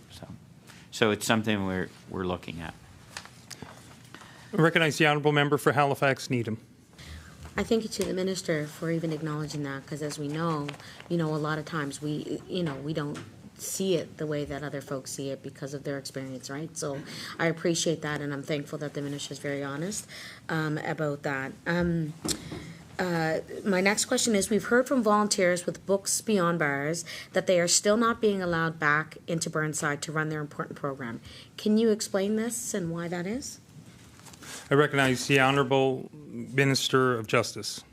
so it's something we're looking at. I recognize the Honourable Member for Halifax Needham. I thank you to the Minister for even acknowledging that, because as we know, a lot of times we don't see it the way that other folks see it because of their experience, right? So I appreciate that, and I'm thankful that the Minister is very honest about that. My next question is, we've heard from volunteers with Books Beyond Bars that they are still not being allowed back into Burnside to run their important program. Can you explain this and why that is? I recognize the Honourable Minister of Justice.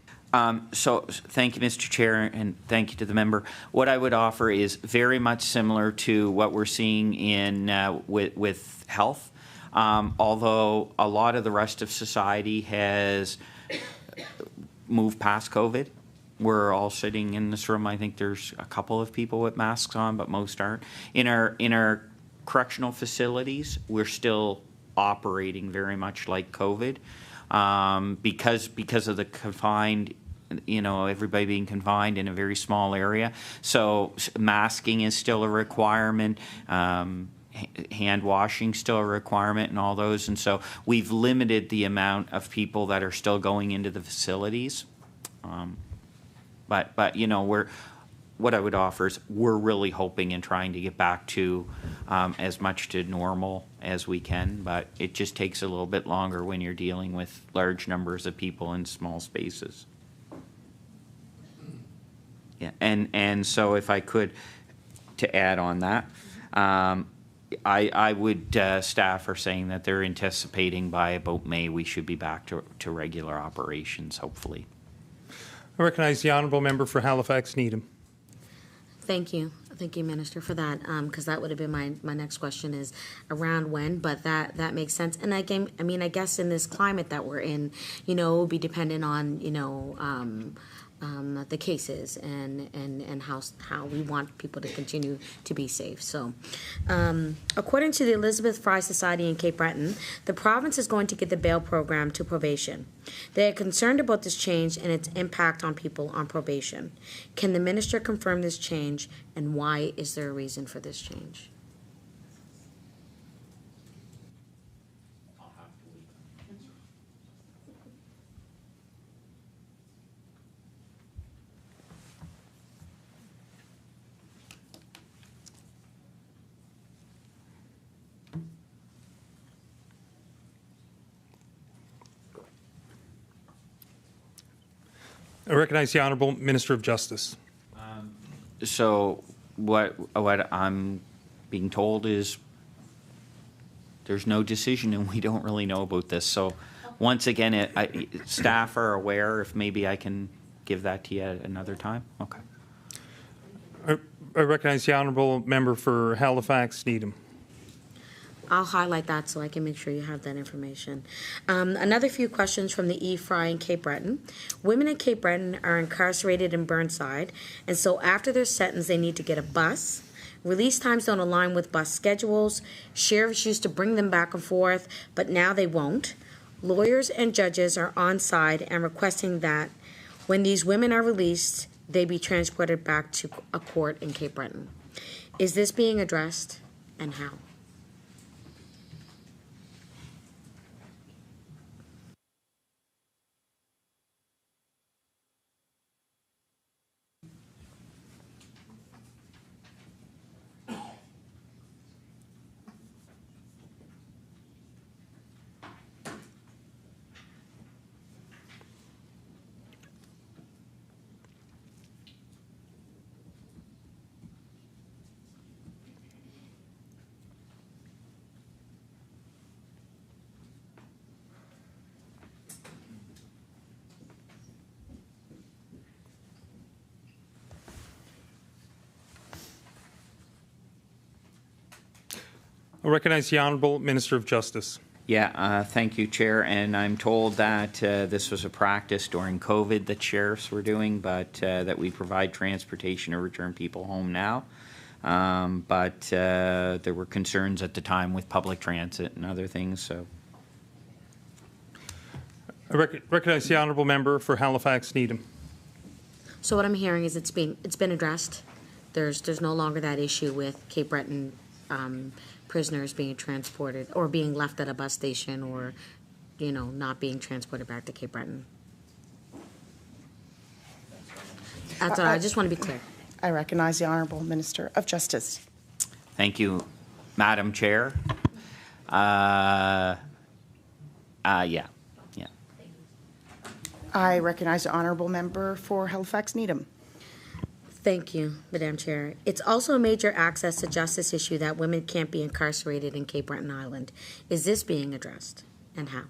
So thank you, Mr. Chair, and thank you to the member. What I would offer is very much similar to what we're seeing in with health, although a lot of the rest of society has moved past COVID. We're all sitting in this room. I think there's a couple of people with masks on, but most aren't. In our correctional facilities, we're still operating very much like COVID, because of the confined, everybody being confined in a very small area. So masking is still a requirement, hand washing still a requirement, and all those. And so we've limited the amount of people that are still going into the facilities. But what I would offer is we're really hoping and trying to get back to as much to normal as we can, but it just takes a little bit longer when you're dealing with large numbers of people in small spaces. Yeah, and so if I could, to add on that, I would, staff are saying that they're anticipating by about May we should be back to regular operations, hopefully. I recognize the Honourable Member for Halifax Needham. Thank you, Minister, for that, because that would have been my next question is around when, but that makes sense. And again, I guess in this climate that we're in, it will be dependent on, the cases and how we want people to continue to be safe. So, according to the Elizabeth Fry Society in Cape Breton, the province is going to get the bail program to probation. They are concerned about this change and its impact on people on probation. Can the Minister confirm this change, and why is there a reason for this change? I recognize the Honourable Minister of Justice. So what I'm being told is there's no decision and we don't really know about this. So once again, staff are aware. If maybe I can give that to you at another time. Okay. I recognize the honourable member for Halifax Needham. I'll highlight that so I can make sure you have that information. Another few questions from the E-Fry in Cape Breton. Women in Cape Breton are incarcerated in Burnside, and so after their sentence, they need to get a bus. Release times don't align with bus schedules. Sheriffs used to bring them back and forth, but now they won't. Lawyers and judges are on side and requesting that when these women are released, they be transported back to a court in Cape Breton. Is this being addressed, and how? I recognize the Honourable Minister of Justice. Yeah, thank you, Chair. And I'm told that this was a practice during COVID that sheriffs were doing, but that we provide transportation to return people home now. But there were concerns at the time with public transit and other things. So, I recognize the honourable member for Halifax Needham. So what I'm hearing is it's been addressed. There's no longer that issue with Cape Breton prisoners being transported or being left at a bus station or, not being transported back to Cape Breton. That's all. I just want to be clear. I recognize the Honourable Minister of Justice. thank you, Madam Chair. Yeah. I recognize the Honourable Member for Halifax Needham. Thank you, Madam Chair. It's also a major access to justice issue that women can't be incarcerated in Cape Breton Island. Is this being addressed, and how?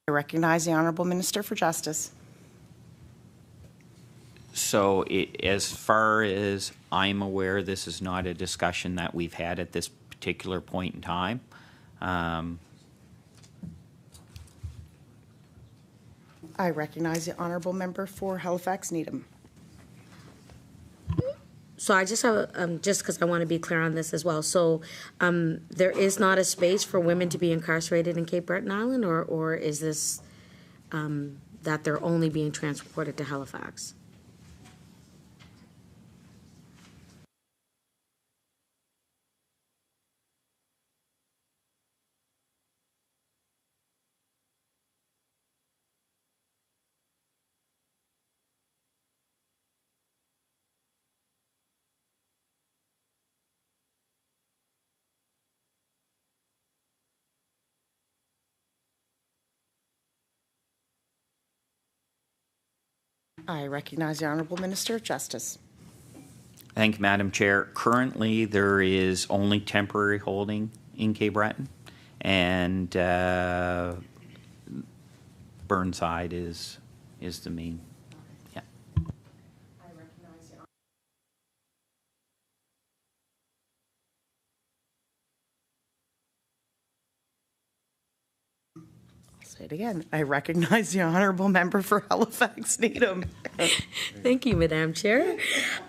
I recognize the Honourable Minister for Justice. So as far as I'm aware, this is not a discussion that we've had at this particular point in time. I recognize the Honourable Member for Halifax Needham. So I just have, just because I want to be clear on this as well. So there is not a space for women to be incarcerated in Cape Breton Island, or is this that they're only being transported to Halifax? I recognize the Honourable Minister of Justice. Thank you, Madam Chair. Currently, there is only temporary holding in Cape Breton, and Burnside is the main. Yeah. Say it again. I recognize the Honourable Member for Halifax Needham. Thank you, Madam Chair.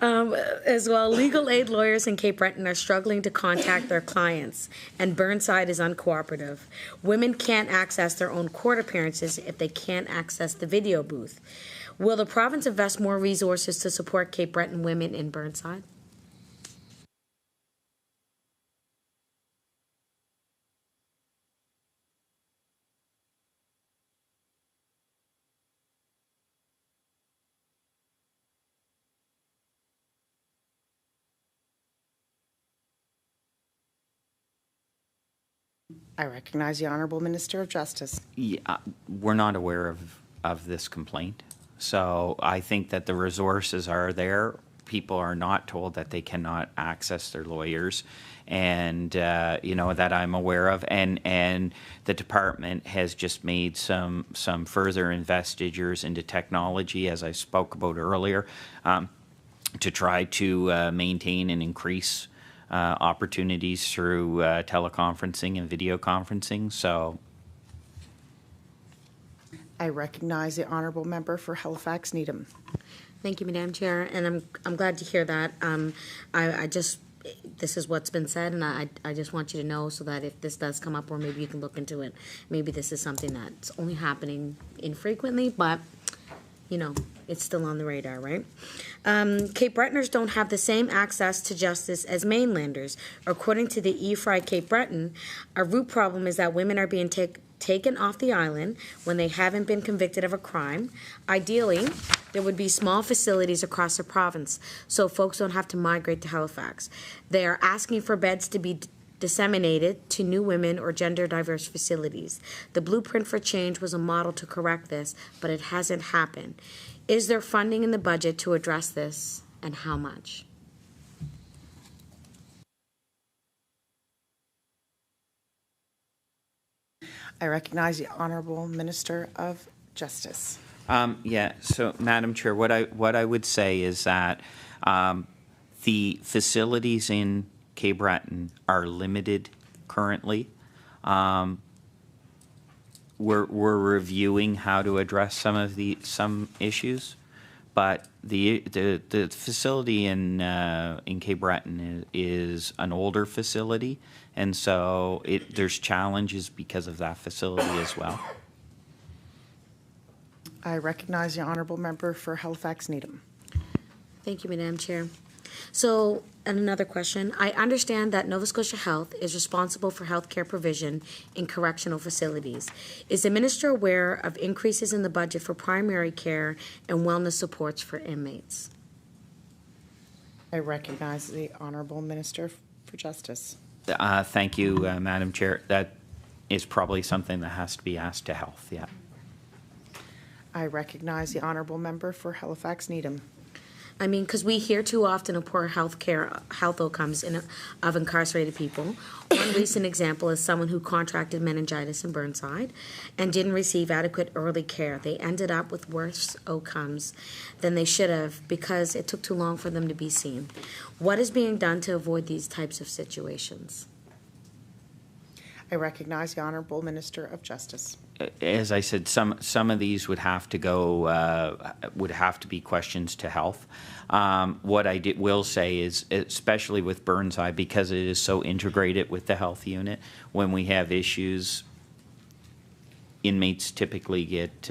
As well, legal aid lawyers in Cape Breton are struggling to contact their clients, and Burnside is uncooperative. Women can't access their own court appearances if they can't access the video booth. Will the province invest more resources to support Cape Breton women in Burnside? I recognize the Honourable Minister of Justice. Yeah, we're not aware of this complaint. So I think that the resources are there. People are not told that they cannot access their lawyers, and that I'm aware of. And the department has just made some further investitures into technology, as I spoke about earlier, to try to maintain and increase opportunities through teleconferencing and video conferencing. So I recognize the honourable member for Halifax Needham. Thank you, Madam Chair, and I'm glad to hear that. This is what's been said, and I just want you to know so that if this does come up, or maybe you can look into it, maybe this is something that's only happening infrequently, but it's still on the radar, right? Cape Bretoners don't have the same access to justice as mainlanders. According to the EFRI Cape Breton, a root problem is that women are being taken off the island when they haven't been convicted of a crime. Ideally, there would be small facilities across the province so folks don't have to migrate to Halifax. They are asking for beds to be disseminated to new women or gender diverse facilities. The blueprint for change was a model to correct this, but it hasn't happened. Is there funding in the budget to address this, and how much? I recognize the Honourable Minister of Justice. So, Madam Chair, what I would say is that the facilities in Cape Breton are limited currently. We're reviewing how to address some issues, but the facility in Cape Breton is an older facility, and so there's challenges because of that facility as well. I recognize the honourable member for Halifax Needham. Thank you, Madam Chair. So, and another question. I understand that Nova Scotia Health is responsible for health care provision in correctional facilities. Is the Minister aware of increases in the budget for primary care and wellness supports for inmates? I recognize the Honourable Minister for Justice. Thank you, Madam Chair. That is probably something that has to be asked to Health, yeah. I recognize the honourable member for Halifax Needham. I mean, because we hear too often of poor health outcomes of incarcerated people. One recent example is someone who contracted meningitis in Burnside and didn't receive adequate early care. They ended up with worse outcomes than they should have because it took too long for them to be seen. What is being done to avoid these types of situations? I recognize the Honourable Minister of Justice. As I said, some of these would have to go would have to be questions to Health. What I will say is, especially with Burnside, because it is so integrated with the Health unit, when we have issues, inmates typically get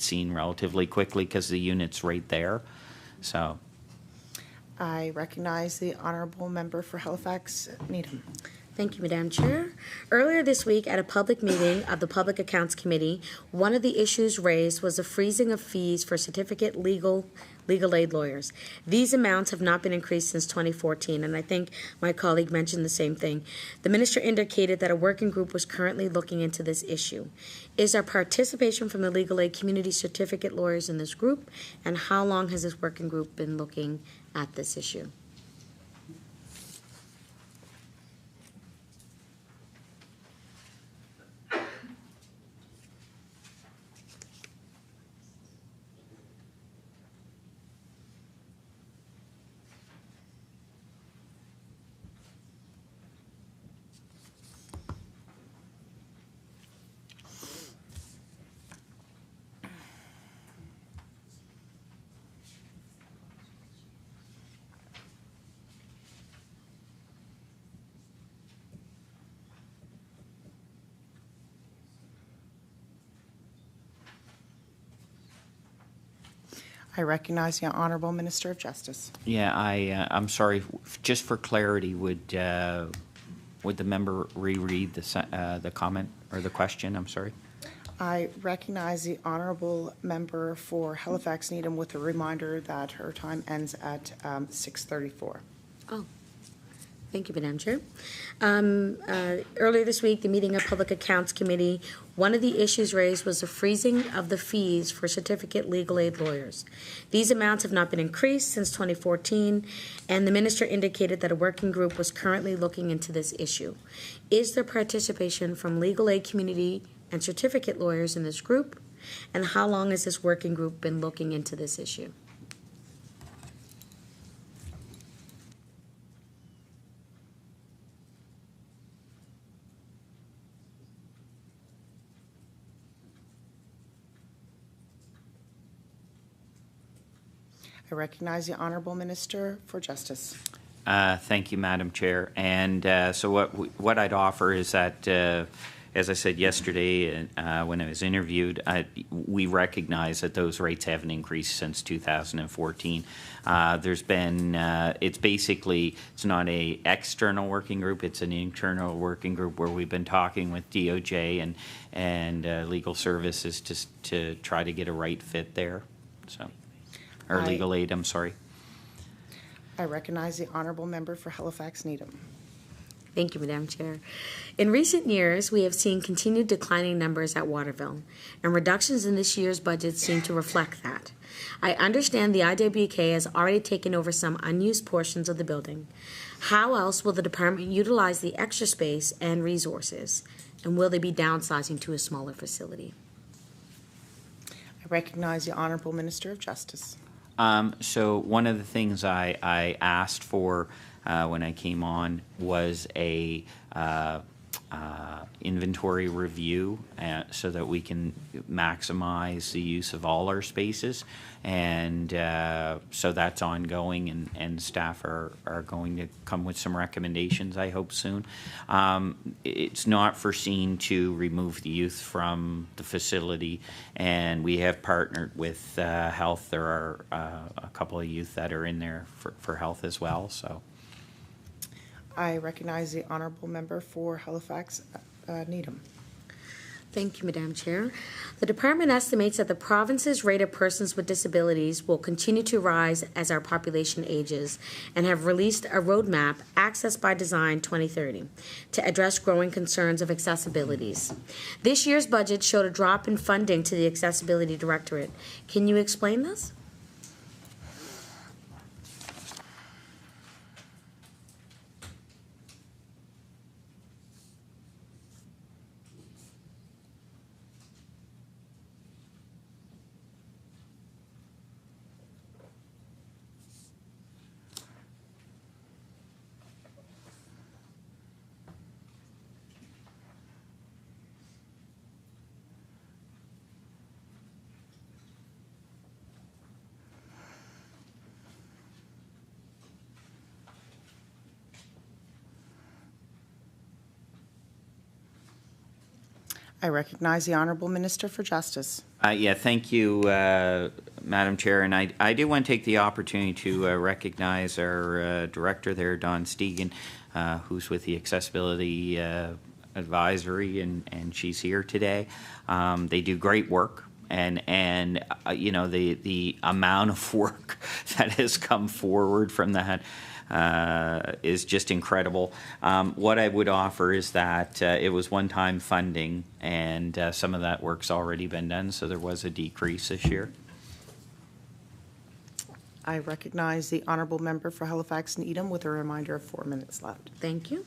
seen relatively quickly because the unit's right there. So, I recognize the Honourable Member for Halifax Needham. Thank you, Madam Chair. Earlier this week, at a public meeting of the Public Accounts Committee, one of the issues raised was the freezing of fees for certificate legal aid lawyers. These amounts have not been increased since 2014, and I think my colleague mentioned the same thing. The Minister indicated that a working group was currently looking into this issue. Is there participation from the legal aid community certificate lawyers in this group, and how long has this working group been looking at this issue? I recognize the Honourable Minister of Justice. yeah, I'm sorry. Just for clarity, would the member reread the comment or the question? I'm sorry. I recognize the Honourable Member for Halifax Needham with a reminder that her time ends at 6:34. Oh, Thank you, Madam Chair. Earlier this week, the meeting of Public Accounts Committee, one of the issues raised was the freezing of the fees for certificate legal aid lawyers. These amounts have not been increased since 2014, and the minister indicated that a working group was currently looking into this issue. Is there participation from legal aid community and certificate lawyers in this group? And how long has this working group been looking into this issue? I recognize the Honourable Minister for Justice. Thank you, Madam Chair. And so what I'd offer is that, as I said yesterday when I was interviewed, we recognize that those rates haven't increased since 2014. There's been, it's not a external working group, it's an internal working group where we've been talking with DOJ and legal services to try to get a right fit there. So, or legal aid, I'm sorry. I recognize the Honourable Member for Halifax Needham. Thank you, Madam Chair. In recent years, we have seen continued declining numbers at Waterville, and reductions in this year's budget seem to reflect that. I understand the IWK has already taken over some unused portions of the building. How else will the department utilize the extra space and resources, and will they be downsizing to a smaller facility? I recognize the Honourable Minister of Justice. So one of the things I asked for when I came on was a inventory review so that we can maximize the use of all our spaces, and so that's ongoing, and staff are going to come with some recommendations, I hope, soon. It's not foreseen to remove the youth from the facility, and we have partnered with health. There are a couple of youth that are in there for health as well. So I recognize the Honourable Member for Halifax Needham. Thank you, Madam Chair. The department estimates that the province's rate of persons with disabilities will continue to rise as our population ages, and have released a roadmap, Access by Design 2030, to address growing concerns of accessibilities. This year's budget showed a drop in funding to the Accessibility Directorate. Can you explain this? I recognize the Honourable Minister for Justice. Yeah, thank you, Madam Chair. And I do want to take the opportunity to recognize our director there, Dawn Stegan, who's with the Accessibility Advisory, and she's here today. They do great work. And you know, the amount of work that has come forward from that is just incredible. What I would offer is that it was one-time funding, and some of that work's already been done, so there was a decrease this year. I recognize the Honourable Member for Halifax Needham with a reminder of 4 minutes left. Thank you.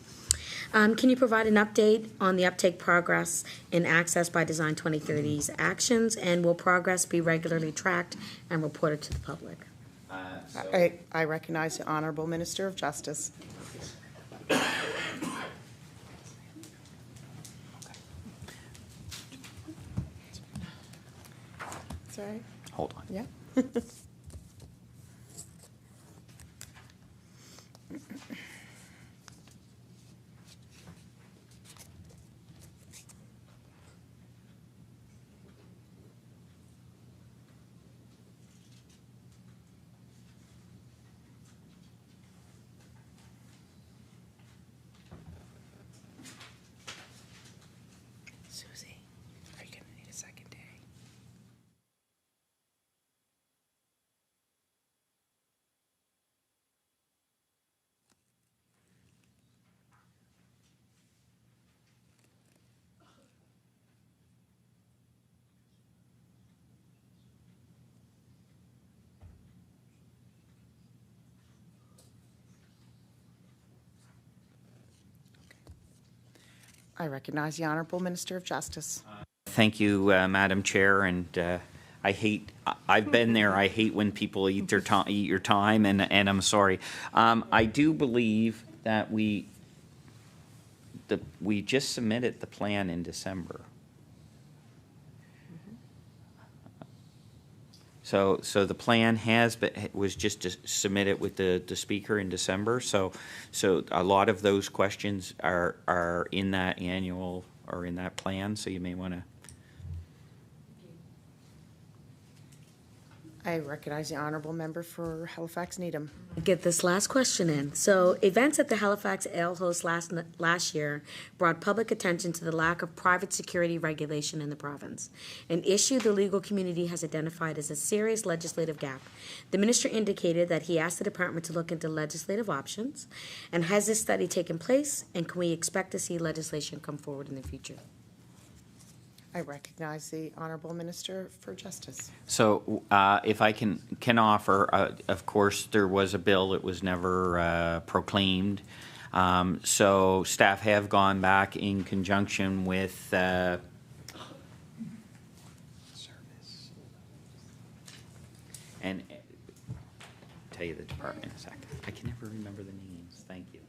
Can you provide an update on the uptake progress in Access by Design 2030's actions, and will progress be regularly tracked and reported to the public? I recognize the Honourable Minister of Justice. Sorry. Hold on. Yeah. Susie, are you going to need a second day? I recognize the Honourable Minister of Justice. Thank you, Madam Chair, and I've been there. I hate when people eat your time, and I'm sorry. I do believe that we just submitted the plan in December. So the plan was just submitted with the speaker in December. So a lot of those questions are in that annual or in that plan. So you may want to. I recognize the Honourable Member for Halifax Needham. Get this last question in. So, events at the Halifax Ale Host last year brought public attention to the lack of private security regulation in the province, an issue the legal community has identified as a serious legislative gap. The minister indicated that he asked the department to look into legislative options. And has this study taken place? And can we expect to see legislation come forward in the future? I recognize the Honourable Minister for Justice. So if I can offer, of course, there was a bill that was never proclaimed. So staff have gone back in conjunction with service. And tell you the department in a second. I can never remember the names. Thank you.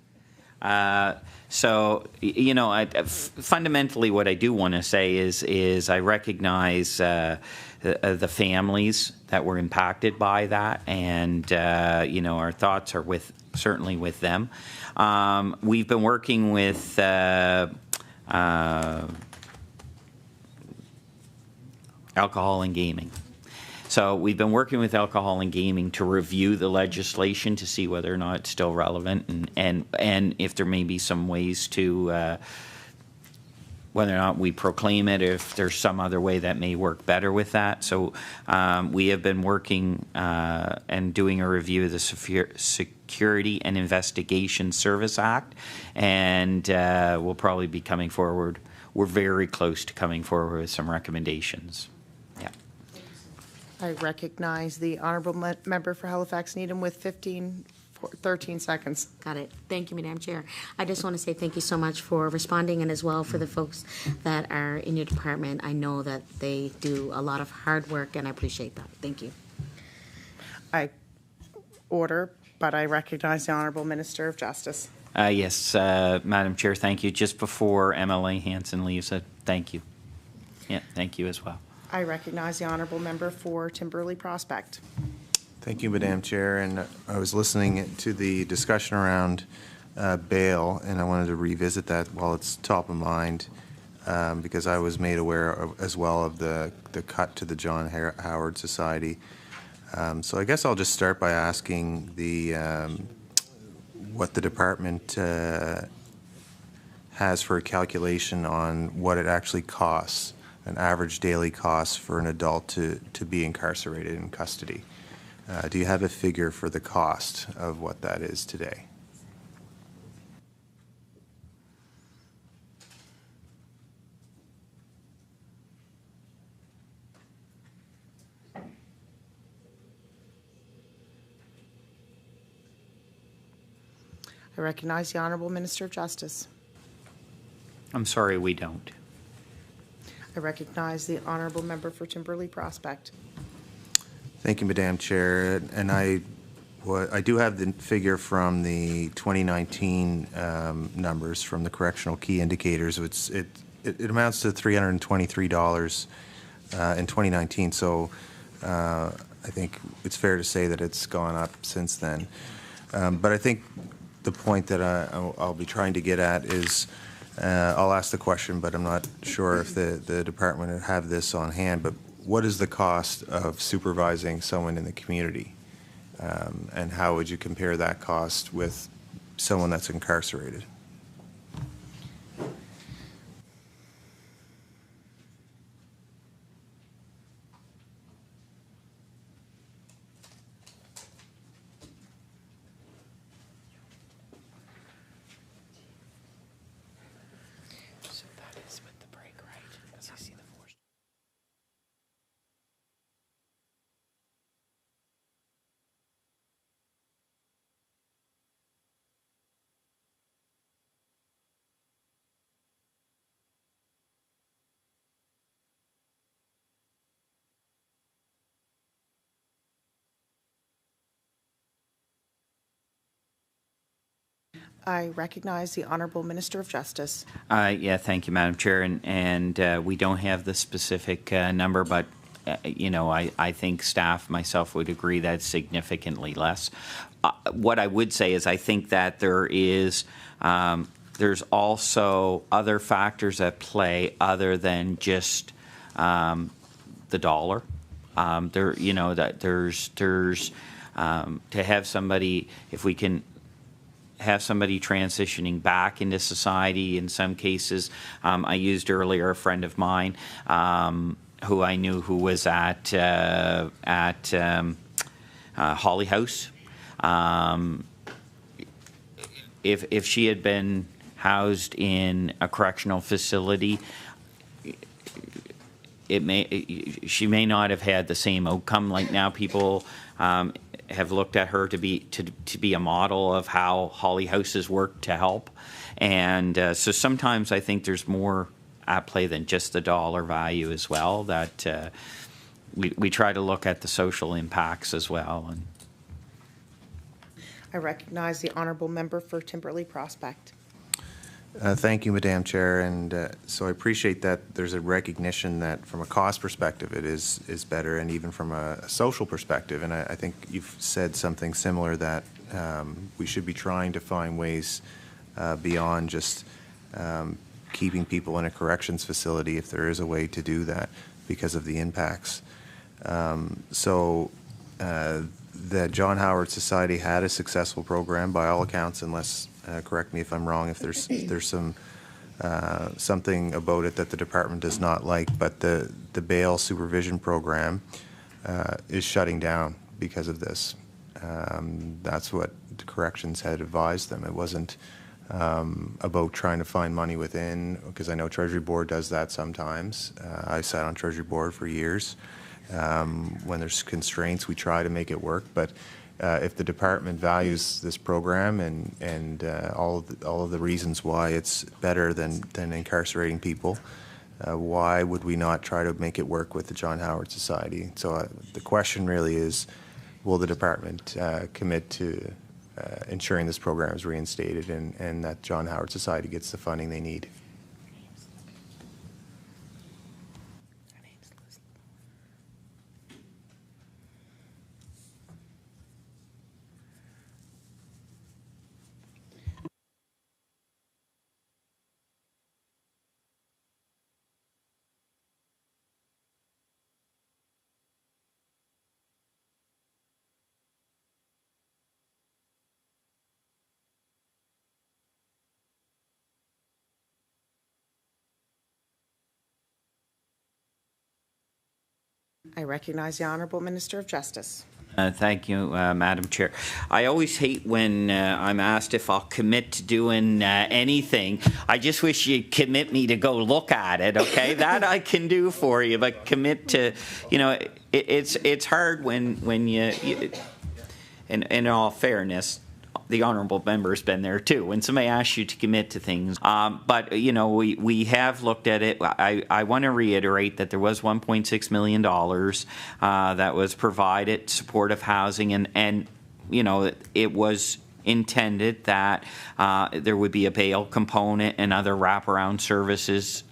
So, you know, fundamentally what I do want to say is I recognize the families that were impacted by that, and, you know, our thoughts are certainly with them. We've been working with alcohol and gaming. So we've been working with alcohol and gaming to review the legislation to see whether or not it's still relevant, and if there may be some ways to whether or not we proclaim it, if there's some other way that may work better with that. So we have been working and doing a review of the Security and Investigation Service Act, and we'll probably be coming forward. We're very close to coming forward with some recommendations. Yeah. I recognize the Honourable Member for Halifax Needham with 13 seconds. Got it. Thank you, Madam Chair. I just want to say thank you so much for responding, and as well for the folks that are in your department. I know that they do a lot of hard work, and I appreciate that. Thank you. I order, but I recognize the Honourable Minister of Justice. Yes, Madam Chair, thank you. Just before MLA Hanson leaves, thank you. Yeah, thank you as well. I recognize the Honourable Member for Timberley Prospect. Thank you, Madam Chair. And I was listening to the discussion around bail, and I wanted to revisit that while it's top of mind, because I was made aware as well of the cut to the John Howard Society. So I guess I'll just start by asking what the department has for a calculation on what it actually costs, an average daily cost for an adult to be incarcerated in custody. Do you have a figure for the cost of what that is today? I recognize the Honourable Minister of Justice. I'm sorry, we don't. I recognize the Honourable Member for Timberley Prospect. Thank you, Madam Chair. And I do have the figure from the 2019 numbers from the correctional key indicators. It amounts to $323 in 2019. So I think it's fair to say that it's gone up since then. But I think the point that I'll be trying to get at is, I'll ask the question, but I'm not sure if the department would have this on hand, but what is the cost of supervising someone in the community? And how would you compare that cost with someone that's incarcerated? I recognize the Honourable Minister of Justice. Yeah, thank you, Madam Chair. And we don't have the specific number, but you know, I think staff, myself, would agree that's significantly less. What I would say is I think that there is there's also other factors at play other than just the dollar. There, you know, that there's to have somebody, if we can have somebody transitioning back into society in some cases. I used earlier a friend of mine who I knew who was at Holly House. If she had been housed in a correctional facility, she may not have had the same outcome. Like now, people have looked at her to be a model of how Holly Houses work to help, and so sometimes I think there's more at play than just the dollar value as well. That we try to look at the social impacts as well. And I recognize the Honourable Member for Timberley Prospect. Thank you, Madam Chair, and so I appreciate that there's a recognition that from a cost perspective it is better, and even from a social perspective, and I think you've said something similar, that we should be trying to find ways beyond just keeping people in a corrections facility, if there is a way to do that, because of the impacts. The John Howard Society had a successful program by all accounts, unless correct me if I'm wrong, if there's some something about it that the department does not like, but the bail supervision program is shutting down because of this. That's what the corrections had advised them. It wasn't about trying to find money within, because I know Treasury Board does that sometimes. I sat on Treasury Board for years. When there's constraints, we try to make it work, but if the department values this program and all of the reasons why it's better than incarcerating people, why would we not try to make it work with the John Howard Society? So the question really is, will the department commit to ensuring this program is reinstated and that John Howard Society gets the funding they need? I recognize the Honourable Minister of Justice. Thank you, Madam Chair. I always hate when I'm asked if I'll commit to doing anything. I just wish you'd commit me to go look at it, okay? That I can do for you, but commit to, you know, it's hard when you in all fairness, the honourable member has been there too. When somebody asks you to commit to things, but you know, we have looked at it. I want to reiterate that there was $1.6 million that was provided supportive housing, and you know, it was intended that there would be a bail component and other wraparound services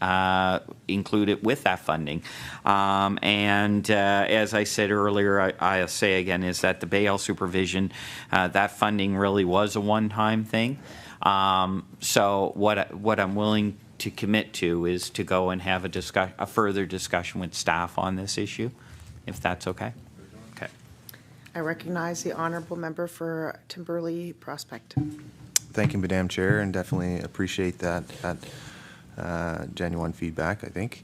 included with that funding. As I said earlier, I'll say again, is that the bail supervision, that funding really was a one-time thing. So what I'm willing to commit to is to go and have a further discussion with staff on this issue, if that's okay. Okay. I recognize the Honourable Member for Timberley Prospect. Thank you, Madam Chair, and definitely appreciate that genuine feedback, I think.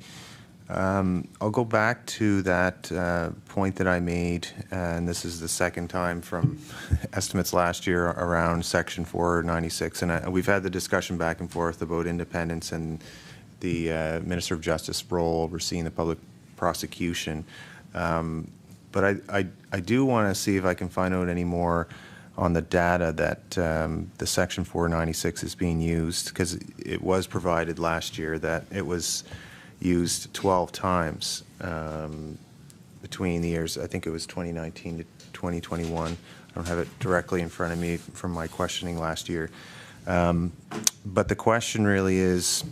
I'll go back to that point that I made, and this is the second time from estimates last year around Section 496, and we've had the discussion back and forth about independence and the Minister of Justice role overseeing the public prosecution. But I do want to see if I can find out any more on the data that the Section 496 is being used, because it was provided last year that it was used 12 times between the years, I think it was 2019 to 2021. I don't have it directly in front of me from my questioning last year. But the question really is,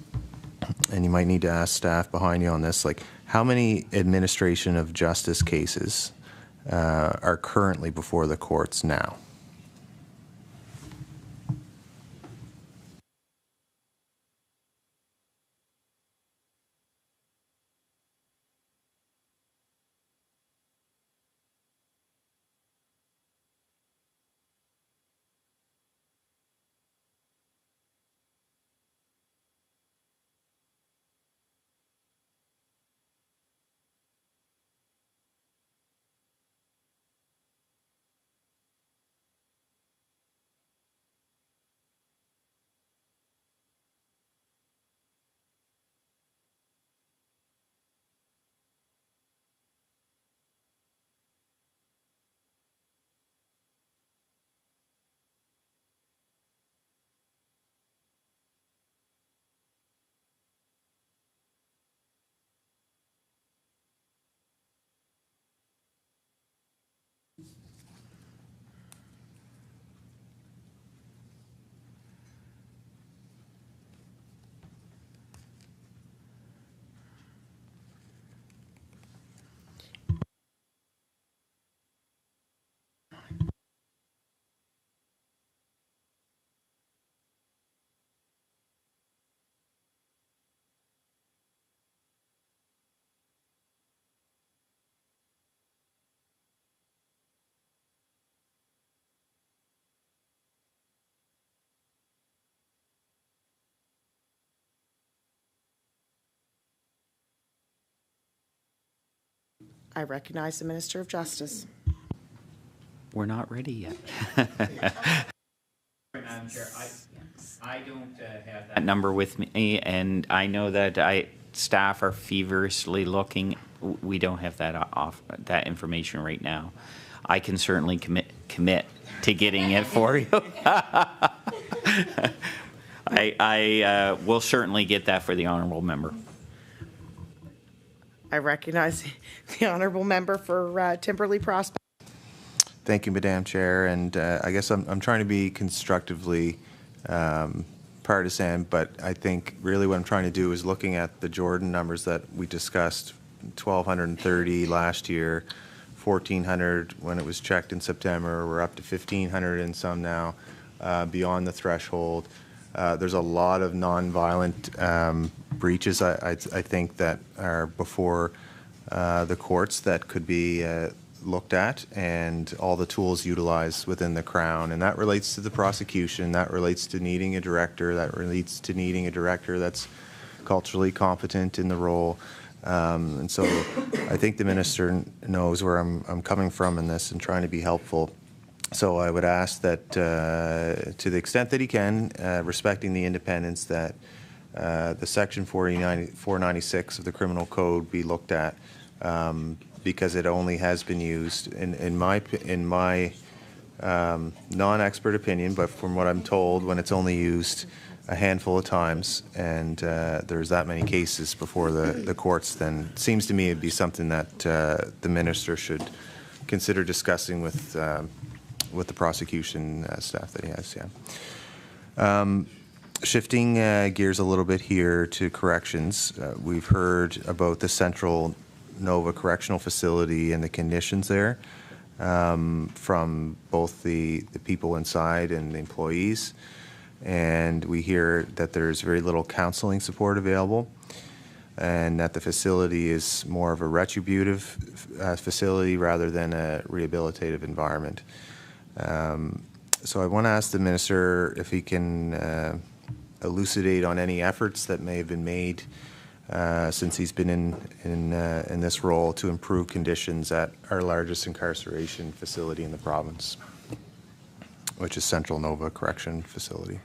and you might need to ask staff behind you on this, like how many administration of justice cases are currently before the courts now? I recognize the Minister of Justice. We're not ready yet. Madam Chair, I don't have that number with me, and I know that staff are feverishly looking. We don't have that information right now. I can certainly commit to getting it for you. I will certainly get that for the honourable member. I recognize the honourable member for Timberlea Prospect. Thank you, Madam Chair. And I guess I'm trying to be constructively partisan, but I think really what I'm trying to do is looking at the Jordan numbers that we discussed, 1,230 last year, 1,400 when it was checked in September. We're up to 1,500 in some now, beyond the threshold. There's a lot of nonviolent breaches, I think, that are before the courts that could be looked at, and all the tools utilized within the Crown. And that relates to the prosecution, that relates to needing a director, that relates to needing a director that's culturally competent in the role. And so I think the Minister knows where I'm coming from in this and trying to be helpful. So I would ask that to the extent that he can, respecting the independence, that the Section 496 of the Criminal Code be looked at, because it only has been used, in my non-expert opinion, but from what I'm told, when it's only used a handful of times, and there's that many cases before the courts, then it seems to me it'd be something that the Minister should consider discussing with the prosecution staff that he has. Yeah. Shifting gears a little bit here to corrections, we've heard about the Central Nova Correctional Facility and the conditions there, from both the people inside and the employees. And we hear that there's very little counseling support available, and that the facility is more of a retributive facility rather than a rehabilitative environment. So I want to ask the Minister if he can elucidate on any efforts that may have been made since he's been in this role to improve conditions at our largest incarceration facility in the province, which is Central Nova Correction Facility.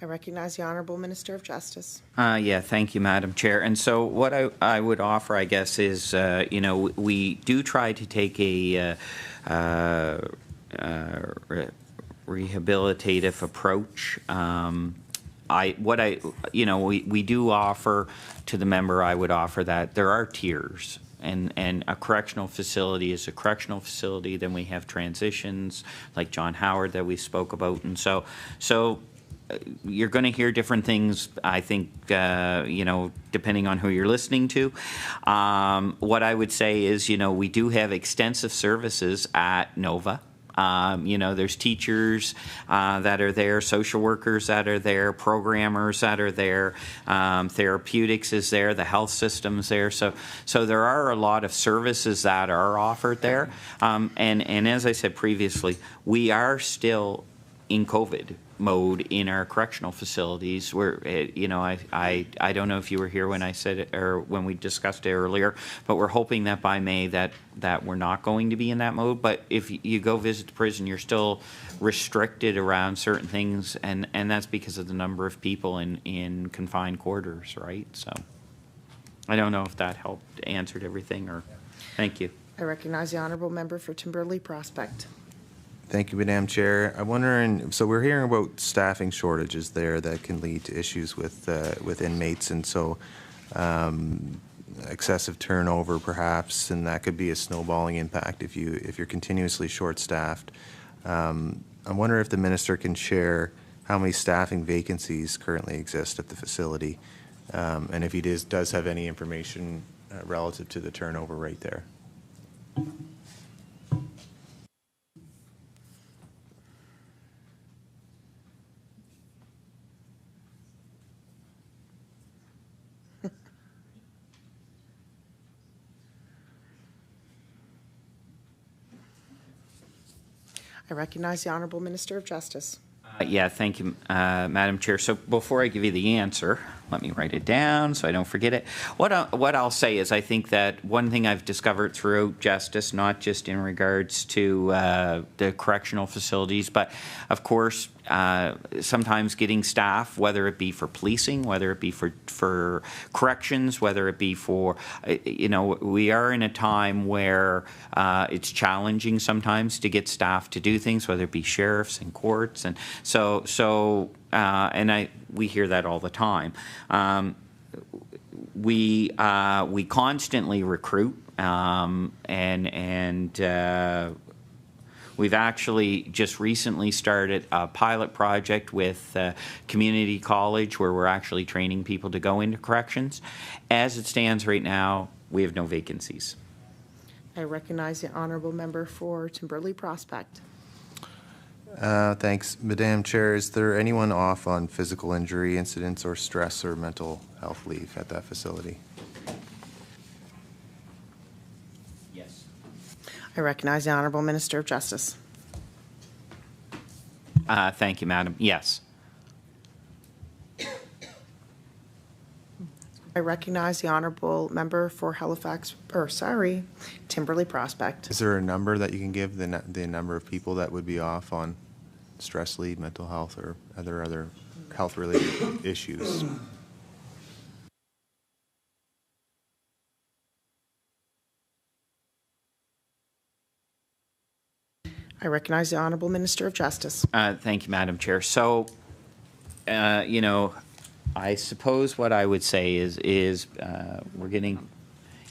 I recognize the Honourable Minister of Justice. Yeah, thank you, Madam Chair. And so what I would offer, I guess, is, we do try to take a rehabilitative approach. We do offer to the member, I would offer that there are tiers. And a correctional facility is a correctional facility. Then we have transitions like John Howard that we spoke about. And so you're going to hear different things, I think, depending on who you're listening to. What I would say is, we do have extensive services at Nova. There's teachers that are there, social workers that are there, programmers that are there, therapeutics is there, the health system's there. So there are a lot of services that are offered there. And as I said previously, we are still in COVID mode in our correctional facilities where, I don't know if you were here when I said it or when we discussed it earlier, but we're hoping that by May that we're not going to be in that mode. But if you go visit the prison, you're still restricted around certain things, and that's because of the number of people in confined quarters, right? So I don't know if that helped, answered everything, or thank you. I recognize the Honourable Member for Timberley Prospect. Thank you, Madam Chair. I'm wondering, so we're hearing about staffing shortages there that can lead to issues with inmates, and so excessive turnover perhaps, and that could be a snowballing impact if you're continuously short-staffed. I'm wondering if the minister can share how many staffing vacancies currently exist at the facility, and if he does have any information relative to the turnover rate there. I recognize the Honourable Minister of Justice. Yeah, thank you, Madam Chair. So before I give you the answer, let me write it down so I don't forget it. What I'll say is I think that one thing I've discovered throughout justice, not just in regards to the correctional facilities, but of course sometimes getting staff, whether it be for policing, whether it be for corrections, whether it be for, we are in a time where it's challenging sometimes to get staff to do things, whether it be sheriffs and courts, and we hear that all the time. We constantly recruit, we've actually just recently started a pilot project with community college where we're actually training people to go into corrections. As it stands right now, we have no vacancies. I recognize the Honourable Member for Timberley Prospect. Thanks, Madam Chair. Is there anyone off on physical injury incidents or stress or mental health leave at that facility? Yes. I recognize the Honourable Minister of Justice. Thank you, Madam. Yes. I recognize the Honourable Member for Timberley Prospect. Is there a number that you can give, the number of people that would be off on stress leave, mental health, or other health-related issues? I recognize the Honourable Minister of Justice. Thank you, Madam Chair. So, I suppose what I would say is we're getting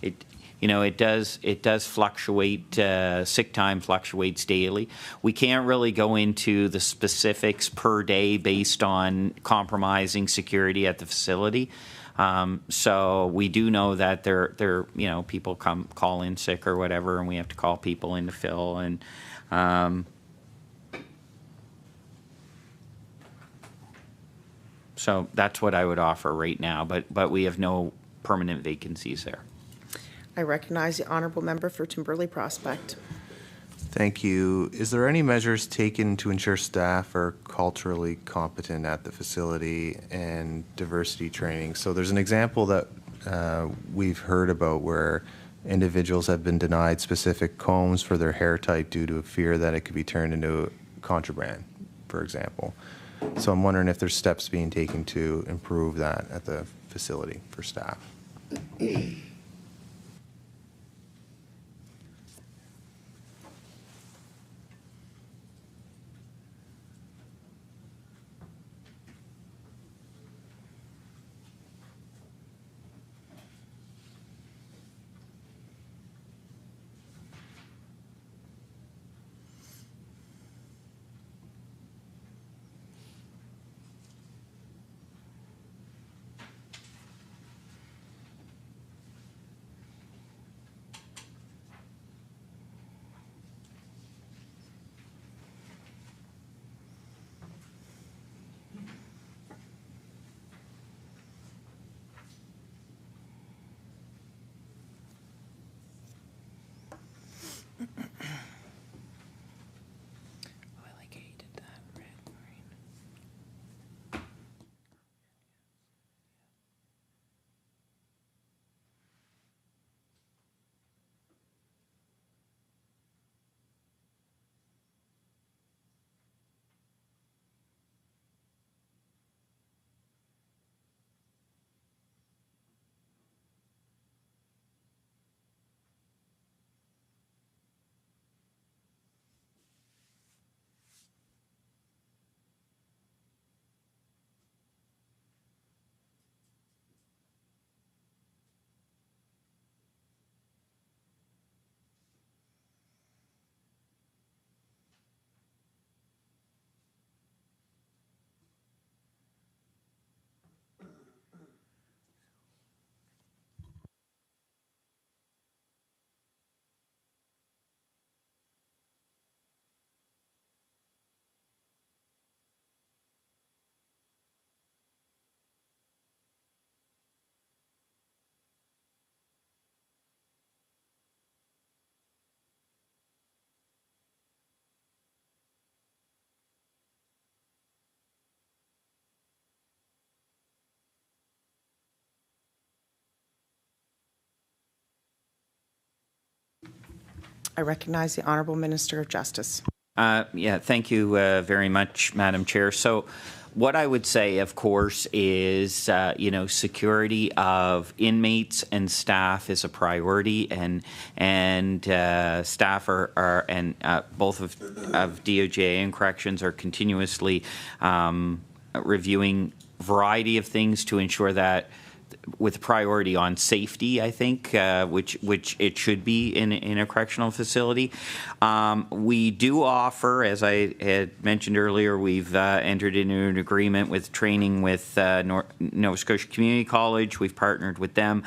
it. It does fluctuate. Sick time fluctuates daily. We can't really go into the specifics per day based on compromising security at the facility. So we do know that there people call in sick or whatever, and we have to call people in to fill. And so that's what I would offer right now. But we have no permanent vacancies there. I recognize the Honourable Member for Timberley Prospect. Thank you. Is there any measures taken to ensure staff are culturally competent at the facility and diversity training? So there's an example that we've heard about where individuals have been denied specific combs for their hair type due to a fear that it could be turned into contraband, for example. So I'm wondering if there's steps being taken to improve that at the facility for staff. I recognize the Honourable Minister of Justice. Yeah, thank you very much, Madam Chair. So what I would say, of course, is, security of inmates and staff is a priority, and staff are both of DOJ and Corrections are continuously reviewing a variety of things to ensure that, with priority on safety, I think, which it should be in a correctional facility. We do offer, as I had mentioned earlier, we've entered into an agreement with training with Nova Scotia Community College. We've partnered with them.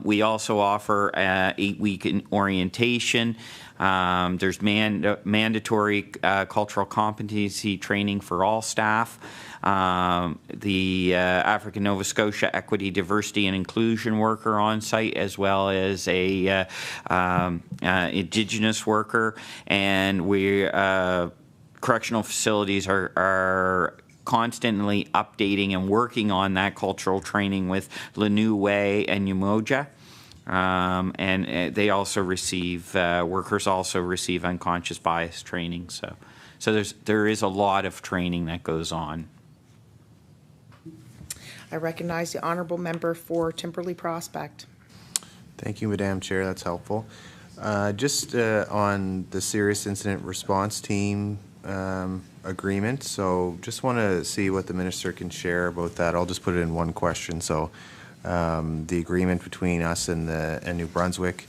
We also offer 8-week orientation. There's mandatory cultural competency training for all staff. The African Nova Scotia Equity, Diversity and Inclusion worker on site, as well as a Indigenous worker, and we correctional facilities are constantly updating and working on that cultural training with Lenue and Umoja. And they also receive, workers also receive unconscious bias training. So there is a lot of training that goes on. I recognize the Honourable Member for Timberley Prospect. Thank you, Madam Chair. That's helpful. Just on the Serious Incident Response Team agreement, so just want to see what the Minister can share about that. I'll just put it in one question. So the agreement between us and New Brunswick,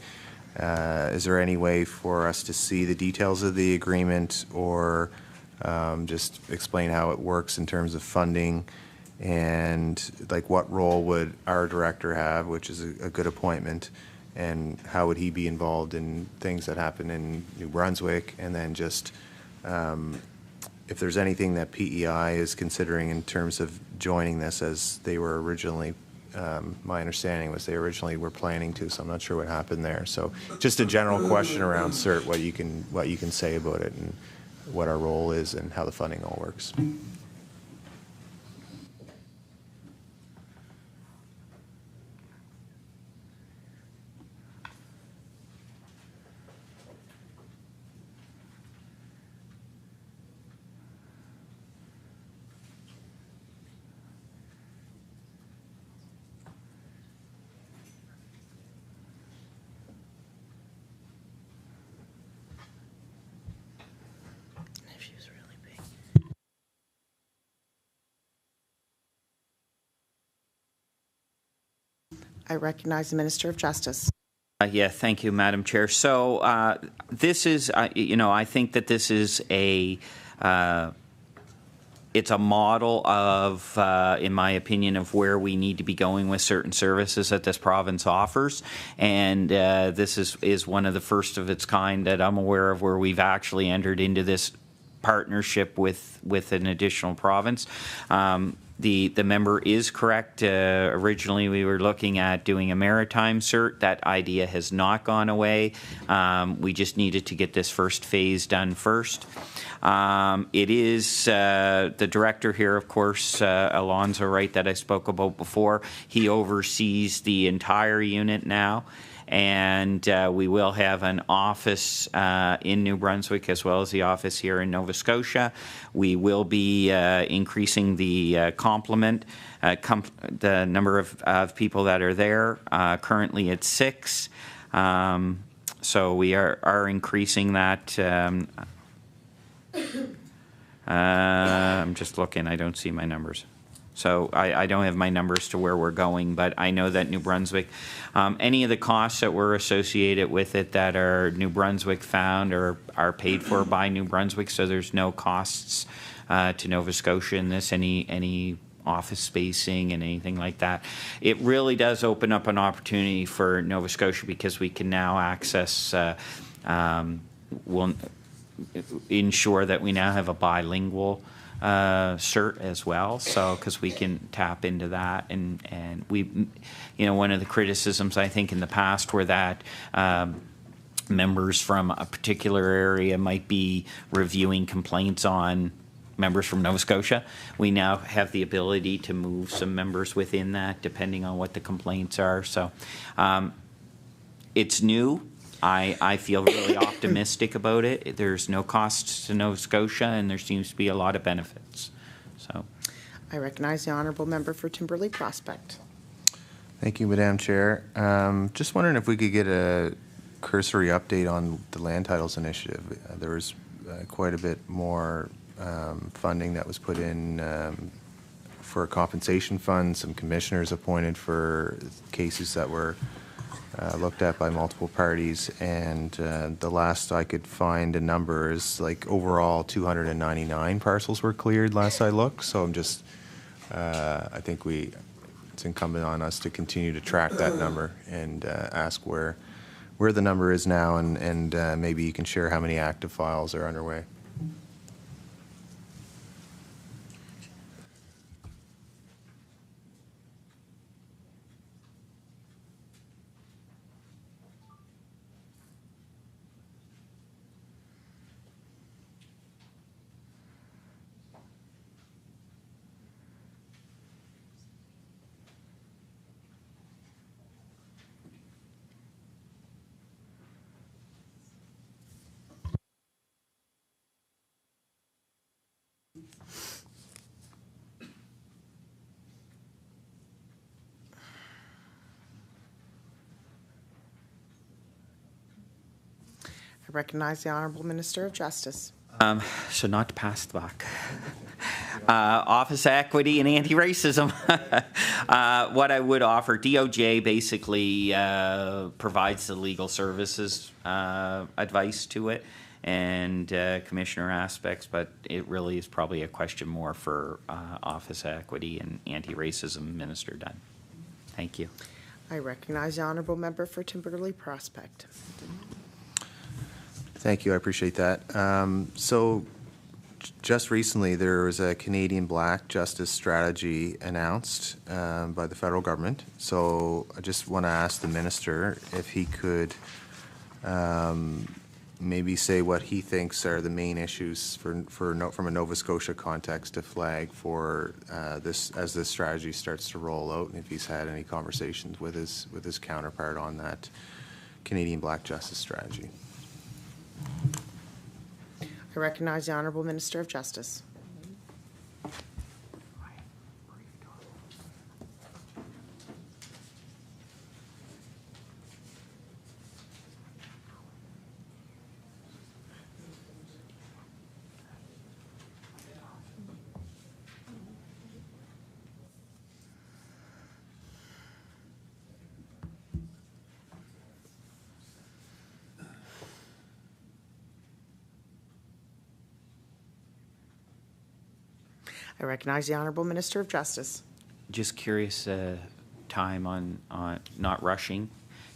is there any way for us to see the details of the agreement, or just explain how it works in terms of funding, and like what role would our director have, which is a good appointment, and how would he be involved in things that happen in New Brunswick, and then just if there's anything that PEI is considering in terms of joining this, as they were originally, my understanding was they originally were planning to, so I'm not sure what happened there. So just a general question around CERT, what you can say about it, and what our role is, and how the funding all works. I recognize the Minister of Justice. Yeah, thank you, Madam Chair. So this is, I think that this is it's a model of, in my opinion, of where we need to be going with certain services that this province offers. And this is one of the first of its kind that I'm aware of where we've actually entered into this partnership with an additional province. The member is correct. Originally, we were looking at doing a maritime cert. That idea has not gone away. We just needed to get this first phase done first. It is the director here, of course, Alonzo Wright, that I spoke about before. He oversees the entire unit now. And we will have an office in New Brunswick as well as the office here in Nova Scotia. We will be increasing the complement, the number of people that are there. Currently it's 6. So we are increasing that. I'm just looking. I don't see my numbers. So I don't have my numbers to where we're going, but I know that New Brunswick, any of the costs that were associated with it that are New Brunswick found are paid for by New Brunswick, so there's no costs to Nova Scotia in this, any office spacing and anything like that. It really does open up an opportunity for Nova Scotia because we can now access, we'll ensure that we now have a bilingual cert as well, so because we can tap into that, and we, one of the criticisms I think in the past were that members from a particular area might be reviewing complaints on members from Nova Scotia. We now have the ability to move some members within that depending on what the complaints are. So it's new. I feel really optimistic about it. There's no costs to Nova Scotia, and there seems to be a lot of benefits. So, I recognize the honourable member for Timberlea Prospect. Thank you, Madam Chair. Just wondering if we could get a cursory update on the land titles initiative. There was quite a bit more funding that was put in for a compensation fund, some commissioners appointed for cases that were looked at by multiple parties, and the last I could find a number is like overall 299 parcels were cleared last I looked. So I'm just, I think it's incumbent on us to continue to track that number and ask where the number is now, and maybe you can share how many active files are underway. I recognize the Honourable Minister of Justice. So not to pass the buck. Office equity and anti-racism. What I would offer, DOJ basically provides the legal services advice to it, and commissioner aspects, but it really is probably a question more for office equity and anti-racism Minister Dunn. Thank you. I recognize the honourable member for Timberlea Prospect. Thank you. I appreciate that. So just recently there was a Canadian Black Justice Strategy announced by the federal government. So I just want to ask the minister if he could maybe say what he thinks are the main issues from a Nova Scotia context to flag for this as this strategy starts to roll out, and if he's had any conversations with his counterpart on that Canadian Black Justice Strategy. I recognize the Honourable Minister of Justice. I recognize the Honourable Minister of Justice. Just curious, time on not rushing.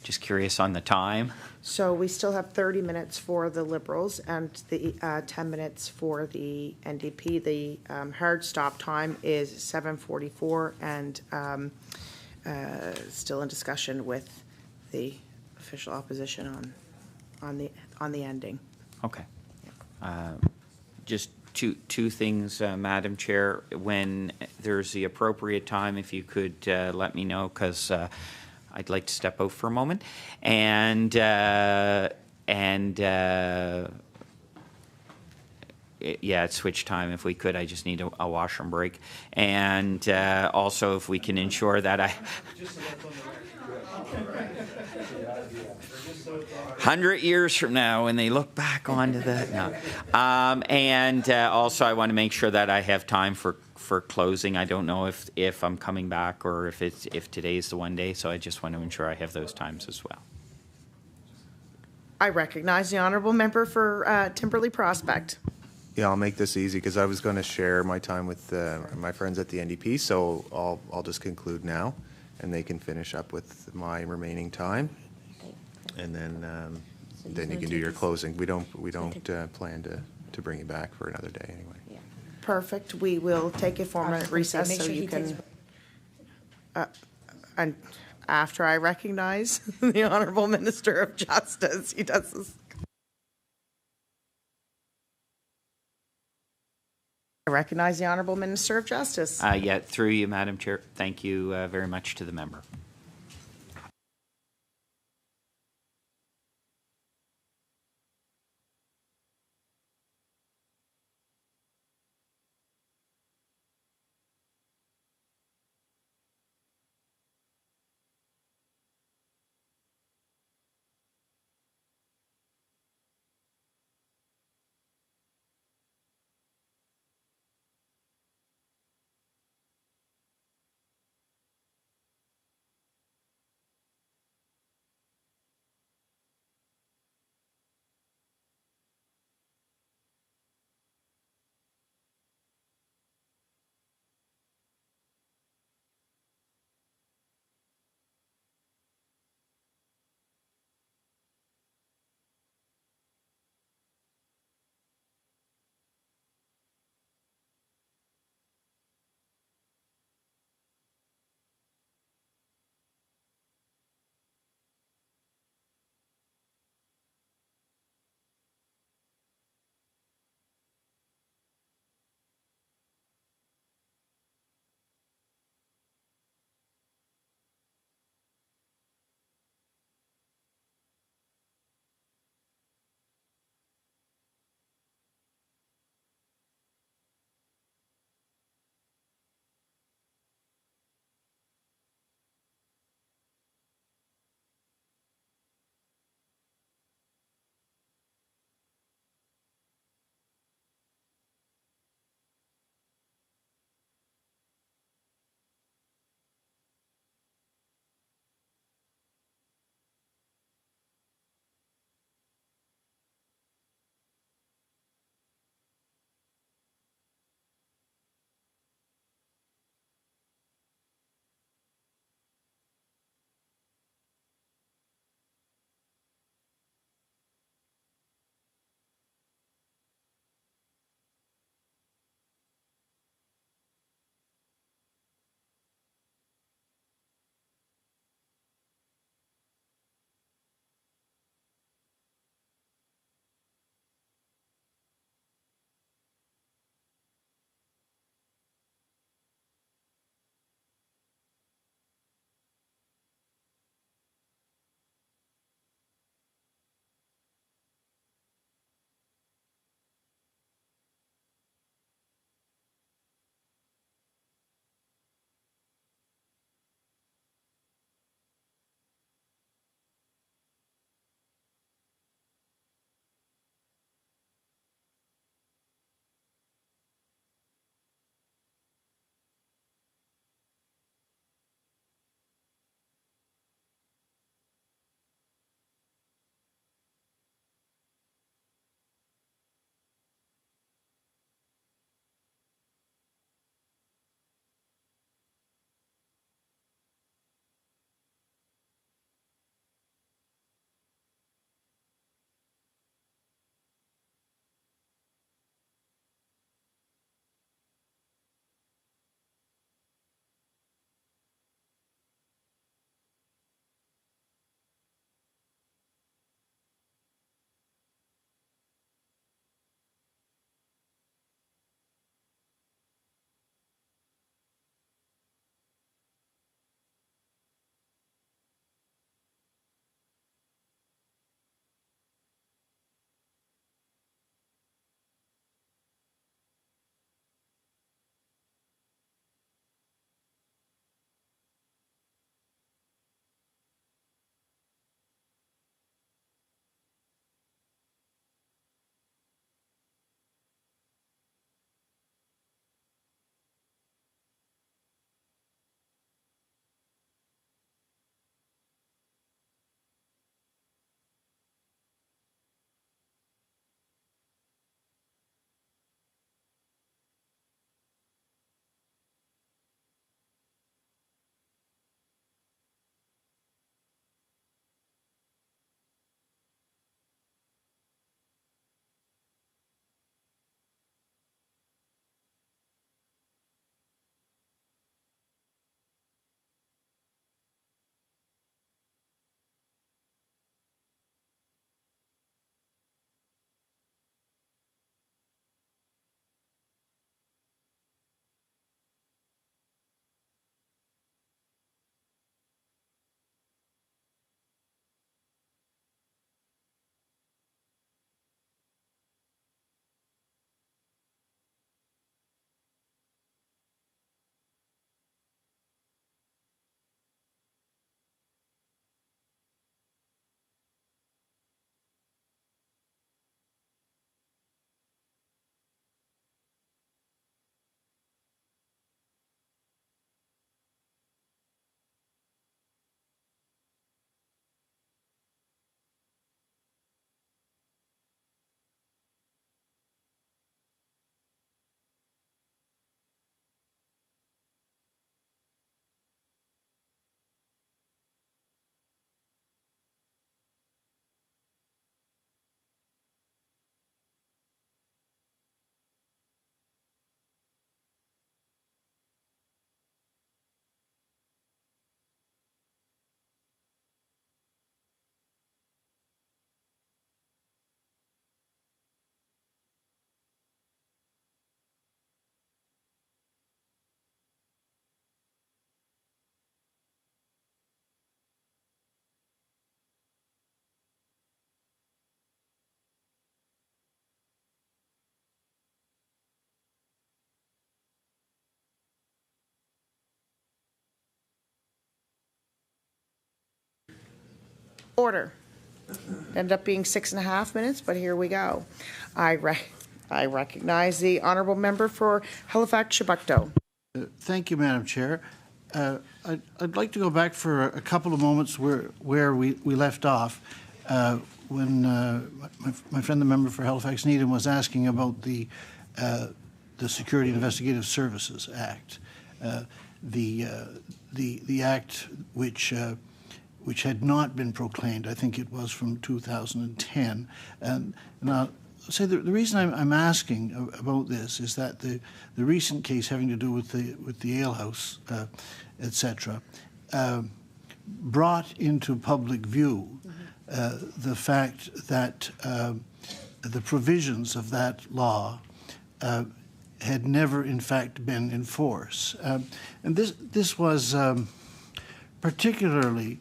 Just curious on the time. So we still have 30 minutes for the Liberals and the 10 minutes for the NDP. The hard stop time is 7:44 and still in discussion with the official opposition on the ending. Okay. Just two things, Madam Chair. When there's the appropriate time, if you could let me know, because I'd like to step out for a moment. And yeah, it's switch time if we could. I just need a washroom break. And also if we can ensure that 100 years from now when they look back onto that. No. And also I want to make sure that I have time for closing. I don't know if I'm coming back or if today's the one day, so I just want to ensure I have those times as well. I recognize the Honourable Member for Timberley Prospect. Yeah, I'll make this easy because I was going to share my time with my friends at the NDP, so I'll just conclude now, and they can finish up with my remaining time, and then you can do your closing. We don't plan to bring you back for another day anyway. Perfect. We will take a 4-minute recess so you can. And after I recognize the Honourable Minister of Justice, he does this. I recognize the Honourable Minister of Justice. Yeah, through you, Madam Chair. Thank you very much to the member. Order. Ended up being 6.5 minutes, but here we go. I recognize the honourable member for Halifax-Chebucto. Thank you, Madam Chair. I'd like to go back for a couple of moments where we left off when my friend, the member for Halifax-Needham, was asking about the Security Investigative Services Act, the act which had not been proclaimed. I think it was from 2010. And I'll say the reason I'm asking about this is that the recent case having to do with the alehouse, etc., brought into public view the fact that the provisions of that law had never, in fact, been in force. And this was particularly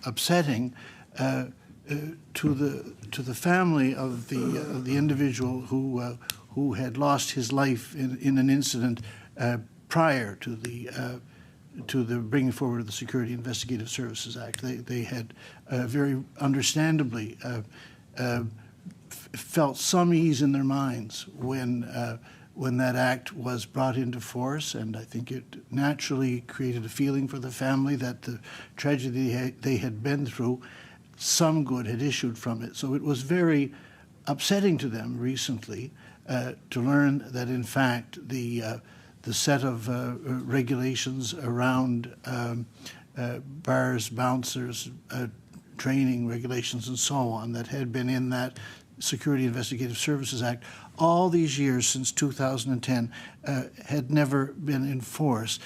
upsetting to the family of the individual who had lost his life in an incident prior to the bringing forward of the Security Investigative Services Act. They had very understandably felt some ease in their minds when that act was brought into force, and I think it naturally created a feeling for the family that the tragedy they had been through, some good had issued from it. So it was very upsetting to them recently to learn that, in fact, the set of regulations around bars, bouncers, training regulations, and so on that had been in that Security Investigative Services Act all these years since 2010 had never been enforced.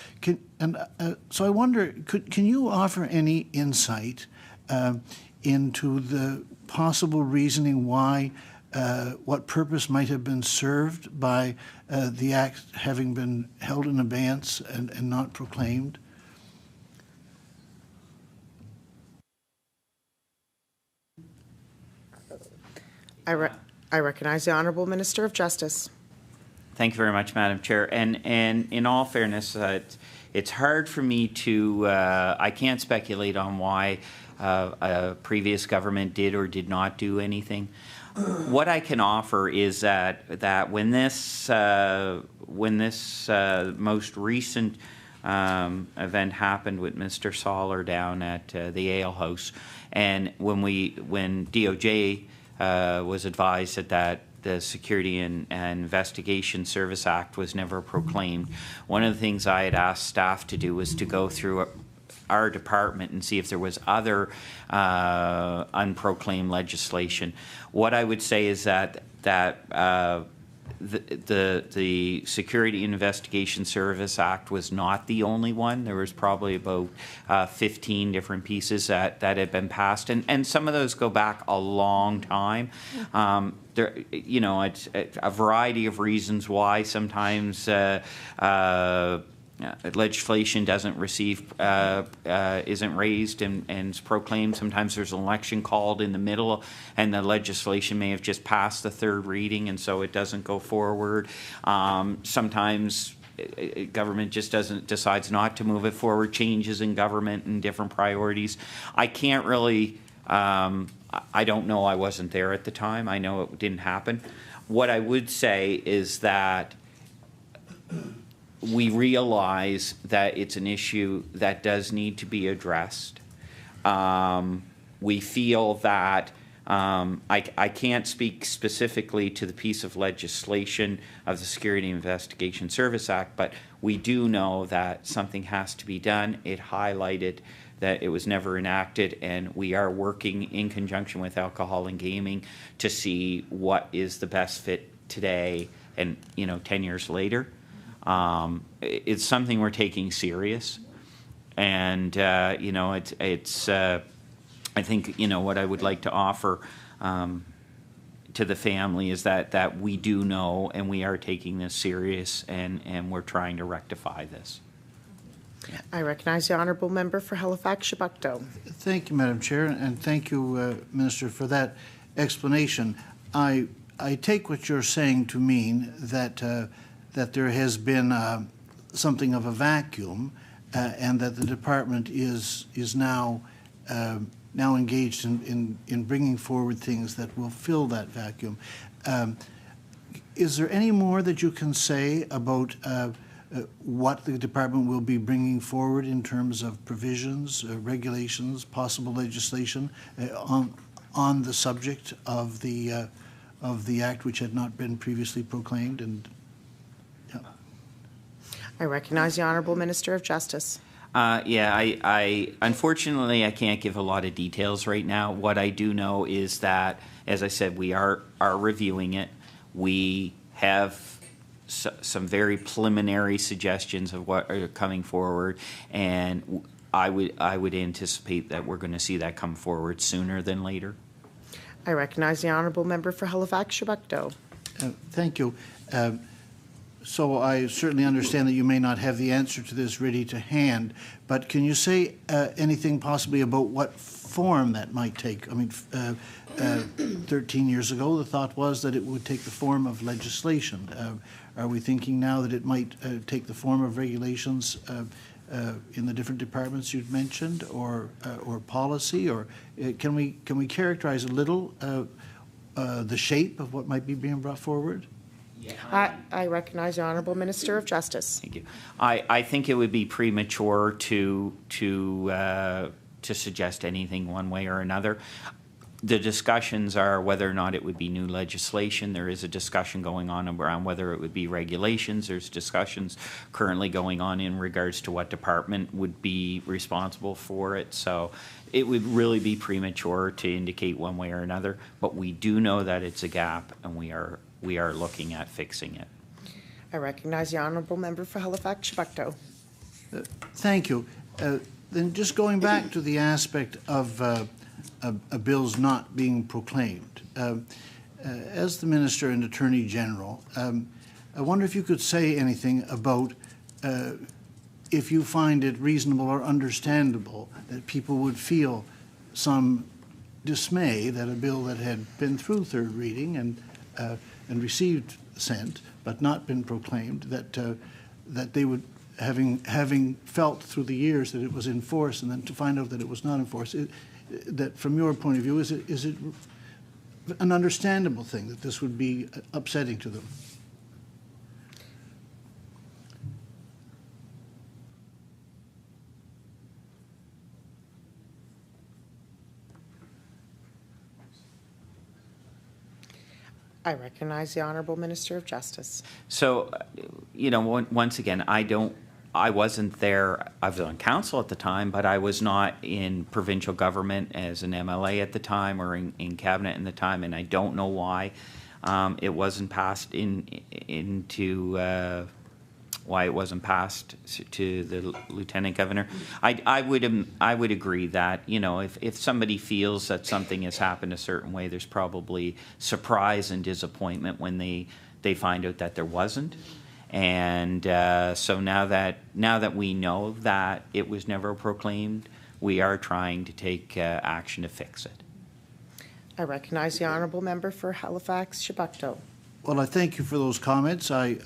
So I wonder, can you offer any insight into the possible reasoning why, what purpose might have been served by the act having been held in abeyance and not proclaimed? I recognize the Honourable Minister of Justice. Thank you very much, Madam Chair. And in all fairness, it's hard for me to, I can't speculate on why a previous government did or did not do anything. What I can offer is that when this most recent event happened with Mr. Soller down at the Ale House, and when DOJ was advised that the Security and Investigation Service Act was never proclaimed, one of the things I had asked staff to do was to go through our department and see if there was other unproclaimed legislation. What I would say is that the Security Investigation Service Act was not the only one. There was probably about 15 different pieces that had been passed, and some of those go back a long time. There, it's a variety of reasons why sometimes legislation doesn't receive, isn't raised and is proclaimed. Sometimes there's an election called in the middle and the legislation may have just passed the third reading and so it doesn't go forward. Sometimes government just decides not to move it forward, changes in government and different priorities. I can't really, I don't know, I wasn't there at the time. I know it didn't happen. What I would say is that we realize that it's an issue that does need to be addressed. We feel that I can't speak specifically to the piece of legislation of the Security Investigation Service Act, but we do know that something has to be done. It highlighted that it was never enacted, and we are working in conjunction with Alcohol and Gaming to see what is the best fit today and 10 years later. It's something we're taking serious, and it's I think what I would like to offer to the family is that we do know and we are taking this serious, and we're trying to rectify this. I recognize the Honourable Member for Halifax-Chebucto. Thank you, Madam Chair, and thank you, Minister, for that explanation. I take what you're saying to mean that that there has been something of a vacuum, and that the department is now now engaged in bringing forward things that will fill that vacuum. Is there any more that you can say about what the department will be bringing forward in terms of provisions, regulations, possible legislation on the subject of the act which had not been previously proclaimed? And I recognize the Honourable Minister of Justice. Yeah, I unfortunately I can't give a lot of details right now. What I do know is that, as I said, we are reviewing it. We have some very preliminary suggestions of what are coming forward, and I would anticipate that we're going to see that come forward sooner than later. I recognize the Honourable Member for Halifax-Chebucto. Thank you. So I certainly understand that you may not have the answer to this ready to hand, but can you say anything possibly about what form that might take? I mean, 13 years ago, the thought was that it would take the form of legislation. Are we thinking now that it might take the form of regulations in the different departments you've mentioned, or policy, or can we characterize a little the shape of what might be being brought forward? I recognize the Honourable Minister of Justice. Thank you. I think it would be premature to suggest anything one way or another. The discussions are whether or not it would be new legislation. There is a discussion going on around whether it would be regulations. There's discussions currently going on in regards to what department would be responsible for it. So it would really be premature to indicate one way or another. But we do know that it's a gap, and we are looking at fixing it. I recognize the Honourable Member for Halifax-Chebucto. Thank you. Then just going back to the aspect of bills not being proclaimed. As the Minister and Attorney General, I wonder if you could say anything about if you find it reasonable or understandable that people would feel some dismay that a bill that had been through third reading and received assent but not been proclaimed, that they would, having felt through the years that it was in force, and then to find out that it was not in force, that from your point of view, is it an understandable thing that this would be upsetting to them? I recognize the Honourable Minister of Justice. So, once again, I wasn't there. I was on council at the time, but I was not in provincial government as an MLA at the time or in cabinet at the time, and I don't know why it wasn't passed why it wasn't passed to the Lieutenant Governor. I would agree that if somebody feels that something has happened a certain way, there's probably surprise and disappointment when they find out that there wasn't. And so now that we know that it was never proclaimed, we are trying to take action to fix it. I recognize the Honourable Member for Halifax-Chebucto. Well, I thank you for those comments. I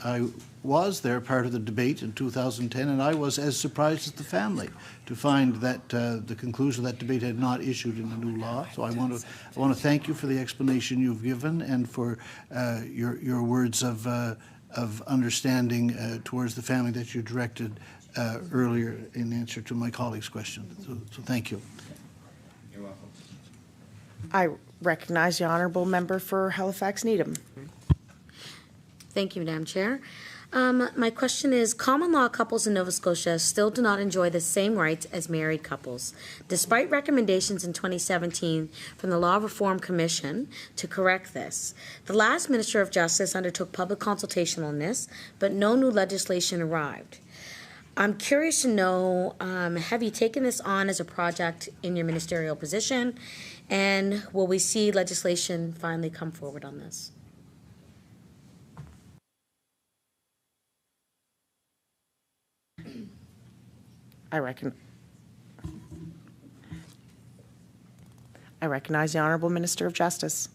was there part of the debate in 2010, and I was as surprised as the family to find that the conclusion of that debate had not issued in the new law. So I want to thank you for the explanation you've given and for your words of understanding towards the family that you directed earlier in answer to my colleague's question. So thank you. You're welcome. I recognize the Honourable Member for Halifax-Needham. Thank you, Madam Chair. My question is, common law couples in Nova Scotia still do not enjoy the same rights as married couples, despite recommendations in 2017 from the Law Reform Commission to correct this. The last Minister of Justice undertook public consultation on this, but no new legislation arrived. I'm curious to know, have you taken this on as a project in your ministerial position, and will we see legislation finally come forward on this? I recognize the Honourable Minister of Justice.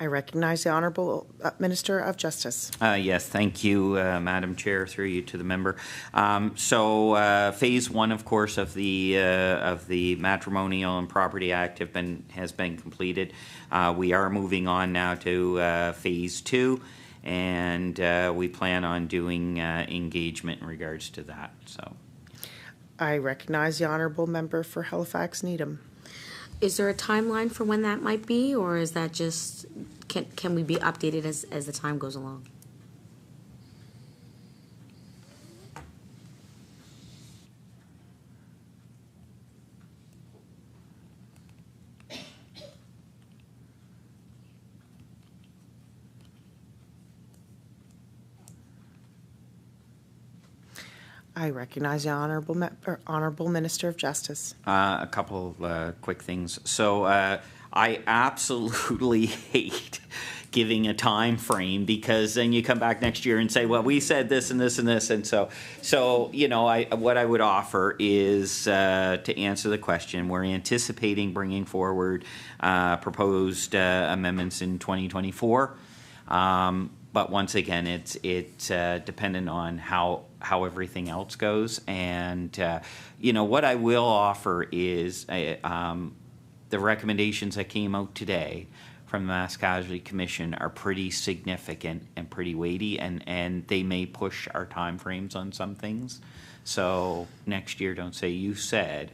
I recognize the Honourable Minister of Justice. Yes, thank you, Madam Chair, through you to the member. Phase 1, of course, of the Matrimonial and Property Act has been completed. We are moving on now to Phase 2, and we plan on doing engagement in regards to that. So, I recognize the Honourable Member for Halifax Needham. Is there a timeline for when that might be, or is that just, can we be updated as the time goes along? I recognize the Honourable Minister of Justice. a couple of quick things. So I absolutely hate giving a time frame, because then you come back next year and say, well, we said this and this and this, and so you know, what I would offer is to answer the question. We're anticipating bringing forward proposed amendments in 2024. But once again, it's dependent on how everything else goes. And you know, what I will offer is the recommendations that came out today from the Mass Casualty Commission are pretty significant and pretty weighty, and they may push our timeframes on some things. So next year, don't say you said.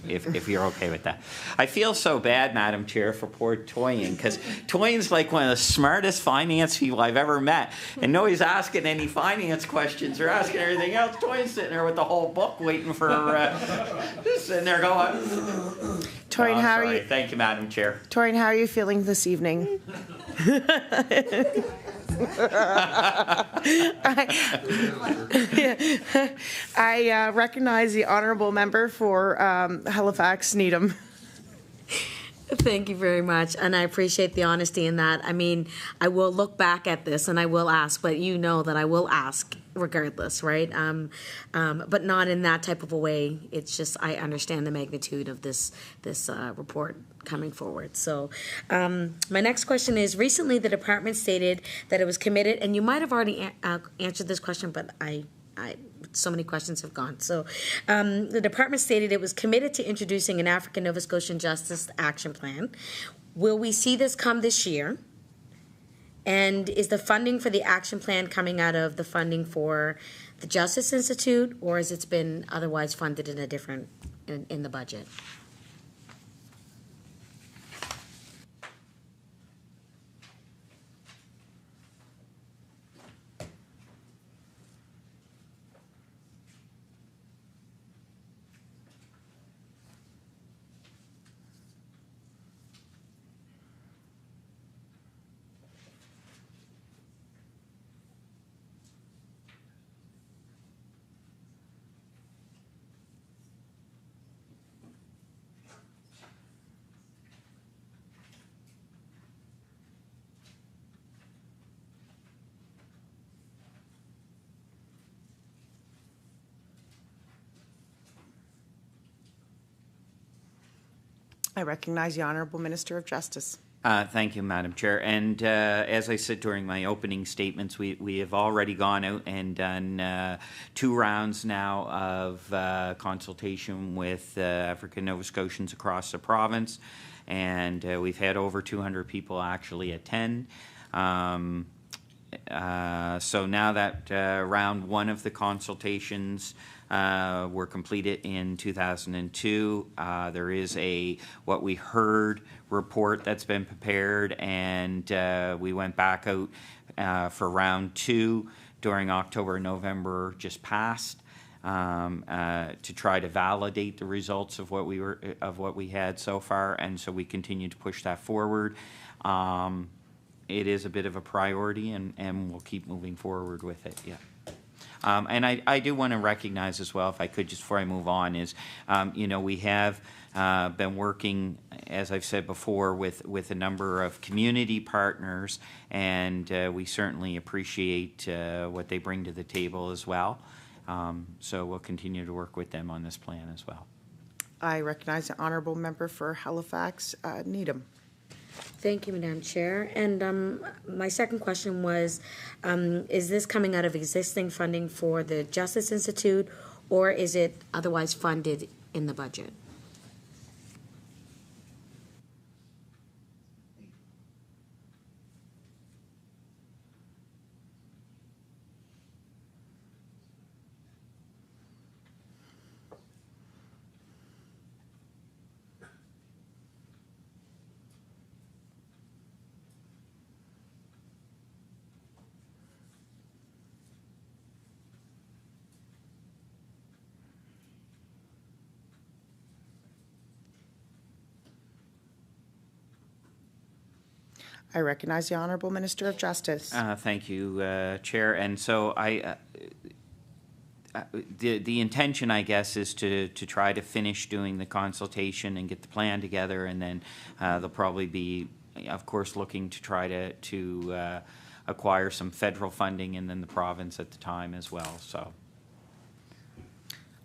If you're okay with that. I feel so bad, Madam Chair, for poor Toyin, because Toyin's like one of the smartest finance people I've ever met, and nobody's asking any finance questions or asking everything else. Toyin's sitting there with the whole book waiting for just sitting there going. Toyin, how are you? Thank you, Madam Chair. Toyin, how are you feeling this evening? I recognize the Honourable Member for Halifax Needham. Thank you very much, and I appreciate the honesty in that. I mean, I will look back at this and I will ask, but you know that I will ask regardless, right? But not in that type of a way. It's just I understand the magnitude of this report coming forward. So my next question is, recently the department stated that it was committed, and you might have already answered this question, but so many questions have gone. So the department stated it was committed to introducing an African Nova Scotian Justice Action Plan. Will we see this come this year? And is the funding for the action plan coming out of the funding for the Justice Institute, or has it been otherwise funded in a different, in the budget? I recognize the Honourable Minister of Justice. Thank you, Madam Chair. And as I said during my opening statements, we have already gone out and done 2 rounds now of consultation with African Nova Scotians across the province, and we've had over 200 people actually attend. So now that round 1 of the consultations were completed in 2002. There is what we heard report that's been prepared, and we went back out for round 2 during October and November just passed to try to validate the results of what we had so far, and so we continue to push that forward. It is a bit of a priority, and we'll keep moving forward with it. Yeah. And I do want to recognize as well, if I could, just before I move on, is, you know, we have been working, as I've said before, with a number of community partners, and we certainly appreciate what they bring to the table as well. So we'll continue to work with them on this plan as well. I recognize the Honourable Member for Halifax Needham. Thank you, Madam Chair. And my second question was, is this coming out of existing funding for the Justice Institute, or is it otherwise funded in the budget? I recognize the Honourable Minister of Justice. Thank you, Chair. And so the intention, I guess, is to try to finish doing the consultation and get the plan together, and then they'll probably be, of course, looking to try to acquire some federal funding, and then the province at the time as well. So.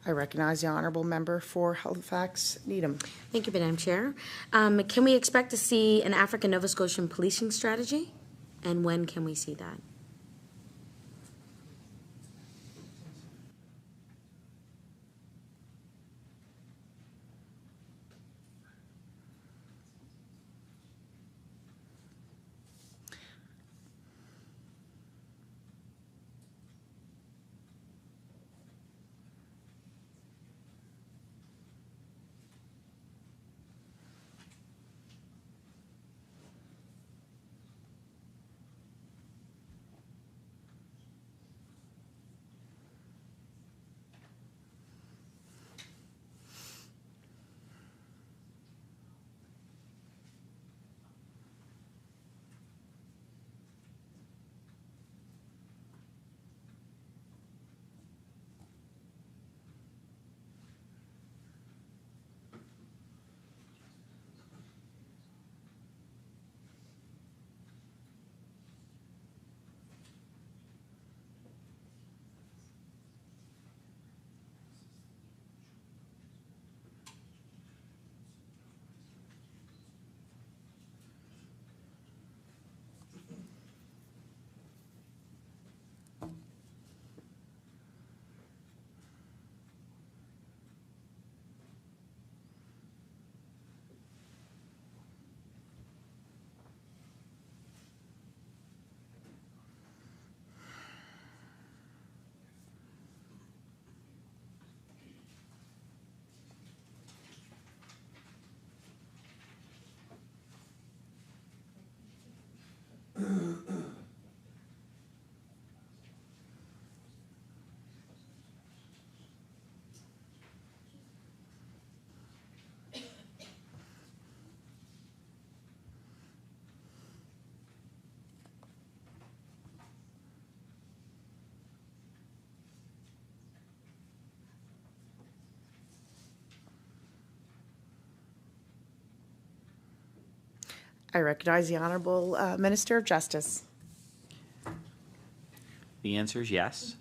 I recognize the Honourable Member for Halifax Needham. Thank you, Madam Chair. Can we expect to see an African Nova Scotian policing strategy? And when can we see that? I recognize the Honourable Minister of Justice. The answer is yes.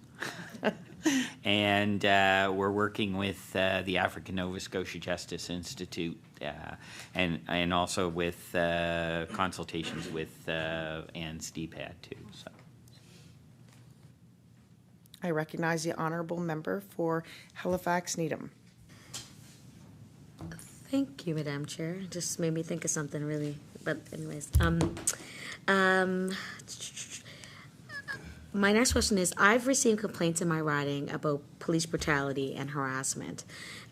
And we're working with the African Nova Scotia Justice Institute and also with consultations with Ann Steepad too. So. I recognize the Honourable Member for Halifax Needham. Thank you, Madam Chair. Just made me think of something really, but anyways. My next question is, I've received complaints in my riding about police brutality and harassment.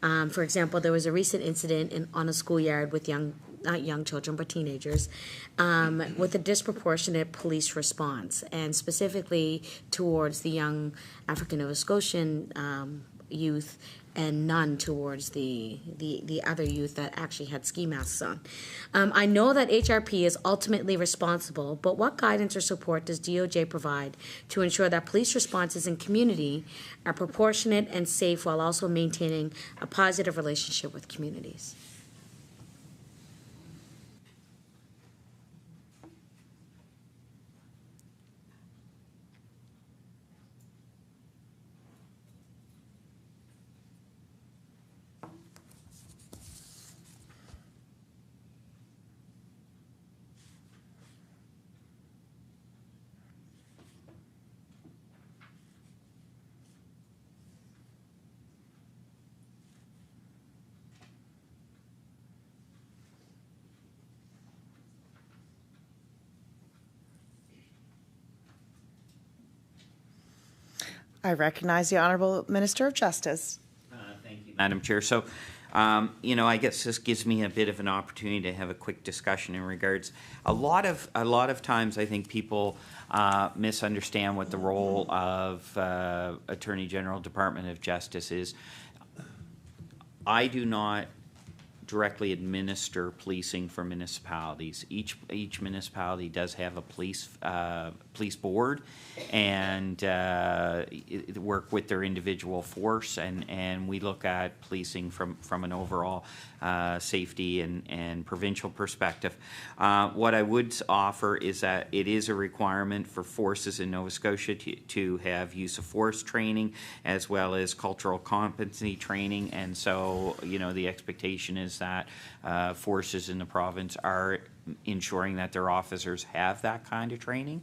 For example, there was a recent incident on a schoolyard with not young children, but teenagers, with a disproportionate police response, and specifically towards the young African Nova Scotian youth, and none towards the other youth that actually had ski masks on. I know that HRP is ultimately responsible, but what guidance or support does DOJ provide to ensure that police responses in community are proportionate and safe while also maintaining a positive relationship with communities? I recognize the Honourable Minister of Justice. Thank you, Madam Chair. So, I guess this gives me a bit of an opportunity to have a quick discussion in regards. A lot of times, I think people misunderstand what the role of Attorney General, Department of Justice is. I do not directly administer policing for municipalities. Each municipality does have a police board, and work with their individual force, and we look at policing from an overall safety and provincial perspective. What I would offer is that it is a requirement for forces in Nova Scotia to have use of force training as well as cultural competency training, and so the expectation is that forces in the province are ensuring that their officers have that kind of training.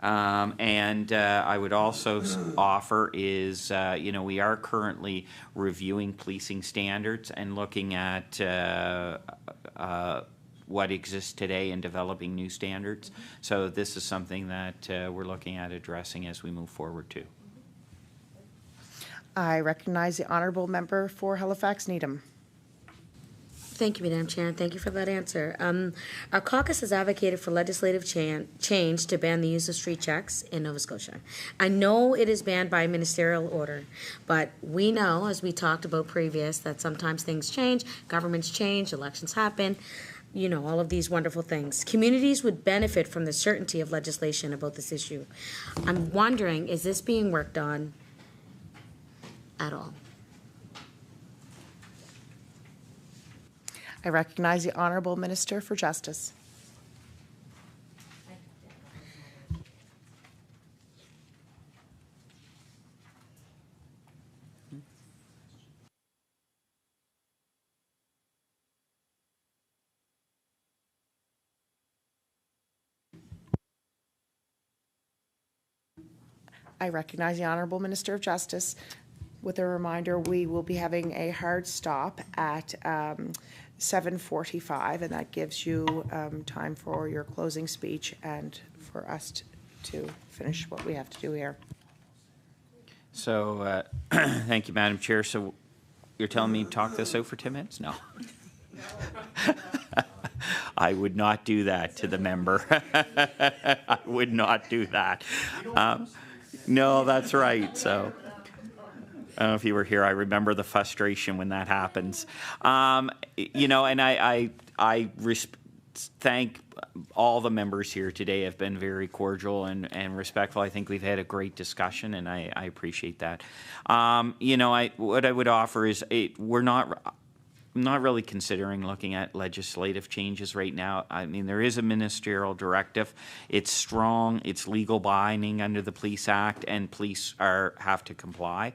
I would also offer is, we are currently reviewing policing standards and looking at what exists today and developing new standards. So this is something that we're looking at addressing as we move forward too. I recognize the Honourable Member for Halifax Needham. Thank you, Madam Chair, and thank you for that answer. Our caucus has advocated for legislative change to ban the use of street checks in Nova Scotia. I know it is banned by ministerial order, but we know, as we talked about previous, that sometimes things change, governments change, elections happen, all of these wonderful things. Communities would benefit from the certainty of legislation about this issue. I'm wondering, is this being worked on at all? I recognize the Honourable Minister for Justice. I recognize the Honourable Minister of Justice. With a reminder, we will be having a hard stop at 7:45, and that gives you time for your closing speech and for us to finish what we have to do here. So, thank you, Madam Chair. So, you're telling me to talk this out for 10 minutes? No. I would not do that to the member. I would not do that. No, that's right. So, I don't know if you were here. I remember the frustration when that happens. And I thank all the members here today. Have been very cordial and respectful. I think we've had a great discussion, and I appreciate that. What I would offer is we're not really considering looking at legislative changes right now. I mean, there is a ministerial directive. It's strong. It's legal binding under the Police Act, and police have to comply.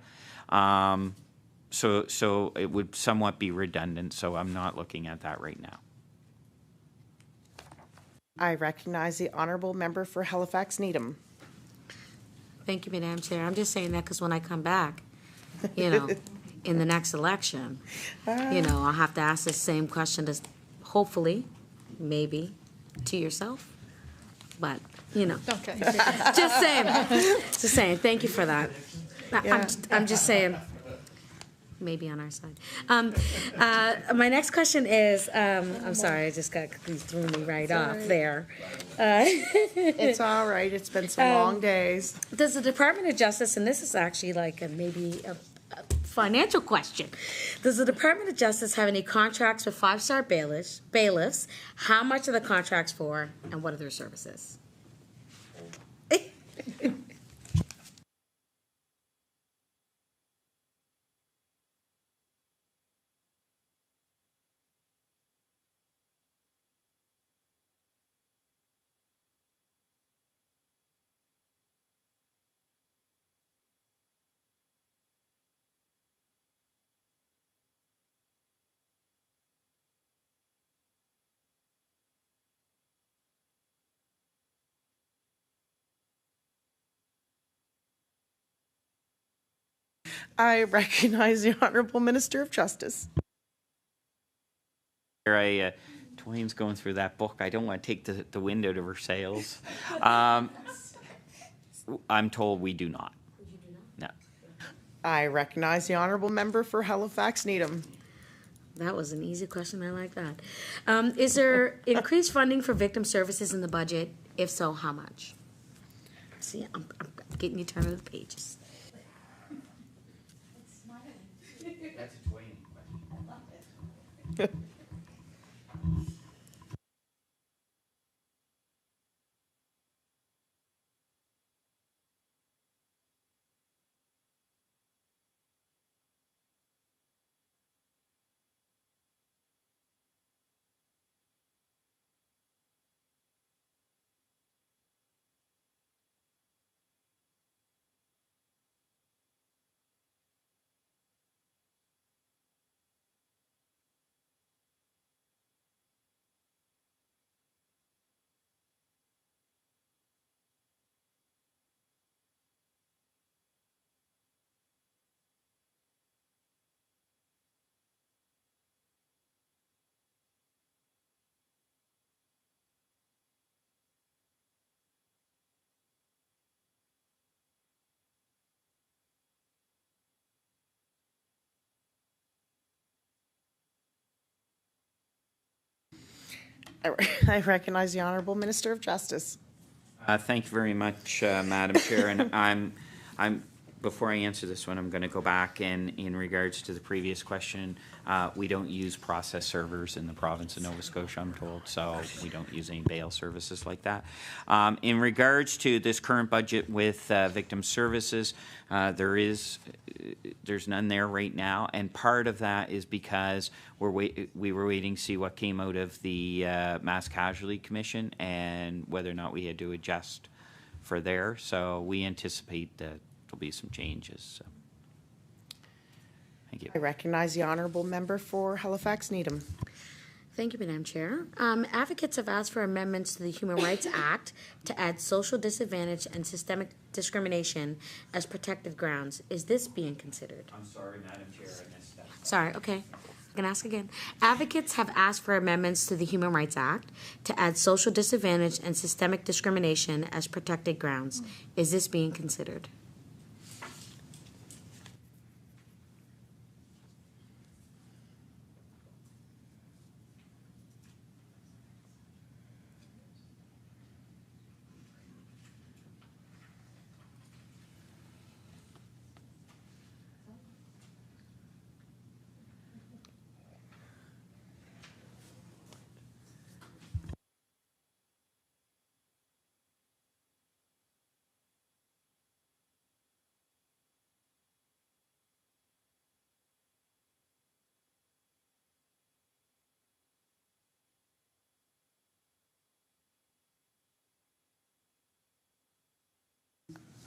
So it would somewhat be redundant, so I'm not looking at that right now. I recognize the Honourable Member for Halifax Needham. Thank you, Madam Chair. I'm just saying that because when I come back, in the next election, I'll have to ask the same question as, hopefully, maybe, to yourself. But, Okay. just saying. Thank you for that. Yeah. I'm just saying, maybe on our side. My next question is, I'm sorry, I just you threw me right off there. It's all right. It's been some long days. Does the Department of Justice, and this is actually like maybe a financial question, does the Department of Justice have any contracts with five-star bailiffs? How much are the contracts for, and what are their services? I recognize the Honourable Minister of Justice. Dwayne's going through that book. I don't want to take the wind out of her sails. I'm told we do not. I recognize the honourable member for Halifax Needham. That was an easy question. I like that. Is there increased funding for victim services in the budget? If so, how much? See, I'm getting you turning the pages. That's a Twain question. I recognize the Honourable Minister of Justice. Thank you very much, Madam Chair. And before I answer this one, I'm going to go back and in regards to the previous question, we don't use process servers in the province of Nova Scotia, I'm told, so we don't use any bail services like that. In regards to this current budget with victim services, there's none there right now, and part of that is because we were waiting to see what came out of the Mass Casualty Commission and whether or not we had to adjust for there. So we anticipate that there'll be some changes. So. Thank you. I recognize the honourable member for Halifax Needham. Thank you, Madam Chair. Advocates have asked for amendments to the Human Rights Act to add social disadvantage and systemic discrimination as protected grounds. Is this being considered? I'm sorry, Madam Chair, I missed that. Sorry, okay. I'm going to ask again. Advocates have asked for amendments to the Human Rights Act to add social disadvantage and systemic discrimination as protected grounds. Is this being considered?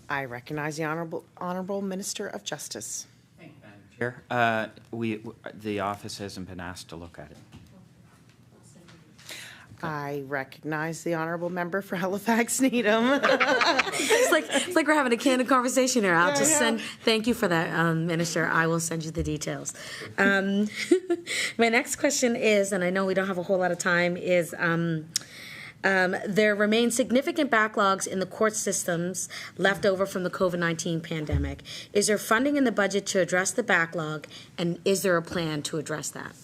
I recognize the honourable Minister of Justice. Thank you, Madam Chair. The office hasn't been asked to look at it. I recognize the honourable member for Halifax Needham. It's like we're having a candid conversation here. I'll just send. Thank you for that, Minister. I will send you the details. My next question is, and I know we don't have a whole lot of time, is. There remain significant backlogs in the court systems left over from the COVID-19 pandemic. Is there funding in the budget to address the backlog, and is there a plan to address that?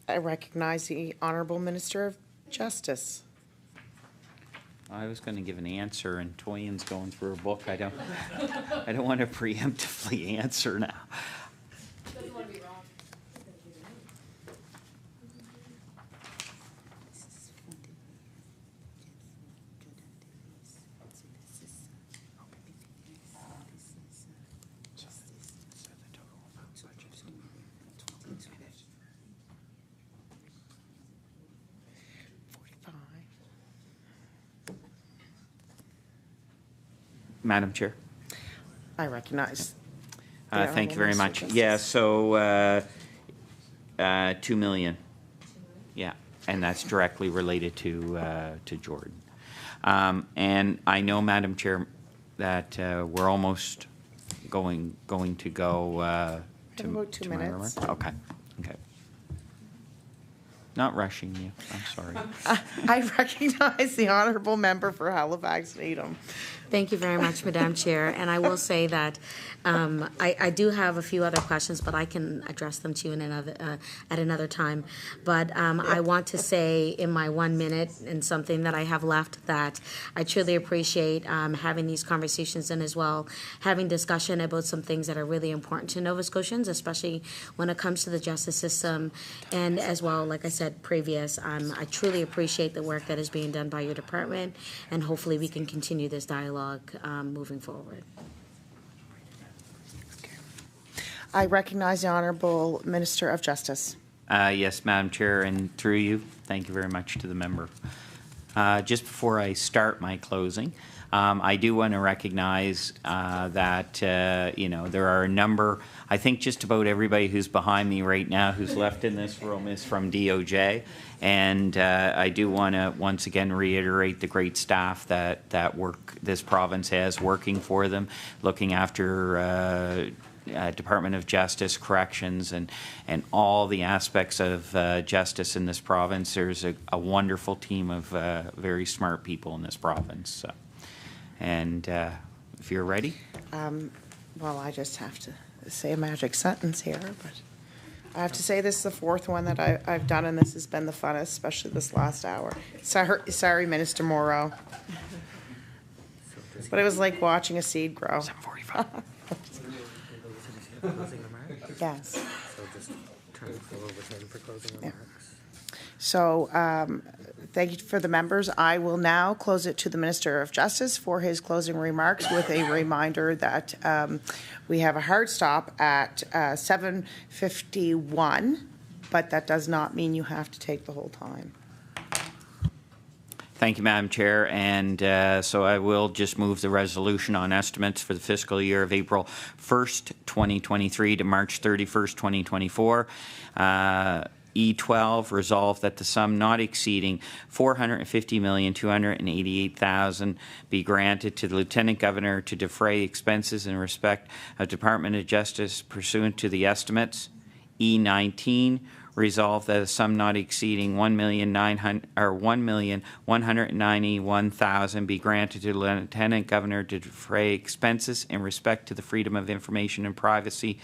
I recognize the honourable Minister of Justice. I was going to give an answer, and Toyin's going through her book. I don't want to preemptively answer now. Doesn't want to be wrong. Madam Chair. I recognize. Thank you very much. Yeah, so 2 million. Yeah, and that's directly related to Jordan. And I know, Madam Chair, that we're almost going to go to about 2 my minutes. remark. Okay. Not rushing you. I'm sorry. I recognize the honourable member for Halifax Needham. Thank you very much, Madam Chair. And I will say that I do have a few other questions, but I can address them to you in at another time. But I want to say in my 1 minute and something that I have left that I truly appreciate having these conversations and as well having discussion about some things that are really important to Nova Scotians, especially when it comes to the justice system. And as well, like I said previous, I truly appreciate the work that is being done by your department, and hopefully we can continue this dialogue moving forward. I recognize the Honourable Minister of Justice. Yes, Madam Chair, and through you, thank you very much to the member. Just before I start my closing, I do want to recognize that, there are a number, I think just about everybody who's behind me right now who's left in this room is from DOJ. And I do want to once again reiterate the great staff that this province has working for them, looking after Department of Justice, corrections, and all the aspects of justice in this province. There's a wonderful team of very smart people in this province. So. And if you're ready. Well, I just have to say a magic sentence here, but I have to say this is the fourth one that I've done, and this has been the funnest, especially this last hour. Sorry, Minister Moreau. But it was like watching a seed grow. 7:45. Yes. So just turn the floor over to him for closing remarks. So thank you for the members. I will now close it to the Minister of Justice for his closing remarks with a reminder that we have a hard stop at 7:51, but that does not mean you have to take the whole time. Thank you, Madam Chair. And so I will just move the resolution on estimates for the fiscal year of April 1st, 2023 to March 31st, 2024. E12, resolved that the sum not exceeding $450,288,000 be granted to the Lieutenant Governor to defray expenses in respect of Department of Justice pursuant to the estimates. E19, resolved that a sum not exceeding $1,191,000 be granted to the Lieutenant Governor to defray expenses in respect to the Freedom of Information and Privacy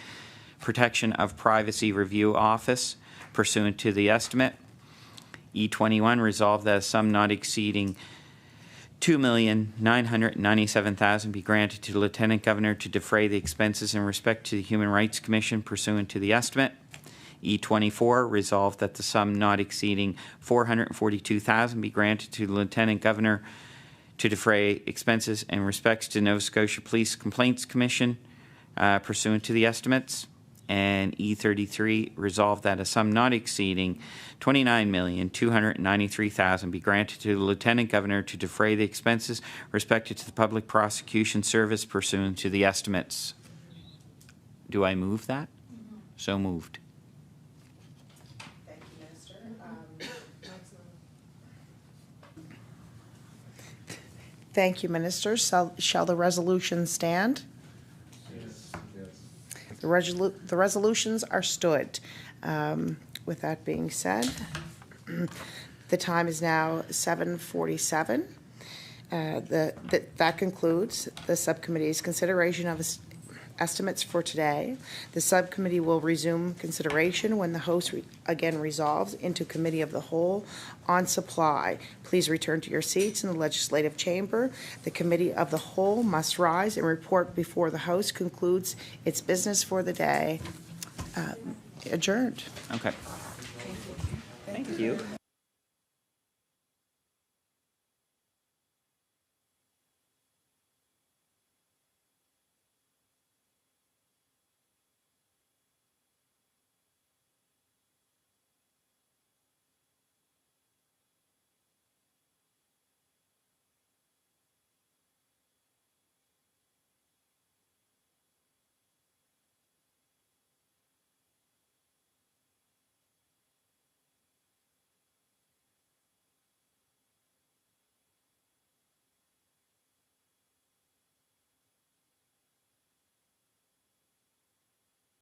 Protection of Privacy Review Office pursuant to the estimate. E21, resolved that a sum not exceeding $2,997,000 be granted to the Lieutenant Governor to defray the expenses in respect to the Human Rights Commission pursuant to the estimate. E24, resolved that the sum not exceeding $442,000 be granted to the Lieutenant Governor to defray expenses in respects to Nova Scotia Police Complaints Commission pursuant to the estimates. And E33, resolved that a sum not exceeding $29,293,000 be granted to the Lieutenant Governor to defray the expenses respected to the Public Prosecution Service pursuant to the estimates. Do I move that? So moved. Thank you, Minister. Thank you, Minister. Shall the resolution stand? The resolutions are stood. With that being said, the time is now 7:47. That concludes the subcommittee's consideration of estimates for today. The subcommittee will resume consideration when the host again resolves into committee of the whole on supply. Please return to your seats in the legislative chamber. The committee of the whole must rise and report before the host concludes its business for the day. Adjourned. Okay. Thank you.